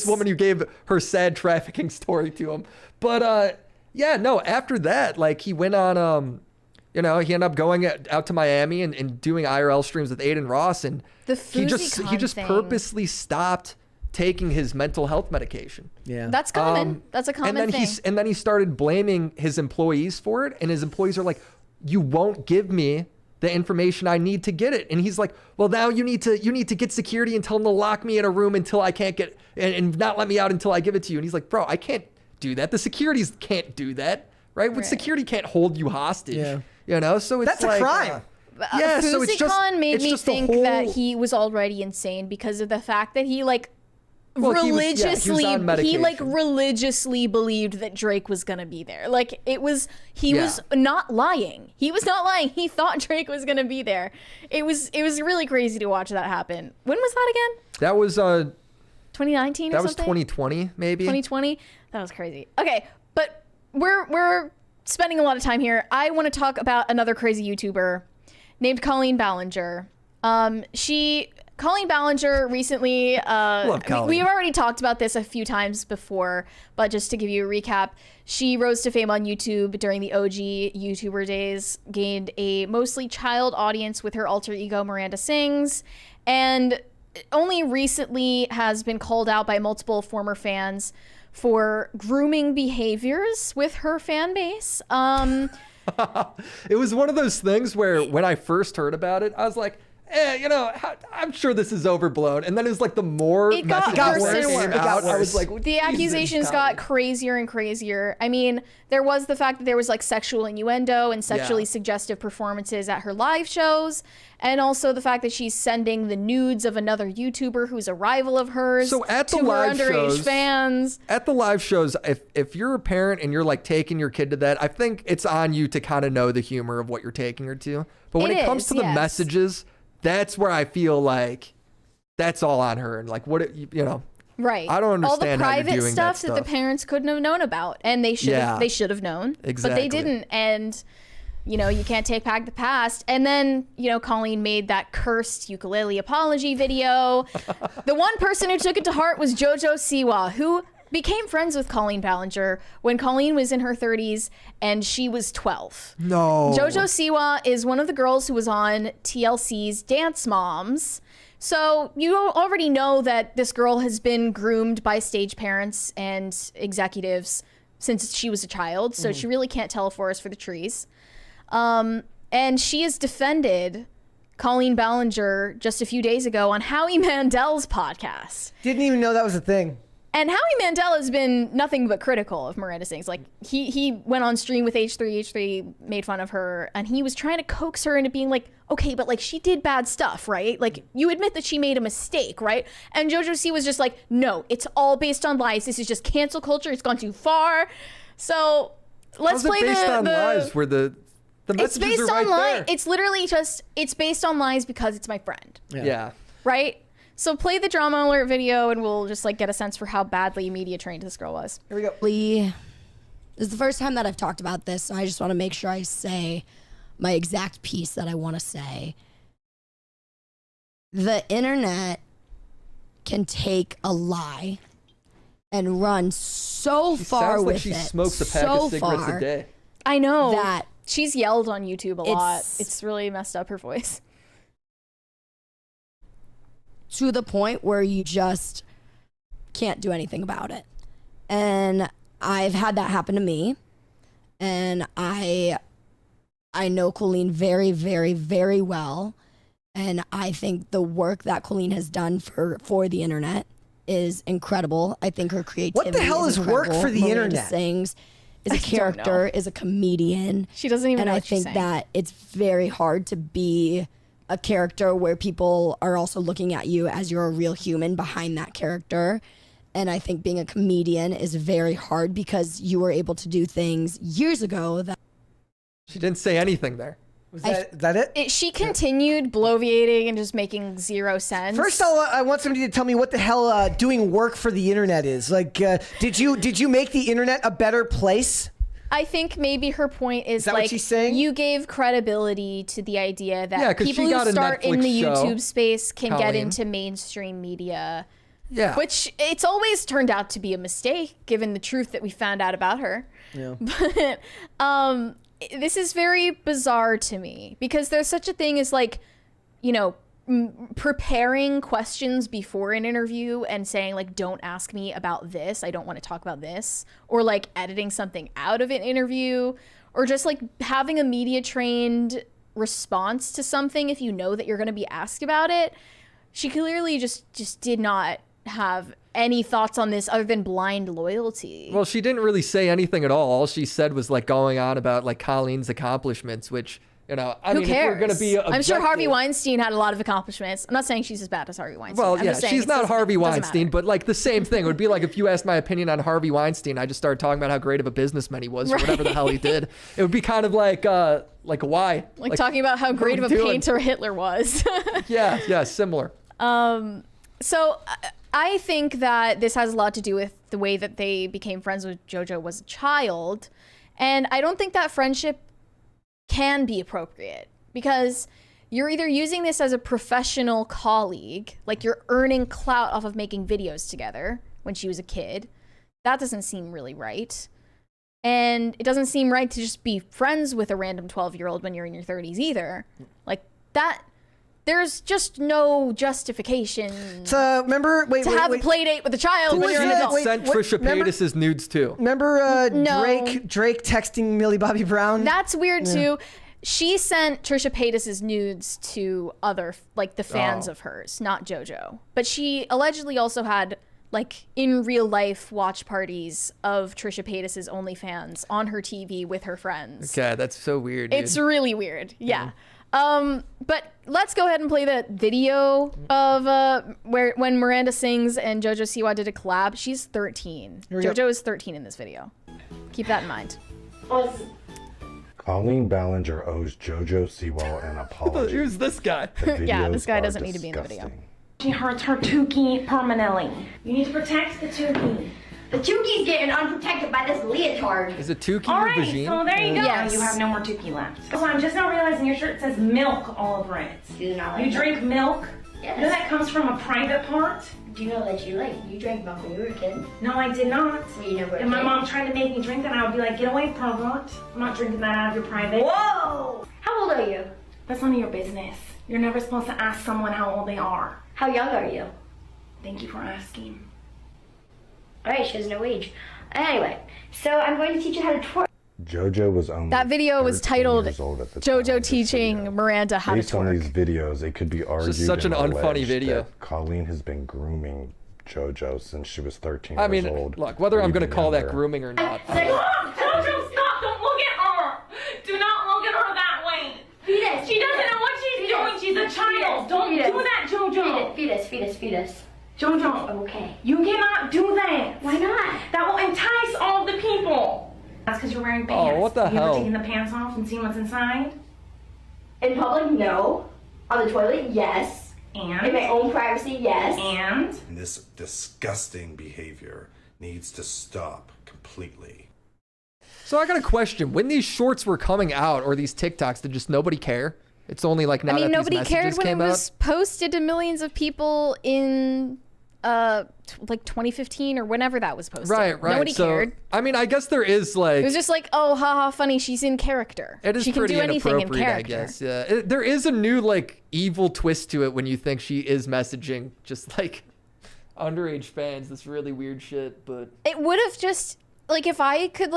woman who gave her sad trafficking story to him. But after that, like he went on he ended up going out to Miami and doing IRL streams with Aiden Ross, and he just purposely stopped taking his mental health medication. Yeah, that's common. That's a common thing. And then he started blaming his employees for it, and his employees are like, "You won't give me the information I need to get it." And he's like, "Well, now you need to get security and tell them to lock me in a room until I can't get and not let me out until I give it to you." And he's like, "Bro, I can't do that. The securities can't do that, right? Security can't hold you hostage." Yeah. So it's that's a crime. So it's just made me think that he was already insane because of the fact that he religiously believed that Drake was gonna be there. Like was not lying. He was not lying. He thought Drake was gonna be there. It was really crazy to watch that happen. When was that again? That was 2019 or That was something? 2020, maybe. 2020? That was crazy. Okay, but we're spending a lot of time here. I want to talk about another crazy YouTuber named Colleen Ballinger. Colleen Ballinger recently, Love Colleen. we've already talked about this a few times before, but just to give you a recap, she rose to fame on YouTube during the OG YouTuber days, gained a mostly child audience with her alter ego Miranda Sings, and only recently has been called out by multiple former fans for grooming behaviors with her fan base. It was one of those things where when I first heard about it, I was like, I'm sure this is overblown. And then it was like the more it got messages worse. came out, I was like, the accusations got crazier and crazier. I mean, there was the fact that there was like sexual innuendo and sexually suggestive performances at her live shows, and also the fact that she's sending the nudes of another YouTuber who's a rival of hers so at the to her live underage shows, fans. At the live shows, if you're a parent and you're like taking your kid to that, I think it's on you to kind of know the humor of what you're taking her to. But when it comes to the messages, that's where I feel like that's all on her. And like, right. I don't understand all the how you're private doing stuff that the parents couldn't have known about, and they should have known, exactly. but they didn't. And you can't take back the past. And then Colleen made that cursed ukulele apology video. The one person who took it to heart was Jojo Siwa, who became friends with Colleen Ballinger when Colleen was in her 30s and she was 12. No. Jojo Siwa is one of the girls who was on TLC's Dance Moms. So you already know that this girl has been groomed by stage parents and executives since she was a child. So she really can't tell a forest for the trees. And she has defended Colleen Ballinger just a few days ago on Howie Mandel's podcast. Didn't even know that was a thing. And Howie Mandel has been nothing but critical of Miranda Sings. Like, he went on stream with H3. H3 made fun of her, and he was trying to coax her into being like, okay, but like, she did bad stuff, right? Like, you admit that she made a mistake, right? And Jojo C was just like, no, it's all based on lies. This is just cancel culture. It's gone too far. So let's play based on lies where the messages it's based are right on lies. there. It's literally just, it's based on lies because it's my friend. Yeah. Right? So play the drama alert video and we'll just like get a sense for how badly media trained this girl was. Here we go. This is the first time that I've talked about this, so I just want to make sure I say my exact piece that I want to say. The internet can take a lie and run so far with it. She smokes a pack of cigarettes a day. I know. That she's yelled on YouTube a lot. It's really messed up her voice. To the point where you just can't do anything about it. And I've had that happen to me. And I know Colleen very, very, very well. And I think the work that Colleen has done for the internet is incredible. I think her creativity What the hell is work for the Miranda internet? Sings is a character, is a comedian. She doesn't even know And I what she's think saying. that it's very hard to be a character where people are also looking at you as you're a real human behind that character. And I think being a comedian is very hard because you were able to do things years ago that She didn't say anything there. Was that it? She continued bloviating and just making zero sense. First, I want somebody to tell me what the hell doing work for the internet is. Like, did you make the internet a better place? I think maybe her point is that like what she's saying? You gave credibility to the idea that 'cause people she who got a start in the Netflix show, YouTube space can get Colleen. into mainstream media. Yeah. Which it's always turned out to be a mistake given the truth that we found out about her. Yeah. But this is very bizarre to me because there's such a thing as like, preparing questions before an interview and saying like, don't ask me about this, I don't want to talk about this, or like editing something out of an interview, or just like having a media trained response to something if you know that you're going to be asked about it. She clearly just did not have any thoughts on this other than blind loyalty. Well, she didn't really say anything at all. All she said was like going on about like Colleen's accomplishments, which Who mean, cares? if we're going to be I'm sure Harvey objective- Weinstein had a lot of accomplishments. I'm not saying she's as bad as Harvey Weinstein. Well, I'm yeah, just saying she's it not doesn't- Harvey doesn't Weinstein, matter. but like the same thing. It would be like if you asked my opinion on Harvey Weinstein, I just started talking about how great of a businessman he was, or whatever the hell he did. It would be kind of like why? Like talking about how great of a doing? painter Hitler was. Yeah, similar. So I think that this has a lot to do with the way that they became friends with Jojo was a child. And I don't think that friendship can be appropriate because you're either using this as a professional colleague, like you're earning clout off of making videos together when she was a kid. That doesn't seem really right. And it doesn't seem right to just be friends with a random 12-year-old when you're in your 30s either. Like that, there's just no justification to have a play date with a child when you're an adult. Sent Trisha Paytas' nudes too. Remember No. Drake texting Millie Bobby Brown? That's weird too. She sent Trisha Paytas' nudes to other, like the fans of hers, not JoJo. But she allegedly also had, like, in real life watch parties of Trisha Paytas' OnlyFans on her TV with her friends. Okay, that's so weird, dude. It's really weird. Yeah. But let's go ahead and play the video of when Miranda sings and Jojo Siwa did a collab. She's 13. Jojo is 13 in this video. Keep that in mind. Colleen Ballinger owes Jojo Siwa an apology. Who's this guy? Yeah, this guy doesn't need to be in the video. She hurts her Tukey permanently. You need to protect the Tukey. The Tukey's getting unprotected by this leotard. Is it Tukey All or right, vagine? so there you go. Yes. You have no more Tukey left. So I'm just now realizing your shirt says milk all over it. Do you not like You drink milk? Yes. You know that comes from a private part? Do you know that you drank milk when you were a kid? No, I did not. Well, you never And my did. mom tried to make me drink that, and I would be like, get away, pervert. I'm not drinking that out of your private. Whoa! How old are you? That's none of your business. You're never supposed to ask someone how old they are. How young are you? Thank you for asking. Alright, she has no age. Anyway, so I'm going to teach you how to twerk. Jojo was only That video was 13 titled years old at the Jojo time of this teaching video. Miranda how Based to on twerk. these videos, it could be argued such an and unfunny alleged video. that Colleen has been grooming Jojo since she was 13 I mean, years old. look, whether or I'm going to even call that younger. grooming or not. Stop! Jojo, stop! Don't look at her! Do not look at her that way! Fetus! She doesn't know what she's doing! She's a child! Don't do that, Jojo! Fetus. Jojo, Okay. you cannot do that! Why not? That will entice all the people! That's because you're wearing pants. Oh, what the Have you hell? ever taken the pants off and seen what's inside? In public, no. On the toilet, yes. And? In my own privacy, yes. And? This disgusting behavior needs to stop completely. So I got a question. When these shorts were coming out, or these TikToks, did just nobody care? It's only like now I mean, that nobody these cared messages when it came was out? posted to millions of people in like 2015 or whenever that was posted. Right. Nobody so, cared. I mean, I guess there is like... It was just like, oh, haha, funny. She's in character. It is she can pretty do anything in inappropriate, character. I guess. Yeah, there is a new like evil twist to it when you think she is messaging just like underage fans. This really weird shit, but It would have just like if I could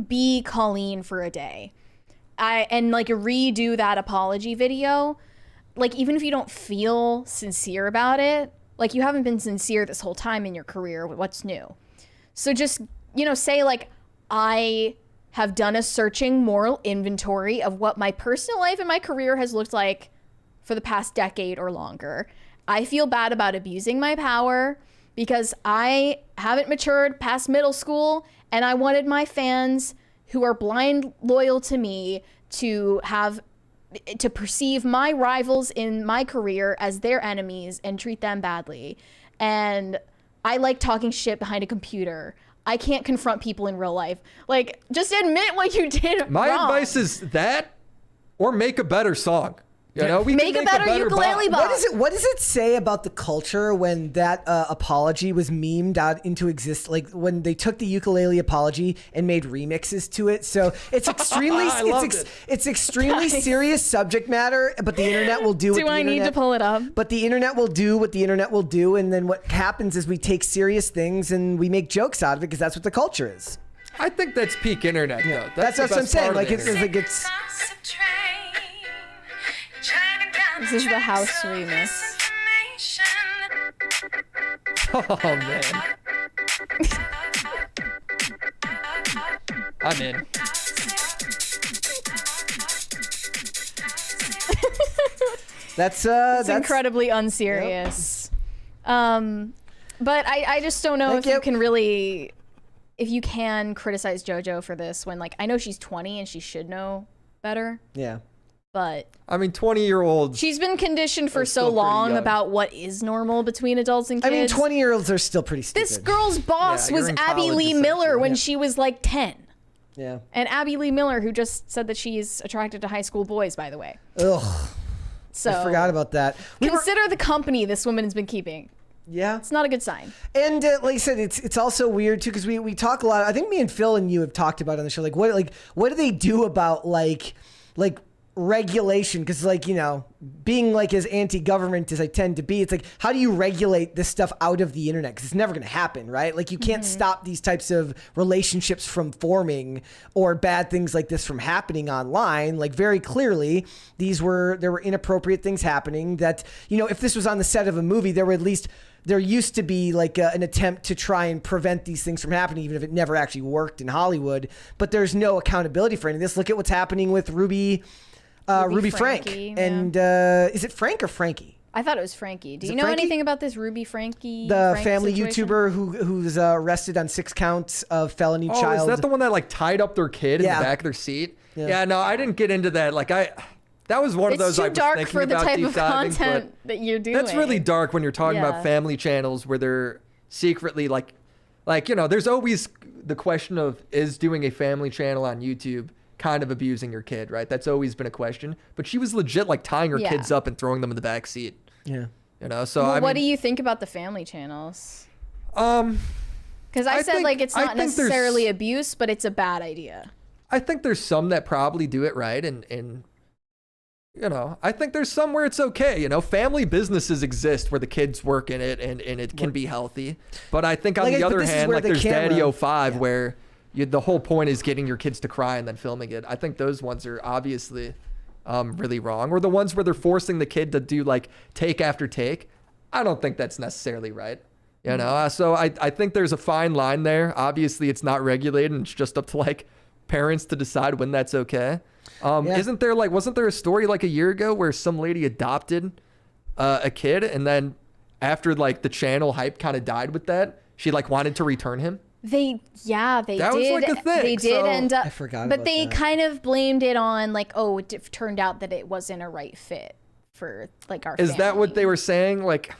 be Colleen for a day, and like redo that apology video, like even if you don't feel sincere about it, like you haven't been sincere this whole time in your career, what's new? So just, say like, I have done a searching moral inventory of what my personal life and my career has looked like for the past decade or longer. I feel bad about abusing my power because I haven't matured past middle school, and I wanted my fans who are blind loyal to me to perceive my rivals in my career as their enemies and treat them badly. And I like talking shit behind a computer. I can't confront people in real life. Like, just admit what you did my wrong. advice is that, or make a better song. You know, we Make can a better ukulele bop. bop. What does it say about the culture when that apology was memed out into existence? Like when they took the ukulele apology and made remixes to it. So it's extremely, it's extremely serious subject matter. But the internet will do. Do I need to pull it up? But the internet will do what the internet will do, and then what happens is we take serious things and we make jokes out of it because that's what the culture is. I think that's peak internet, though. That's the what I'm best saying. part of Like the it's internet. like it's. This is the house remix. Oh man. I'm in. That's incredibly unserious. But I just don't know if you can really, if you can criticize JoJo for this when, like, I know she's 20 and she should know better. Yeah. But I mean, 20-year-olds. she's been conditioned for so long about what is normal between adults and kids. I mean, 20-year-olds are still pretty stupid. This girl's boss was Abby Lee Miller when she was like 10. Yeah. And Abby Lee Miller, who just said that she's attracted to high school boys, by the way. Ugh. So I forgot about that. Consider the company this woman has been keeping. Yeah. It's not a good sign. And like I said, it's also weird too, because we talk a lot. I think me and Phil and you have talked about it on the show. Like what do they do about like regulation? Because like, you know, being like as anti-government as I tend to be, it's like, how do you regulate this stuff out of the internet? Because it's never going to happen, right? Like you can't stop these types of relationships from forming or bad things like this from happening online. Like very clearly, there were inappropriate things happening that, you know, if this was on the set of a movie, there used to be like an attempt to try and prevent these things from happening, even if it never actually worked in Hollywood. But there's no accountability for any of this. Look at what's happening with Ruby Frank. Yeah. And is it Frank or Frankie? I thought it was Frankie. Do you know Frankie? anything about this Ruby Frankie? The Frank family situation? YouTuber who's arrested on 6 counts of felony child. Is that the one that like tied up their kid in the back of their seat? Yeah, no, I didn't get into that. Like that was one of those I was dark thinking for the about type deep of diving, content that you're doing. That's really dark when you're talking about family channels where they're secretly like, you know, there's always the question of, is doing a family channel on YouTube kind of abusing your kid, right? That's always been a question. But she was legit like tying her kids up and throwing them in the back seat. Yeah. You know, so well, what do you think about the family channels? Because I said think- like it's I not think there's- necessarily abuse, but it's a bad idea. I think there's some that probably do it right, and you know, I think there's some where it's okay. You know, family businesses exist where the kids work in it and it can be healthy. But I think on the other hand, like there's Daddy 05 where the whole point is getting your kids to cry and then filming it. I think those ones are obviously really wrong. Or the ones where they're forcing the kid to do like take after take. I don't think that's necessarily right. You know, so I think there's a fine line there. Obviously, it's not regulated and it's just up to like parents to decide when that's okay. Wasn't there a story like a year ago where some lady adopted a kid and then after like the channel hype kind of died with that, she like wanted to return him? They That did. was like a thing, They did so- end up. I forgot But about they that. kind of blamed it on like, oh, it turned out that it wasn't a right fit for like our. Is that what they were saying? Like,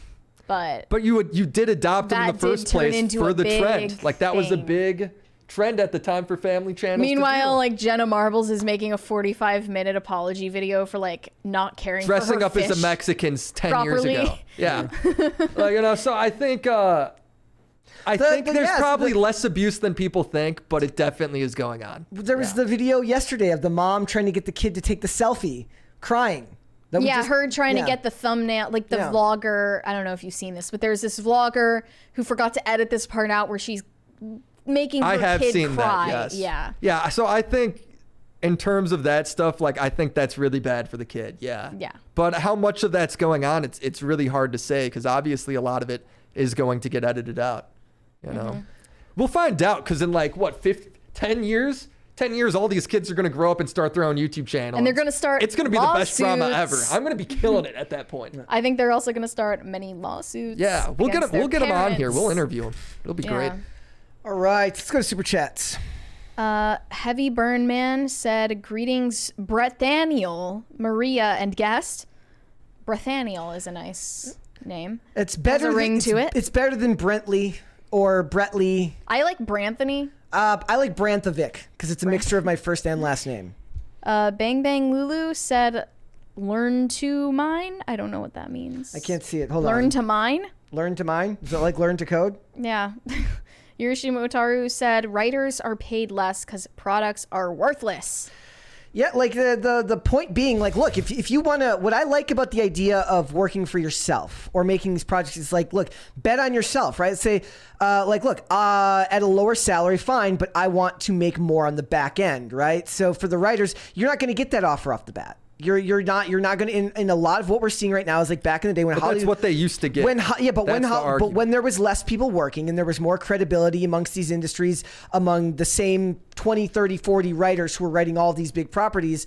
But you did adopt him in that the did first turn place into for a the trend. big Like that was a thing. big trend at the time for family channels. to Meanwhile, do. like Jenna Marbles is making a 45-minute apology video for like not caring dressing for her up as fish the Mexicans 10 properly. years ago. Yeah. Like, you know, so I think there's probably less abuse than people think, but it definitely is going on. There was the video yesterday of the mom trying to get the kid to take the selfie, crying. That was Yeah, just- her trying yeah. to get the thumbnail, like the Yeah. vlogger. I don't know if you've seen this, but there's this vlogger who forgot to edit this part out where she's making her I have kid seen cry. that, yes. Yeah. Yeah, so I think in terms of that stuff, like I think that's really bad for the kid. Yeah. Yeah. But how much of that's going on, it's really hard to say because obviously a lot of it is going to get edited out. You know, we'll find out because in like what 10 years, all these kids are going to grow up and start their own YouTube channel. And they're going to start It's going to be the best drama ever. lawsuits. I'm going to be killing it at that point. I think they're also going to start many lawsuits. Yeah, we'll get against them their on here. parents. We'll interview them. It'll be great. Yeah. All right, let's go to Super Chats. Heavy Burn Man said, "Greetings, Brethaniel, Maria, and guest." Brethaniel is a nice name. It's better. Has a ring to it. It's better than Brentley or Bretley. I like Branthony. I like Branthovic because it's a mixture of my first and last name. Bang Bang Lulu said, "Learn to mine." I don't know what that means. I can't see it. Hold on. Learn to mine? Learn to mine? Is it like learn to code? Yeah. Yurishima Otaru said, "Writers are paid less because products are worthless." Yeah, like the point being, like, look, if you want to, what I like about the idea of working for yourself or making these projects is like, look, bet on yourself, right? Say, look, at a lower salary, fine, but I want to make more on the back end, right? So for the writers, you're not going to get that offer off the bat. You're not going to. In a lot of what we're seeing right now is like back in the day when But Hollywood. that's what they used to get. But when there was less people working and there was more credibility amongst these industries, among the same 20, 30, 40 writers who were writing all these big properties,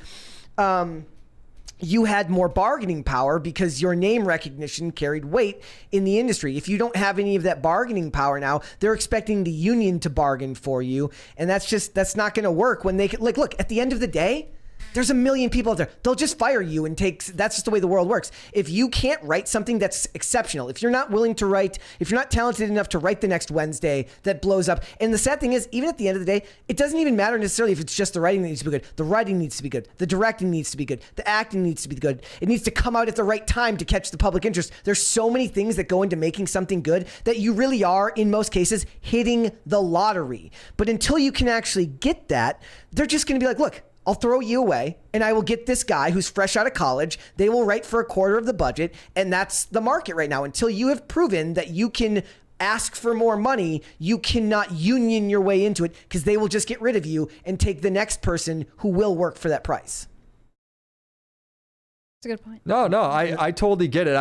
you had more bargaining power because your name recognition carried weight in the industry. If you don't have any of that bargaining power now, they're expecting the union to bargain for you, and that's not going to work when they can. Like, look, at the end of the day, There's a million people out there. They'll just fire you and that's just the way the world works. If you can't write something that's exceptional, if you're not willing to write, if you're not talented enough to write the next Wednesday that blows up. And the sad thing is, even at the end of the day, it doesn't even matter necessarily if it's just the writing that needs to be good. The writing needs to be good. The directing needs to be good. The acting needs to be good. It needs to come out at the right time to catch the public interest. There's so many things that go into making something good that you really are, in most cases, hitting the lottery. But until you can actually get that, they're just going to be like, look, I'll throw you away and I will get this guy who's fresh out of college. They will write for a quarter of the budget. And that's the market right now. Until you have proven that you can ask for more money, you cannot union your way into it, because they will just get rid of you and take the next person who will work for that price. That's a good point. No, I totally get it.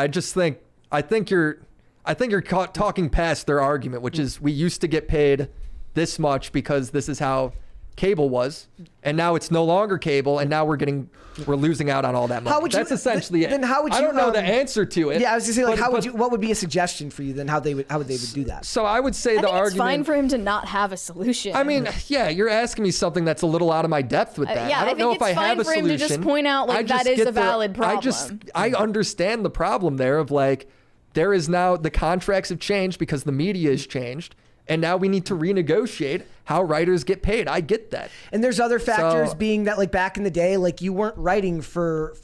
I think you're talking past their argument, which is we used to get paid this much because this is how cable was, and now it's no longer cable, and now we're losing out on all that money. How would you, That's essentially it. Then how would you? I don't know the answer to it. Yeah, I was just saying, like, what would be a suggestion for you? Then how would they do that? So I would say I think it's fine for him to not have a solution. I mean, yeah, you're asking me something that's a little out of my depth with that. Yeah, I don't know if I have a for solution. him to just point out like that is a valid problem. I understand the problem there of like, there is now the contracts have changed because the media has changed. And now we need to renegotiate how writers get paid. I get that. And there's other factors, being that like back in the day, like you weren't writing for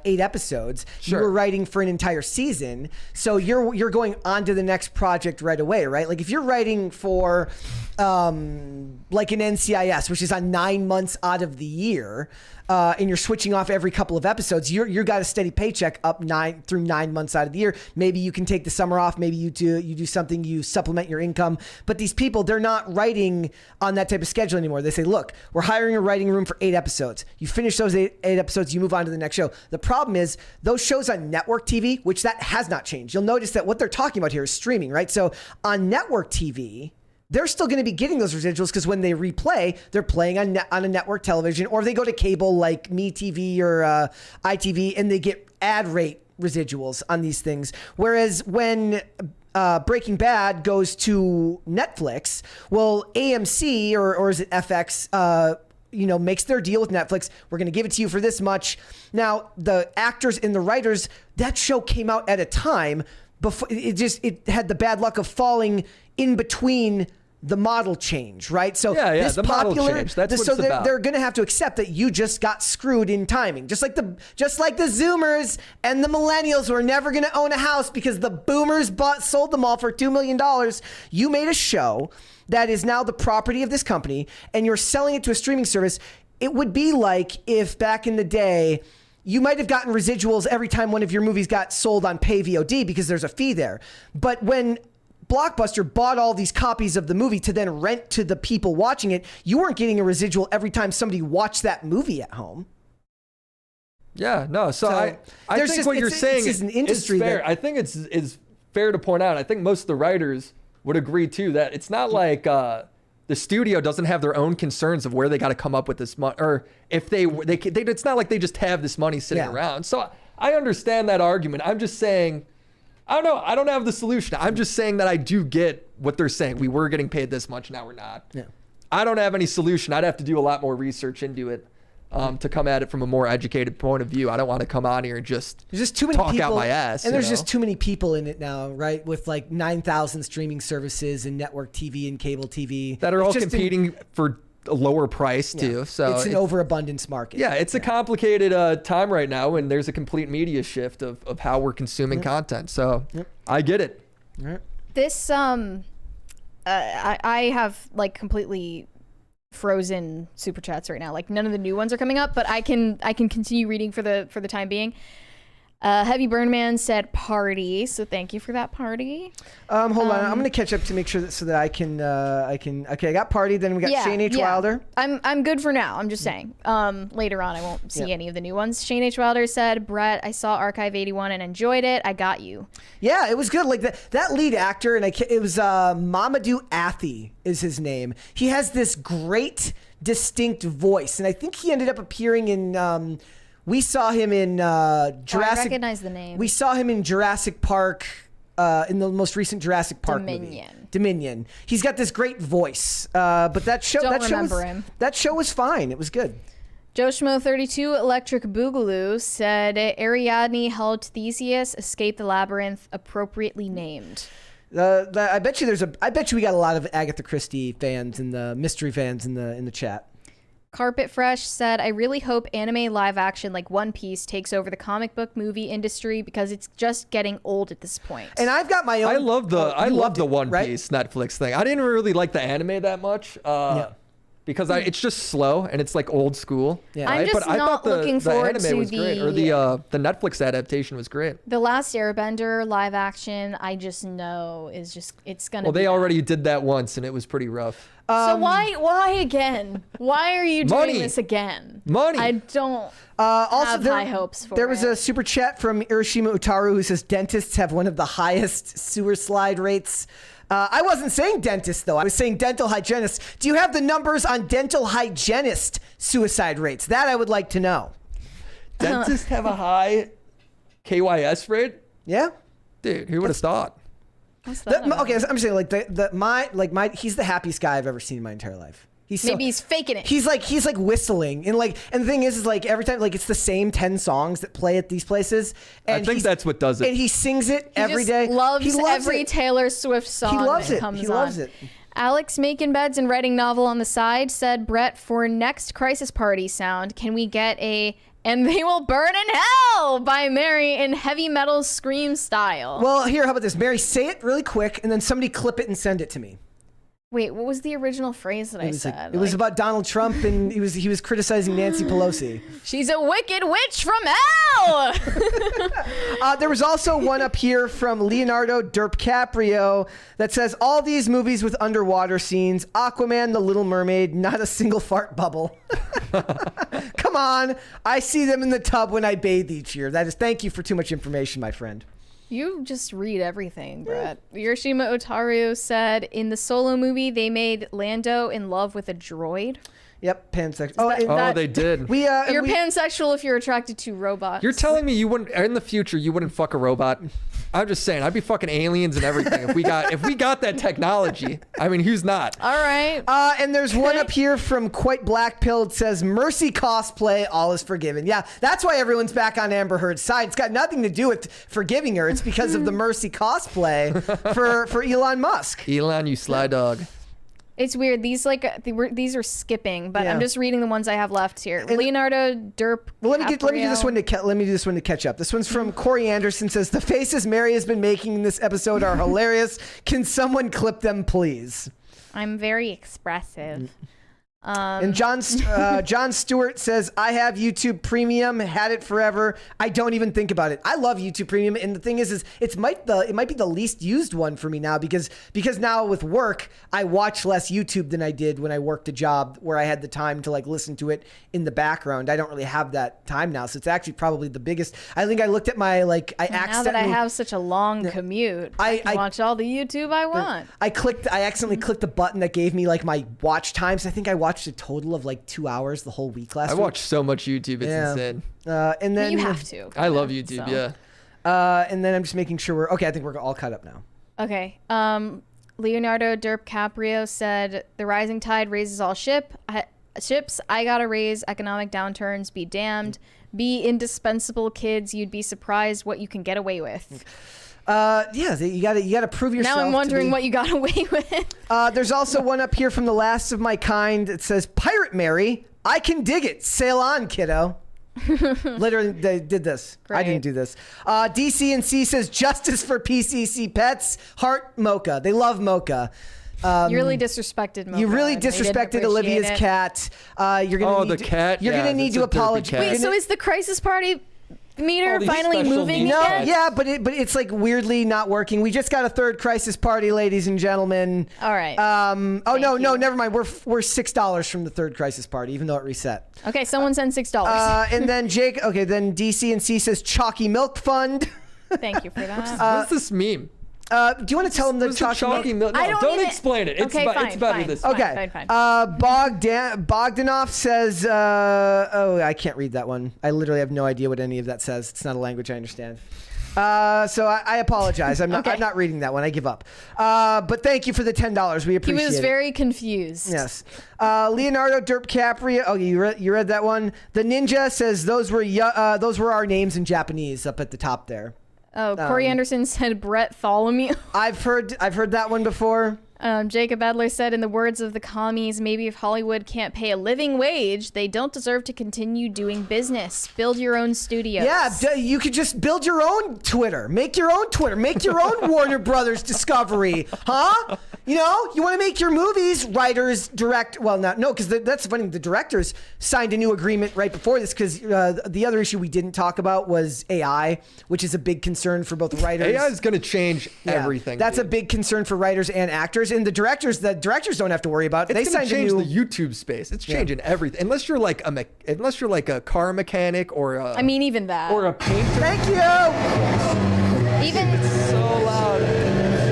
8 episodes. Sure. You were writing for an entire season. So you're going on to the next project right away, right? Like if you're writing for like an NCIS, which is on 9 months out of the year, and you're switching off every couple of episodes, you got a steady paycheck up 9 months out of the year. Maybe you can take the summer off. Maybe you do something, you supplement your income. But these people, they're not writing on that type of schedule anymore. They say, look, we're hiring a writing room for 8 episodes. You finish those eight episodes, you move on to the next show. The problem is those shows on network TV, which that has not changed. You'll notice that what they're talking about here is streaming, right? So on network TV, they're still going to be getting those residuals because when they replay, they're playing on a network television, or they go to cable like MeTV or ITV, and they get ad rate residuals on these things. Whereas when Breaking Bad goes to Netflix, well, AMC or is it FX? Makes their deal with Netflix. We're going to give it to you for this much. Now, the actors and the writers, that show came out at a time before it had the bad luck of falling in between the model change, right? So the model change. That's what it's about. They're going to have to accept that you just got screwed in timing. Just like the Zoomers and the millennials were never going to own a house because the boomers sold them all for $2 million. You made a show that is now the property of this company, and you're selling it to a streaming service. It would be like if back in the day, you might have gotten residuals every time one of your movies got sold on pay VOD because there's a fee there. But when Blockbuster bought all these copies of the movie to then rent to the people watching it, you weren't getting a residual every time somebody watched that movie at home. Yeah, no. So I think what you're saying is an industry fair. I think it's fair to point out. I think most of the writers would agree too that it's not like the studio doesn't have their own concerns of where they got to come up with this money, or if they it's not like they just have this money sitting around. So I understand that argument. I'm just saying, I don't know. I don't have the solution. I'm just saying that I do get what they're saying. We were getting paid this much, now we're not. Yeah. I don't have any solution. I'd have to do a lot more research into it to come at it from a more educated point of view. I don't want to come on here and there's just too many talk people, out my ass. And there's just too many people in it now, right? With like 9,000 streaming services and network TV and cable TV. That are all competing for a lower price too. So it's an overabundance market. Yeah, it's a complicated time right now, and there's a complete media shift of how we're consuming content. So I get it. This I have like completely frozen super chats right now. Like none of the new ones are coming up, but I can continue reading for the time being. Heavy Burnman said party, so thank you for that, party. Hold on, I'm gonna catch up to make sure that so that I can. Okay, I got party. Then we got Shane H. Wilder. I'm good for now. I'm just saying. Later on, I won't see any of the new ones. Shane H. Wilder said, Brett, I saw Archive 81 and enjoyed it. I got you. Yeah, it was good. Like that lead actor, and it was Mamadou Athie is his name. He has this great, distinct voice, and I think he ended up appearing in. We saw him in Jurassic. I recognize the name. We saw him in Jurassic Park, in the most recent Jurassic Park movie. Dominion. He's got this great voice, but that show was fine. It was good. Joshmo32 Electric Boogaloo said Ariadne held Theseus escape the labyrinth, appropriately named. I bet you we got a lot of Agatha Christie fans and the mystery fans in the chat. Carpet Fresh said, I really hope anime live action like One Piece takes over the comic book movie industry because it's just getting old at this point. And I've got my own. I love the One Piece Netflix thing. I didn't really like the anime that much. Because it's just slow and it's like old school. Yeah. I'm just not looking forward to the anime was great, or the Netflix adaptation was great. The Last Airbender live action, I just know it's gonna. Well, they already did that once and it was pretty rough. So why again? Why are you doing this again? Money. I don't have high hopes for it. There was a super chat from Irishima Utaru who says dentists have one of the highest sewer slide rates. I wasn't saying dentist, though. I was saying dental hygienist. Do you have the numbers on dental hygienist suicide rates? That I would like to know. Dentists have a high KYS rate? Yeah. Dude, who would have thought? Okay, so I'm saying he's the happiest guy I've ever seen in my entire life. Maybe he's faking it. He's like whistling and the thing is every time it's the same 10 songs that play at these places. And I think that's what does it. And he sings it every just day. Loves every Taylor Swift song. He loves that it. Comes He loves on. it. Alex making beds and writing novel on the side said, Brett, for next Crisis Party sound, can we get a "And They Will Burn in Hell" by Mary in heavy metal scream style? Well, here, how about this? Mary, say it really quick and then somebody clip it and send it to me. Wait, what was the original phrase that I said? It was about Donald Trump, and he was criticizing Nancy Pelosi. She's a wicked witch from hell. There was also one up here from Leonardo DiCaprio that says, all these movies with underwater scenes, Aquaman, The Little Mermaid, not a single fart bubble. Come on. I see them in the tub when I bathe each year. Thank you for too much information, my friend. You just read everything, Brett. Hiroshima Otaru said, in the Solo movie, they made Lando in love with a droid. Yep, pansexual. They did. You're pansexual if you're attracted to robots. You're telling me you wouldn't, in the future, you wouldn't fuck a robot? I'm just saying, I'd be fucking aliens and everything if we got that technology. I mean, who's not? All right. And there's one up here from Quite Black Pilled says, Mercy cosplay, all is forgiven. Yeah, that's why everyone's back on Amber Heard's side. It's got nothing to do with forgiving her. It's because of the Mercy cosplay for Elon Musk. Elon, you sly dog. It's weird. These are skipping, but I'm just reading the ones I have left here. Leonardo Derp. Well, let me do this one to catch up. This one's from Corey Anderson. Says the faces Mary has been making in this episode are hilarious. Can someone clip them, please? I'm very expressive. And John Stewart says, I have YouTube Premium, had it forever. I don't even think about it. I love YouTube Premium, and the thing is it might be the least used one for me now because now with work I watch less YouTube than I did when I worked a job where I had the time to listen to it in the background. I don't really have that time now, so it's actually probably the biggest. I think I looked at my now that I have such a long commute, I can watch all the YouTube I want. I accidentally clicked the button that gave me my watch times. I think I watched a total of 2 hours the whole week last week. I watched so much YouTube, it's insane. And then you have to. I love YouTube, yeah. And then I'm just making sure I think we're all caught up now. Okay. Leonardo DiCaprio said, the rising tide raises all ships. I gotta raise economic downturns, be damned. Be indispensable, kids. You'd be surprised what you can get away with. You gotta prove yourself. Now I'm wondering what you got away with. There's also one up here from The Last of My Kind. It says, Pirate Mary, I can dig it. Sail on, kiddo. Literally, they did this. Great. I didn't do this. DCNC says, justice for PCC pets. Heart Mocha. They love Mocha. You really disrespected Mocha. You really disrespected Olivia's cat. You're gonna need to apologize. Wait, so is the Crisis Party meter finally moving again? Yeah, but it's weirdly not working. We just got a third Crisis Party, ladies and gentlemen. All right. No, never mind. We're $6 from the third Crisis Party, even though it reset. Okay, someone send $6. And then Jake. Okay, then DCNC says Chalky Milk Fund. Thank you for that. What's this meme? Do you want to tell them the Chalky Milk? No, don't explain it. It's better this way. Okay. Fine. Bogdanov says, I can't read that one. I literally have no idea what any of that says. It's not a language I understand. So I apologize. I'm not reading that one. I give up. But thank you for the $10. We appreciate it. He was very confused. Yes. Leonardo DiCaprio. Oh, you read that one. The Ninja says those were our names in Japanese up at the top there. Oh, Corey Anderson said Brett Tholomew. I've heard that one before. Jacob Adler said, in the words of the commies, maybe if Hollywood can't pay a living wage, they don't deserve to continue doing business. Build your own studios. Yeah, you could just build your own Twitter. Make your own Twitter. Make your own Warner Brothers Discovery. Huh? You want to make your movies, writers, direct. Well, no, because that's funny. The directors signed a new agreement right before this because the other issue we didn't talk about was AI, which is a big concern for both writers. AI is going to change everything. That's a big concern for writers and actors. And the directors don't have to worry about it. It's going to change the YouTube space. It's changing everything. Unless you're like a car mechanic or I mean, even that. Or a painter. Thank you. Even it's so loud.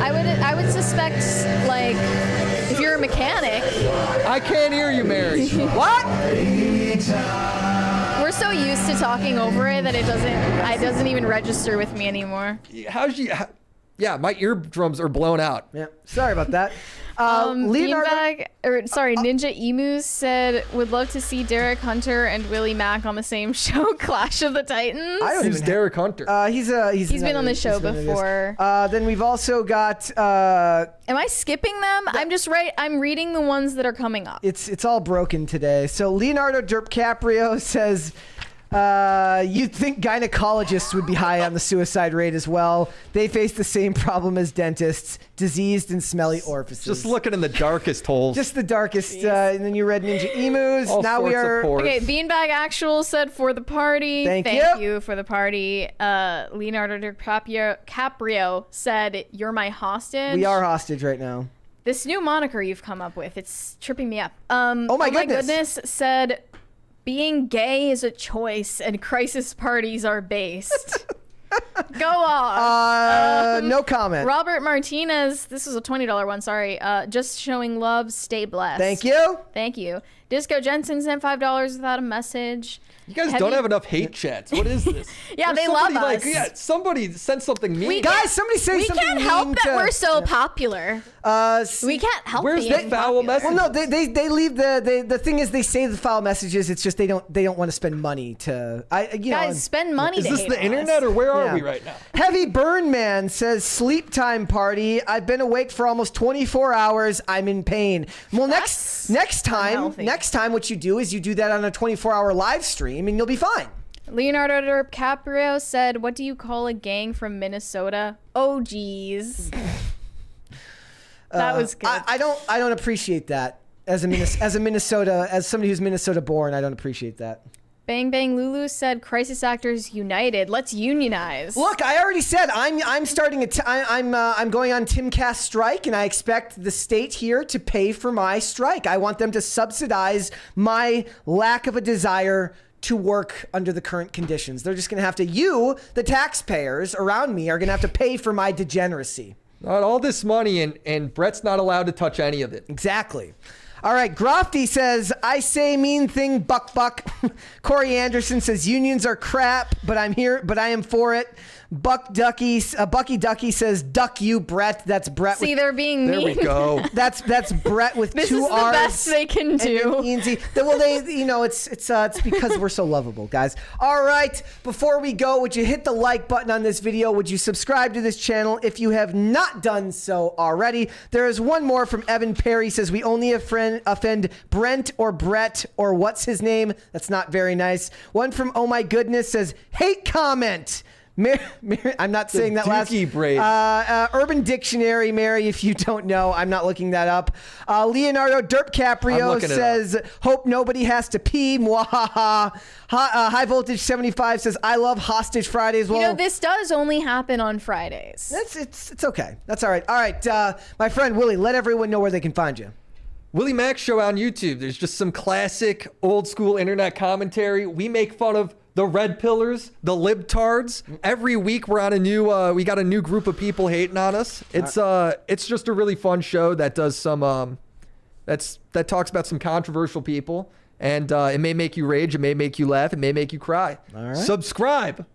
I would suspect, like, if you're a mechanic. I can't hear you, Mary. What? We're so used to talking over it that it doesn't even register with me anymore. Yeah, my eardrums are blown out. Yeah, sorry about that. Leonardo, Ninja Emu said, would love to see Derek Hunter and Willie Mack on the same show, Clash of the Titans. Who's Derek Hunter? He's been on the show before. Then we've also got. Am I skipping them? I'm reading the ones that are coming up. It's all broken today. So Leonardo DiCaprio says. You'd think gynecologists would be high on the suicide rate as well. They face the same problem as dentists, diseased and smelly orifices. Just looking in the darkest holes. Just the darkest. And then you read Ninja Emus. Now we are. Okay, Beanbag Actual said for the party. Thank you for the party. Leonardo DiCaprio said, you're my hostage. We are hostage right now. This new moniker you've come up with, it's tripping me up. Oh my goodness said, being gay is a choice and crisis parties are based. Go on. No comment. Robert Martinez, this was a $20 one, sorry. Just showing love, stay blessed. Thank you. Thank you. Disco Jensen sent $5 without a message. You guys don't have enough hate chats. What is this? Yeah, they love us. Somebody sent something mean. Somebody say something mean. We can't help that we're so popular. We can't help Where's the foul message? Well, no, they leave the thing is they say the foul messages. It's just they don't want to spend money to. Spend money. Is this the internet or where are we right now? Heavy Burn Man says sleep time party. I've been awake for almost 24 hours. I'm in pain. Well, next time, what you do is you do that on a 24-hour live stream, and you'll be fine. Leonardo DiCaprio said, "What do you call a gang from Minnesota?" Oh, geez. That was good. I don't appreciate that as somebody who's Minnesota born. I don't appreciate that. Bang Bang Lulu said, "Crisis Actors United. Let's unionize." Look, I already said I'm starting I'm going on Timcast strike, and I expect the state here to pay for my strike. I want them to subsidize my lack of a desire to work under the current conditions. They're just going to have to. You, the taxpayers around me, are going to have to pay for my degeneracy. Not all this money, and Brett's not allowed to touch any of it. Exactly. All right, Grofty says, I say mean thing, buck. Corey Anderson says, unions are crap, but I am for it. Bucky Ducky says, duck you, Brett. That's Brett. See, they're being mean. There we go. That's Brett with this two is the R's. best they can do. Well, it's because we're so lovable, guys. All right, before we go, would you hit the like button on this video? Would you subscribe to this channel if you have not done so already? There is one more from Evan Perry. Says, we only offend Brent or Brett or what's his name. That's not very nice. One from Oh My Goodness says, hate comment. I'm not saying that last. Braid. Urban Dictionary, Mary, if you don't know. I'm not looking that up. Leonardo DiCaprio says, hope nobody has to pee. Mwahaha. High Voltage 75 says, I love Hostage Fridays. Well, this does only happen on Fridays. It's okay. That's all right. All right, my friend Willie, let everyone know where they can find you. WillyMacShow on YouTube. There's just some classic old school internet commentary. We make fun of the red pillars, the libtards. Every week we're on a new we got a new group of people hating on us. It's just a really fun show that does some that talks about some controversial people, and it may make you rage, it may make you laugh, it may make you cry. All right. Subscribe.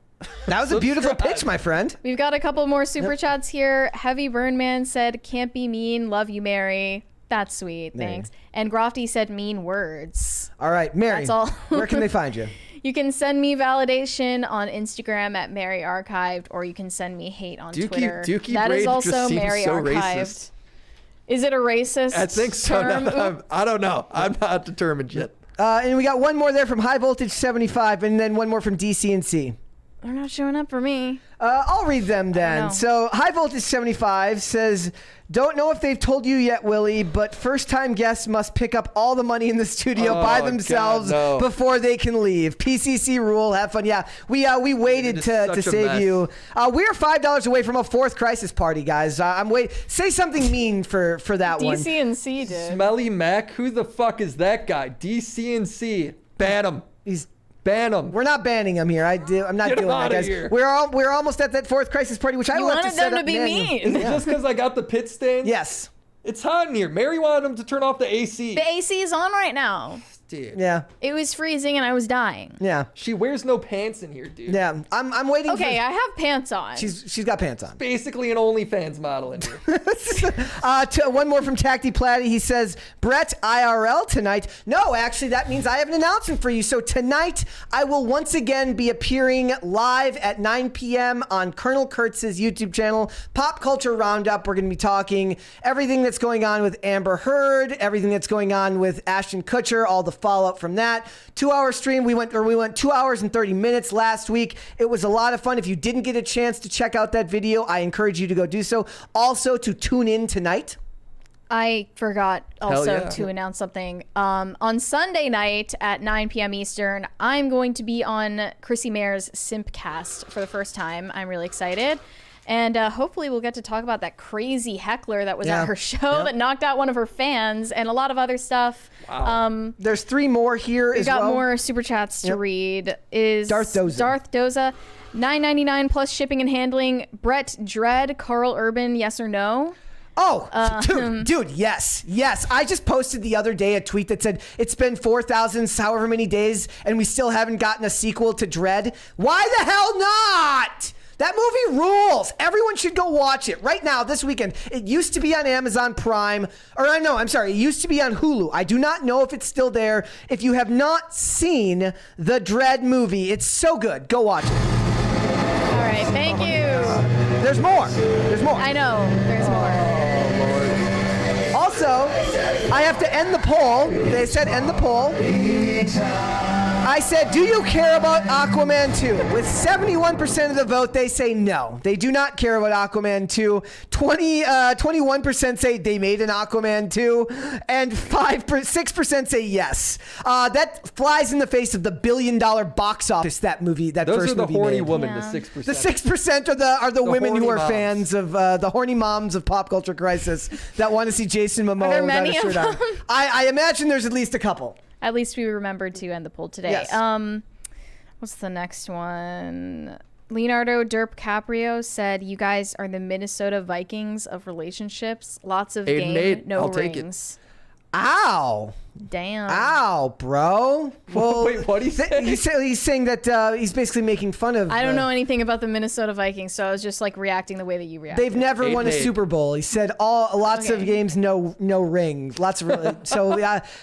That was a beautiful pitch, my friend. We've got a couple more super chats here. Heavy Burnman said, "Can't be mean. Love you, Mary." That's sweet. Thanks. And Grofty said, "Mean words." All right, Mary. That's all. Where can they find you? You can send me validation on Instagram at Mary Archived, or you can send me hate on Twitter. Dookie that Braid is also just seems Mary so Archived. racist. Is it a racist I think so. term? I don't know. I'm not determined yet. And we got one more there from High Voltage 75, and then one more from DCNC. They're not showing up for me. I'll read them then. So High Voltage 75 says, "Don't know if they've told you yet, Willie, but first-time guests must pick up all the money in the studio by themselves before they can leave. PCC rule. Have fun." Yeah, we waited to save you. We're $5 away from a 4th crisis party, guys. I'm waiting. Say something mean for that one. DCNC did. Smelly Mac. Who the fuck is that guy? DCNC. Ban him. Ban him. We're not banning him here. I'm not Get doing him that, guys. here. We're almost at that 4th crisis party, which I You love to wanted set them to up be manual. mean. Is it just because I got the pit stains? Yes. It's hot in here. Mary wanted him to turn off the AC. The AC is on right now. Dude. Yeah. It was freezing and I was dying. Yeah. She wears no pants in here, dude. Yeah. I'm waiting. Okay, I have pants on. She's got pants on. Basically an OnlyFans model in here. One more from Tacty Platty. He says, "Brett, IRL tonight." No, actually, that means I have an announcement for you. So tonight, I will once again be appearing live at 9 p.m. on Colonel Kurtz's YouTube channel, Pop Culture Roundup. We're going to be talking everything that's going on with Amber Heard, everything that's going on with Ashton Kutcher, all the follow-up from that. 2-hour stream. We went 2 hours and 30 minutes last week. It was a lot of fun. If you didn't get a chance to check out that video, I encourage you to go do so. Also, to tune in tonight. I forgot also to announce something. On Sunday night at 9 p.m. Eastern, I'm going to be on Chrissy Mayer's Simpcast for the first time. I'm really excited. And hopefully we'll get to talk about that crazy heckler that was at her show that knocked out one of her fans and a lot of other stuff. Wow. There's 3 more here as well. We've got more super chats to read. Is Darth Doza. $9.99 plus shipping and handling. Brett Dredd, Carl Urban, yes or no? Oh, dude, yes. I just posted the other day a tweet that said it's been 4,000 however many days and we still haven't gotten a sequel to Dredd. Why the hell not? That movie rules. Everyone should go watch it right now this weekend. It used to be on Amazon Prime, it used to be on Hulu. I do not know if it's still there. If you have not seen the Dredd movie, it's so good. Go watch it. All right, thank you. There's more. I know, there's more. Also, I have to end the poll. They said end the poll. I said, do you care about Aquaman 2? With 71% of the vote, they say no. They do not care about Aquaman 2. 21% say they made an Aquaman 2. And 6% say yes. That flies in the face of the $1 billion box office that movie, that Those first are the movie horny made. women, the 6%. The 6% are the women who are moms. fans of the horny moms of Pop Culture Crisis that want to see Jason Momoa Are there without many a shirt of on. I imagine there's at least a couple. At least we remembered to end the poll today. Yes. What's the next one? Leonardo DiCaprio said, "You guys are the Minnesota Vikings of relationships. Lots of Aiden game, Nate, no I'll take it. rings." Ow. Damn. Ow, bro. Well, wait, what he say? He's saying that he's basically making fun of. I don't know anything about the Minnesota Vikings, so I was just like reacting the way that you reacted. They've never won a Super Bowl. He said lots of games, no rings. Lots of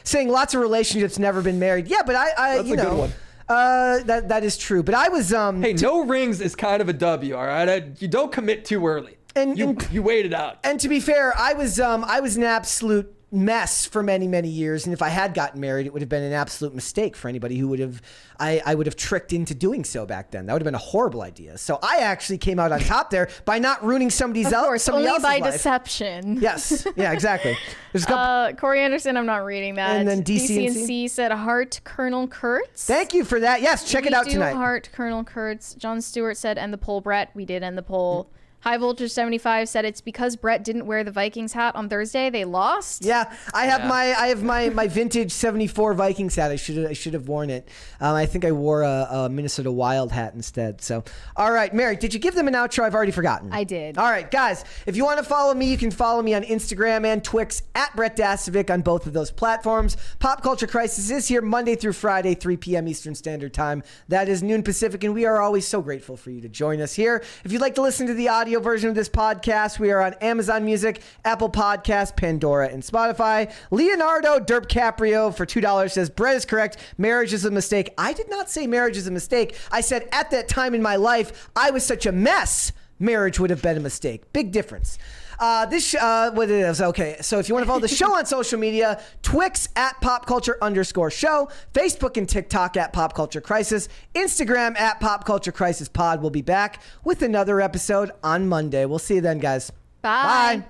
saying lots of relationships, never been married. Yeah, but That's a good one. That is true. But I was hey, no rings is kind of a W, all right? You don't commit too early. And you wait it out. And to be fair, I was an absolute mess for many years, and if I had gotten married, it would have been an absolute mistake for anybody who would have I would have tricked into doing so back then. That would have been a horrible idea. So I actually came out on top there by not ruining somebody else's only life. by deception. Yes, yeah, exactly. There's Corey Anderson, I'm not reading that. And then DCNC said heart Colonel Kurtz. Thank you for that. Yes, check it out tonight. Heart Colonel Kurtz. John Stewart said end the poll. Brett, we did end the poll. High Voltage 75 said it's because Brett didn't wear the Vikings hat on Thursday. They lost. Yeah, I have my vintage 74 Vikings hat. I should have worn it. I think I wore a Minnesota Wild hat instead. So, all right, Mary, did you give them an outro? I've already forgotten. I did. All right, guys, if you want to follow me, you can follow me on Instagram and Twix at Brett Dasovic on both of those platforms. Pop Culture Crisis is here Monday through Friday, 3 p.m. Eastern Standard Time. That is noon Pacific, and we are always so grateful for you to join us here. If you'd like to listen to the audio version of this podcast, we are on Amazon Music, Apple Podcasts, Pandora, and Spotify. Leonardo DiCaprio for $2 says, Brett is correct. Marriage is a mistake. I did not say marriage is a mistake. I said at that time in my life, I was such a mess. Marriage would have been a mistake. Big difference. What it is. Okay. So if you want to follow the show on social media, Twix at popculture_show, Facebook and TikTok at Pop Culture Crisis, Instagram at Pop Culture Crisis Pod. We'll be back with another episode on Monday. We'll see you then, guys. Bye.